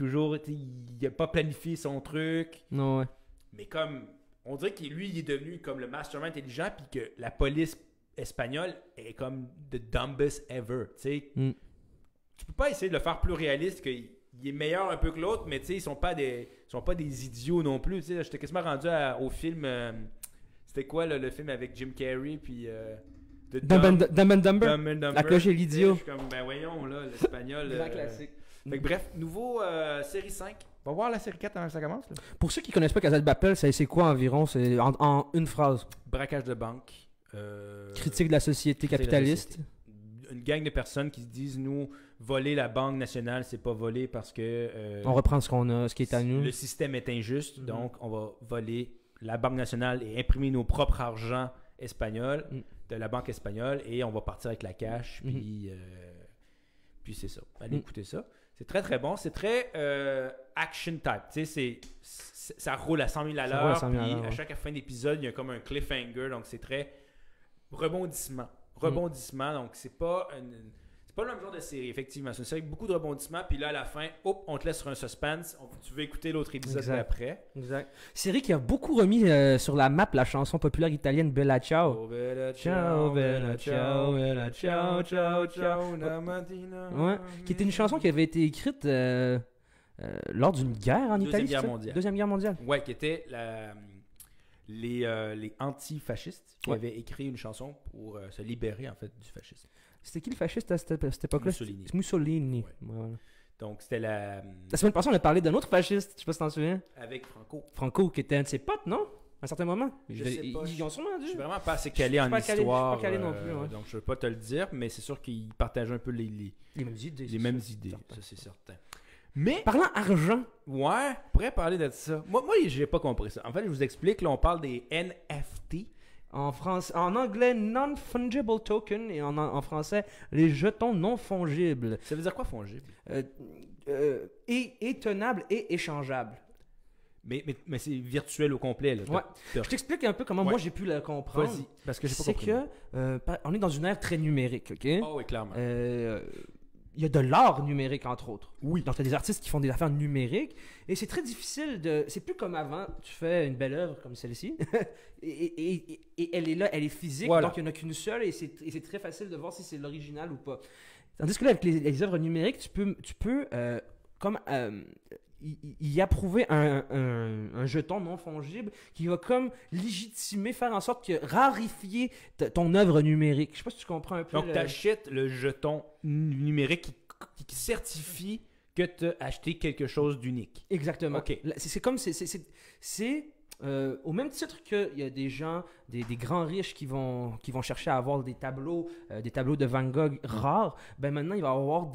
n'a pas planifié son truc. Non, ouais. Mais comme... On dirait que lui, il est devenu comme le mastermind intelligent, puis que la police espagnole est comme the dumbest ever. Tu sais, tu peux pas essayer de le faire plus réaliste, qu'il est meilleur un peu que l'autre, mais tu sais, ils sont pas des idiots non plus. Tu sais, j'étais quasiment rendu au film. C'était quoi le film avec Jim Carrey, puis Dumb and Dumber. La cloche et l'idiot. Je suis comme, ben voyons là, l'espagnol. Grand classique. Fait que, bref, nouveau série 5. On va voir la série 4 avant que ça commence. Là. Pour ceux qui connaissent pas Casa de Papel, c'est quoi environ? C'est en une phrase. Braquage de banque, Critique de la société critique de la capitaliste. société. Une gang de personnes qui se disent, nous, voler la Banque nationale, c'est pas voler parce que On reprend ce qu'on a, ce qui est à nous. le système est injuste, Mhm. donc on va voler la Banque nationale et imprimer nos propres argent espagnols de la banque espagnole et on va partir avec la cash, puis c'est ça. Allez écouter ça. C'est très très bon, c'est très action type, tu sais, ça roule à 100 000 à Ça roule à l'heure, 100 000 à puis l'heure, à ouais. chaque fin d'épisode, il y a comme un cliffhanger, donc c'est très rebondissement, donc c'est pas le même genre de série, effectivement. C'est une série avec beaucoup de rebondissements, puis là, à la fin, hop, on te laisse sur un suspense. Tu veux écouter l'autre épisode Exact. d'après. Exact. Série qui a beaucoup remis sur la map la chanson populaire italienne Bella Ciao. Oh, bella Ciao, bella ciao, bella ciao, ciao, ciao. una mattina. Ouais, qui était une chanson qui avait été écrite lors d'une guerre en Deuxième Italie. guerre c'est ça? mondiale. Deuxième guerre mondiale. Ouais, qui était les antifascistes qui Ouais. avaient écrit une chanson pour se libérer, en fait, du fascisme. C'était qui le fasciste à cette époque-là? Mussolini. C'est Mussolini. Ouais. Ouais, voilà. Donc, c'était La semaine passée, on a parlé d'un autre fasciste, je sais pas si t'en souviens. avec Franco. Franco, qui était un de ses potes, non? À un certain moment. Je sais pas, Ils ont sûrement Je dû. suis vraiment pas assez calé Je suis en pas calé- je suis histoire. pas calé non plus, ouais. Donc, je ne veux pas te le dire, mais c'est sûr qu'ils partageaient un peu les Les mêmes idées. les c'est mêmes sûr. idées. Certain. Ça, c'est certain. Mais, Parlant argent, ouais, on pourrait parler de ça. Moi, j'ai pas compris ça. En fait, je vous explique, là, on parle des NFT. en anglais, non-fungible token, et en français, les jetons non fongibles. Ça veut dire quoi, fongible? Et tenables et échangeables. Mais c'est virtuel au complet, là. Ouais. Je t'explique un peu comment Ouais. moi j'ai pu le comprendre. Vas-y, parce que j'ai pas C'est compris. que on est dans une ère très numérique, ok? Oh oui, clairement. Il y a de l'art numérique, entre autres. Oui. Donc, tu as des artistes qui font des affaires numériques. Et c'est très difficile de... C'est plus comme avant. Tu fais une belle œuvre comme celle-ci. et elle est là, elle est physique. Voilà. Donc, il n'y en a qu'une seule. Et c'est très facile de voir si c'est l'original ou pas. Tandis que là, avec les œuvres numériques, tu peux comme... y approuver un jeton non fongible qui va comme légitimer, faire en sorte que rarifier ton œuvre numérique. Je sais pas si tu comprends un peu. Donc, tu achètes le jeton numérique qui certifie que tu as acheté quelque chose d'unique. Exactement. OK. C'est comme au même titre qu'il y a des gens, des grands riches qui vont chercher à avoir des tableaux de Van Gogh rares, ben maintenant il va y avoir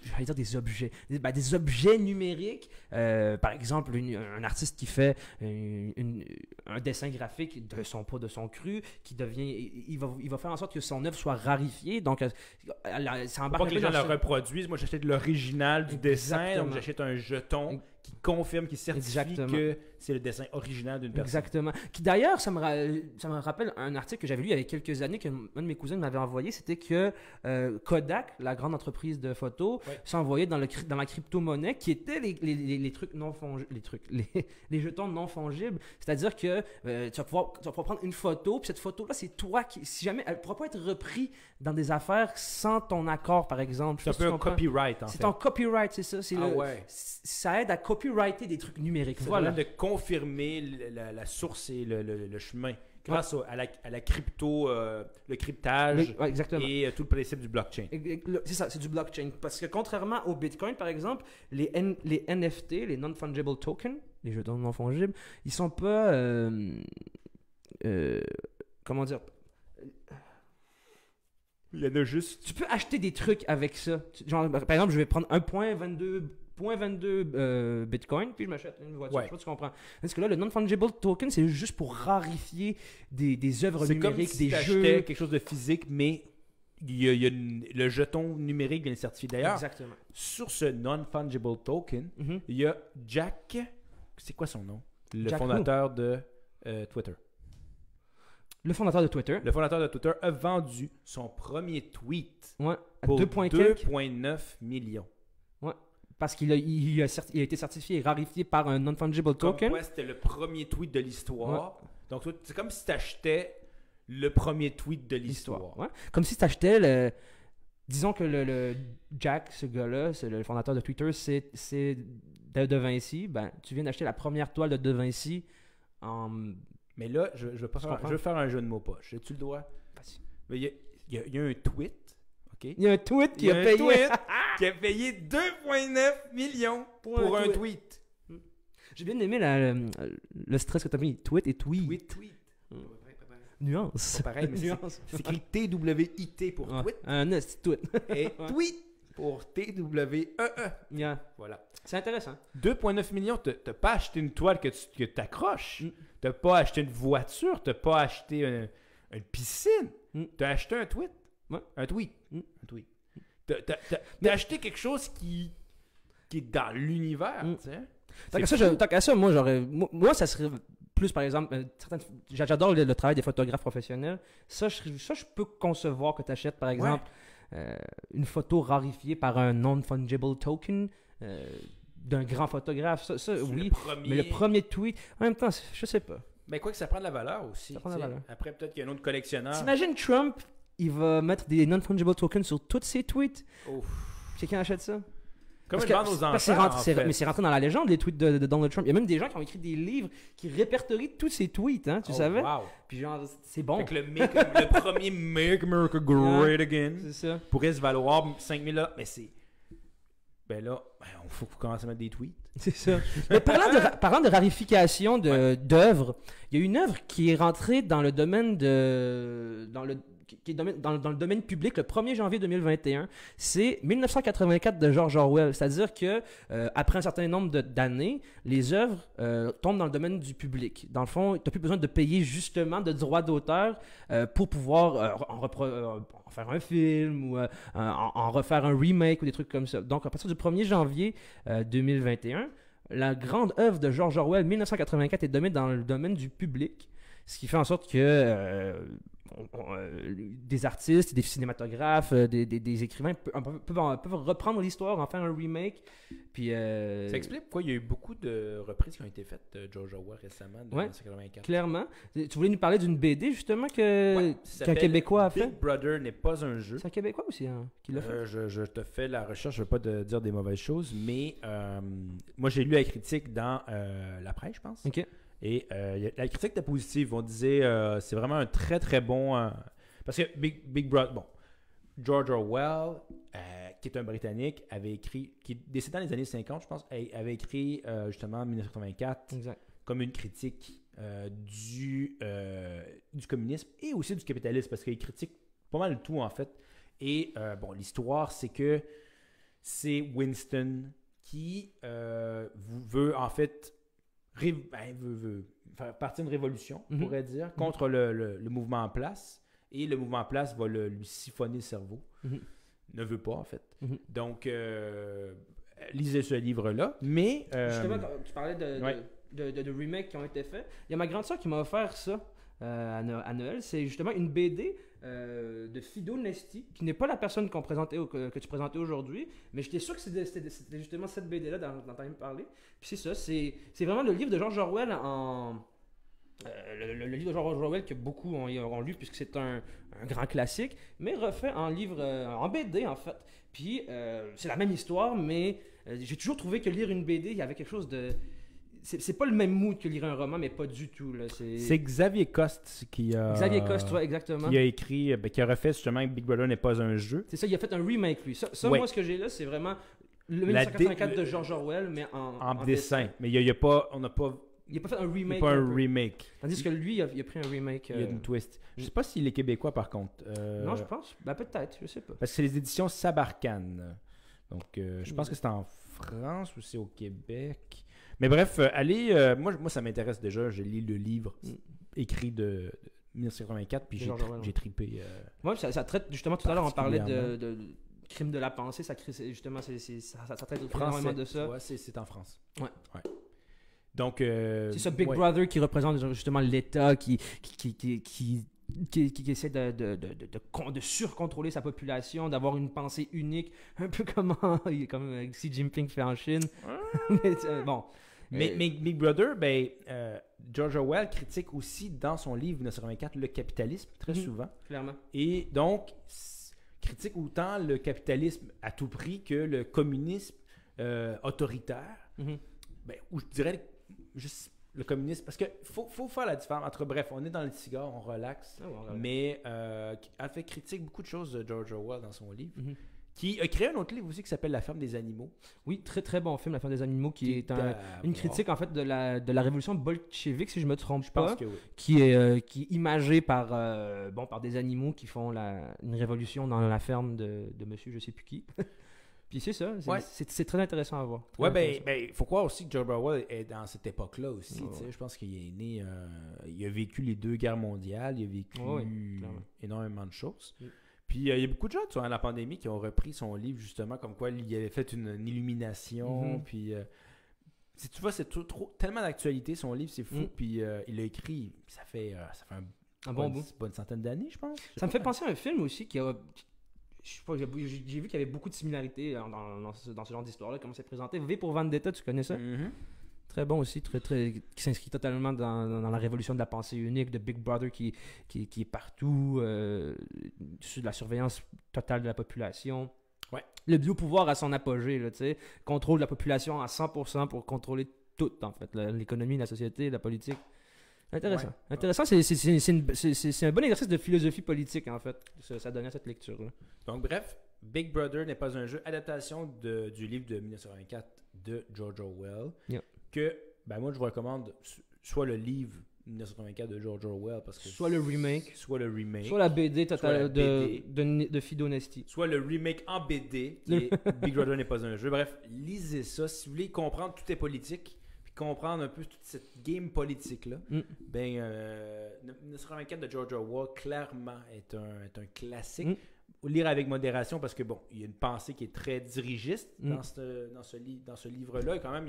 j'allais dire des objets. Des objets numériques. Par exemple, un artiste qui fait un dessin graphique de son pas, de son cru, qui devient. Il va faire en sorte que son œuvre soit rarifiée. Donc, ça Faut embarque pas que un les peu gens dans le ce- reproduisent. Moi, j'achète l'original du dessin. Exactement. Donc, j'achète un jeton qui confirme, qui certifie Exactement. que c'est le dessin original d'une personne. Exactement. Qui d'ailleurs, ça me rappelle un article que j'avais lu il y a quelques années qu'un de mes cousins m'avait envoyé. C'était que Kodak, la grande entreprise de photos, Ouais. s'envoyait dans la crypto-monnaie qui étaient les trucs non fongibles, les jetons non fongibles. C'est-à-dire que tu vas pouvoir prendre une photo, puis cette photo-là, c'est toi qui. Si jamais. Elle ne pourra pas être reprise dans des affaires sans ton accord, par exemple. C'est un Je sais peu pas un si tu comprends. copyright, en fait. C'est ton copyright, c'est ça. Ah ouais. Ça aide à copyrighter des trucs numériques. Ça Voilà. permet de confirmer la source et le chemin grâce à la crypto, le cryptage Ouais, exactement. et tout le principe du blockchain. C'est ça, c'est du blockchain. Parce que contrairement au Bitcoin, par exemple, les NFT, les non-fungible tokens, les jetons non fongibles, ils sont pas. Comment dire? Il y en a juste. Tu peux acheter des trucs avec ça. Genre, par exemple, je vais prendre 1.22 Bitcoin, puis je m'achète une voiture. Ouais. Je sais pas si tu comprends. Parce que là, le non-fungible token, c'est juste pour rarifier des œuvres C'est comme numériques, si des t'achetais jeux. quelque chose de physique, mais il y a le jeton numérique vient le certifier. D'ailleurs, Exactement. sur ce non-fungible token, Mhm. il y a Jack. C'est quoi son nom? Le Jack fondateur de Twitter. Le fondateur de Twitter. Le fondateur de Twitter a vendu son premier tweet Ouais, à pour 2,9 millions. parce qu'il a été certifié et rarifié par un non-fungible token. Comme quoi, c'était le premier tweet de l'histoire. Donc, toi, c'est comme si tu achetais le premier tweet de l'histoire. Ouais. Comme si tu achetais disons que le Jack, ce gars-là, c'est le fondateur de Twitter, c'est de Vinci. Ben, tu viens d'acheter la première toile de Vinci en. Mais là, je veux pas Je faire, comprends. je veux faire un jeu de mots poche. As-tu le droit? Vas-y. Mais il y a un tweet, OK? Il y a un tweet Il qui y a a un payé. tweet qui a payé 2,9 millions pour un tweet. J'ai bien aimé le stress que tu as mis. Tweet et tweet. Tweet. Mm. Nuance. C'est pas pareil, mais Nuance. c'est écrit T-W-I-T pour Ouais. tweet Un esti tweet. et tweet pour T-W-E-E. Yeah. Voilà. C'est intéressant. 2,9 millions, t'as pas acheté une toile que t'accroches. Mm. T'as pas acheté une voiture. T'as pas acheté une piscine. Mm. T'as acheté un tweet. Ouais. Un tweet. Mm. Un tweet. T'as acheté quelque chose qui est dans l'univers, Mm. tu sais. Tant qu'à ça, moi, moi, ça serait plus, par exemple, j'adore le travail des photographes professionnels. Ça, je peux concevoir que tu achètes, par exemple, une photo rarifiée par un non-fungible token d'un grand photographe. Ça oui. Mais le premier tweet, en même temps, je sais pas. Mais quoi que ça prend de la valeur aussi. Ça prend de la valeur. Après, peut-être qu'il y a un autre collectionneur. T'imagines Trump, il va mettre des non-fungible tokens sur tous ses tweets. Ouf. Quelqu'un achète ça? Comme Parce une que- vente aux parce que enfants, mais c'est rentré dans la légende, les tweets de Donald Trump. Il y a même des gens qui ont écrit des livres qui répertorient tous ses tweets, hein, tu savais? Wow. Puis genre, c'est bon. Fait que le premier Make America Great Again C'est ça. pourrait se valoir 5 000 $. Mais c'est... Ben là, il faut commencer à mettre des tweets. C'est ça. Mais parlant de rarification d'œuvres, il y a une œuvre qui est rentrée dans le domaine qui est dans le domaine public le 1er janvier 2021. C'est 1984 de George Orwell. C'est-à-dire que après un certain nombre d'années, les œuvres tombent dans le domaine du public. Dans le fond, tu n'as plus besoin de payer justement de droits d'auteur pour pouvoir en faire un film ou en refaire un remake ou des trucs comme ça. Donc, à partir du 1er janvier 2021, la grande œuvre de George Orwell, 1984, est nommée dans le domaine du public, ce qui fait en sorte que des artistes, des cinématographes, des écrivains peuvent reprendre l'histoire, en faire un remake. Puis, Ça explique pourquoi il y a eu beaucoup de reprises qui ont été faites de George Orwell récemment, de Ouais. 1984. clairement. Tu voulais nous parler d'une BD, justement, qu'un Québécois a fait? Big Brother n'est pas un jeu. C'est un Québécois aussi, hein, qui l'a fait. Je te fais la recherche, je ne veux pas te dire des mauvaises choses, mais moi j'ai lu la critique dans la presse, je pense. OK. Et la critique était positive. On disait c'est vraiment un très très bon. Parce que Big Brother, bon, George Orwell, qui est un Britannique, avait écrit, qui est décédé dans les années 50, je pense, avait écrit justement en 1984 Exact. comme une critique du communisme et aussi du capitalisme, parce qu'il critique pas mal tout en fait. Et bon, l'histoire, c'est que c'est Winston qui veut en fait veut faire partie d'une révolution, on pourrait dire, contre le mouvement en place. Et le mouvement en place va lui siphonner le cerveau. Ne veut pas, en fait. Donc, lisez ce livre-là. Mais... Justement, quand tu parlais de remakes qui ont été faits, il y a ma grande soeur qui m'a offert ça à Noël. C'est justement une BD de Fido Nesti, qui n'est pas la personne que tu présentais aujourd'hui, mais j'étais sûr que c'était justement cette BD-là dont tu allais me parler. Puis c'est ça, c'est vraiment le livre de George Orwell le livre de George Orwell que beaucoup ont lu puisque c'est un grand classique, mais refait en livre, en BD en fait. Puis c'est la même histoire, mais j'ai toujours trouvé que lire une BD, il y avait quelque chose de... C'est pas le même mood que lire un roman, mais pas du tout. Là. C'est Xavier Coste qui a... Xavier Coste, ouais, exactement. Qui a écrit, qui a refait justement Big Brother n'est pas un jeu. C'est ça, il a fait un remake lui. Ça Ouais. moi, ce que j'ai là, c'est vraiment le 1984 de George Orwell, mais en dessin. Mais il n'y a pas... On n'a pas... Il n'a pas fait un Il n'y remake. a pas un remake. Tandis que lui, il a pris un remake. Il y a une twist. Je sais pas s'il est québécois par contre. Non, je pense. Ben, peut-être, je sais pas. Parce que c'est les éditions Sabarcane. Donc, je pense que c'est en France ou c'est au Québec. Mais bref, allez. Moi, ça m'intéresse déjà. J'ai lu le livre écrit de 1984, puis j'ai trippé. Moi, ça traite, justement, tout à l'heure, on parlait particulièrement. de crime de la pensée. Ça justement, ça traite énormément de ça. Ouais, c'est en France. Ouais. Donc, c'est ça, Big ouais. Brother qui représente justement l'État qui essaie de surcontrôler sa population, d'avoir une pensée unique, un peu comme Xi Jinping fait en Chine. Mais, bon. Mais Big Brother, George Orwell critique aussi dans son livre 1984 le capitalisme, très souvent. Clairement. Et donc, critique autant le capitalisme à tout prix que le communisme autoritaire. Ou je dirais juste le communisme, parce qu'il faut faire la différence entre, bref, on est dans le cigare, on relaxe, mais elle fait critique beaucoup de choses de George Orwell dans son livre, Qui a créé un autre livre aussi qui s'appelle La ferme des animaux. Oui, très très bon film, La ferme des animaux, qui est une une critique en fait de la révolution bolchevique, si je me trompe Je pas, pense que oui. qui est imagée par par des animaux qui font une révolution dans la ferme de monsieur je sais plus qui. Puis c'est ça, Ouais. c'est très intéressant à voir. Très Ouais, intéressant. ben, faut croire aussi que George Orwell est dans cette époque-là aussi. Ouais. Tu sais, je pense qu'il est né. Il a vécu les 2 guerres mondiales, il a vécu Ouais, clairement. énormément de choses. Mm. Puis il y a beaucoup de gens durant la pandémie qui ont repris son livre, justement, comme quoi il avait fait une illumination. Mhm. Puis si tu vois, c'est tellement d'actualité, son livre, c'est fou. Mm. Puis il l'a écrit, ça fait Un bon bout. bonne centaine d'années, je pense. Ça me fait penser à un film aussi qui a. Je sais pas, j'ai vu qu'il y avait beaucoup de similarités dans ce genre d'histoire-là, comment c'est présenté. V pour Vendetta, tu connais ça? Mhm. Très bon aussi, qui s'inscrit totalement dans la révolution de la pensée unique, de Big Brother qui est partout, sur la surveillance totale de la population. Ouais. Le biopouvoir à son apogée, là, tu sais, contrôle de la population à 100% pour contrôler tout, en fait, l'économie, la société, la politique. Intéressant. Ouais. Intéressant, c'est un bon exercice de philosophie politique, en fait, ça donnait cette lecture-là. Donc, bref, Big Brother n'est pas un jeu, adaptation du livre de 1924 de George Orwell. Yeah. Que, ben moi, je vous recommande soit le livre 1984 de George Orwell, parce que Soit le remake, soit le remake, soit la BD Soit la BD. de Fido Nesti. soit le remake en BD, qui est Big Brother n'est pas un jeu. Bref, lisez ça. Si vous voulez comprendre tout est politique, puis comprendre un peu toute cette game politique-là, Mm. ben, 1984 de George Orwell, clairement, est un classique. Mm. Lire avec modération parce que, bon, il y a une pensée qui est très dirigiste Mm. dans ce livre-là. Et quand même,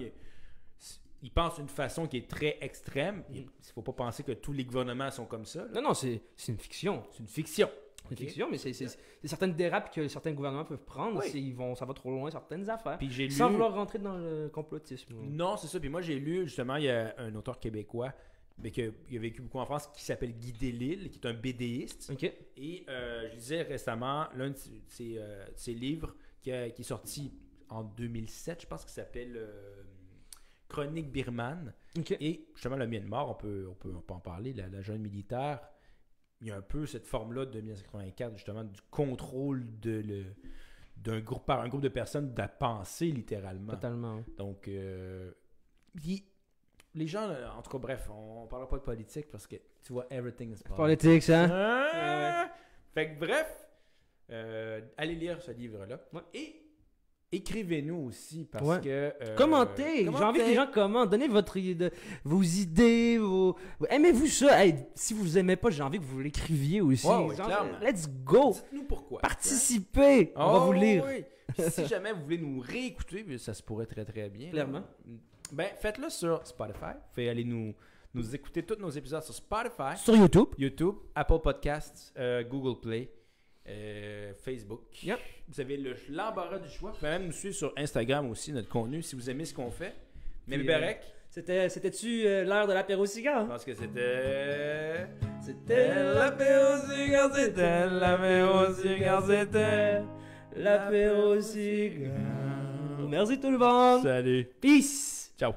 il pense d'une façon qui est très extrême. Il ne faut pas penser que tous les gouvernements sont comme ça. là. Non, c'est une fiction. C'est une fiction. C'est une Ok? fiction, mais c'est certaines dérapes que certains gouvernements peuvent prendre. Oui. Ça va trop loin, certaines affaires. Puis j'ai lu... Sans vouloir rentrer dans le complotisme. Non, c'est ça. Puis moi, j'ai lu, justement, il y a un auteur québécois mais qui a vécu beaucoup en France, qui s'appelle Guy Delisle, qui est un BDiste. Ok. Et je lisais récemment l'un de ses livres qui est sorti en 2007, je pense, qui s'appelle Chronique birmane. Ok. Et justement, le Myanmar, on peut en parler, la jeune militaire, il y a un peu cette forme-là de 1984, justement, du contrôle par un groupe de personnes de la pensée, littéralement. Totalement. Ouais. Donc, les gens, en tout cas, bref, on ne parlera pas de politique parce que, tu vois, everything is Politics, hein? Ah! Fait que, bref, allez lire ce livre-là. Ouais. Et écrivez-nous aussi parce Ouais. que... Commentez! J'ai envie que les gens commentent. Donnez vos idées, aimez-vous ça? Hey, si vous aimez pas, j'ai envie que vous l'écriviez aussi. Ouais, clairement. Let's go! Dites-nous pourquoi. Participez! On va vous lire. Oui. Puis si jamais vous voulez nous réécouter, ça se pourrait très très bien. Clairement. Ben, faites-le sur Spotify. Allez nous écouter tous nos épisodes sur Spotify, Sur YouTube. YouTube, Apple Podcasts, Google Play, Facebook. Yep. Vous avez l'embarras du choix. Vous pouvez même nous suivre sur Instagram aussi, notre contenu, si vous aimez ce qu'on fait. Mais Puis, Berek, C'était-tu l'heure de l'apéro je cigare? pense que c'était... C'était l'apéro cigare, c'était l'apéro cigare, c'était... l'apéro cigare. Merci tout le monde. Salut. Peace. Ciao.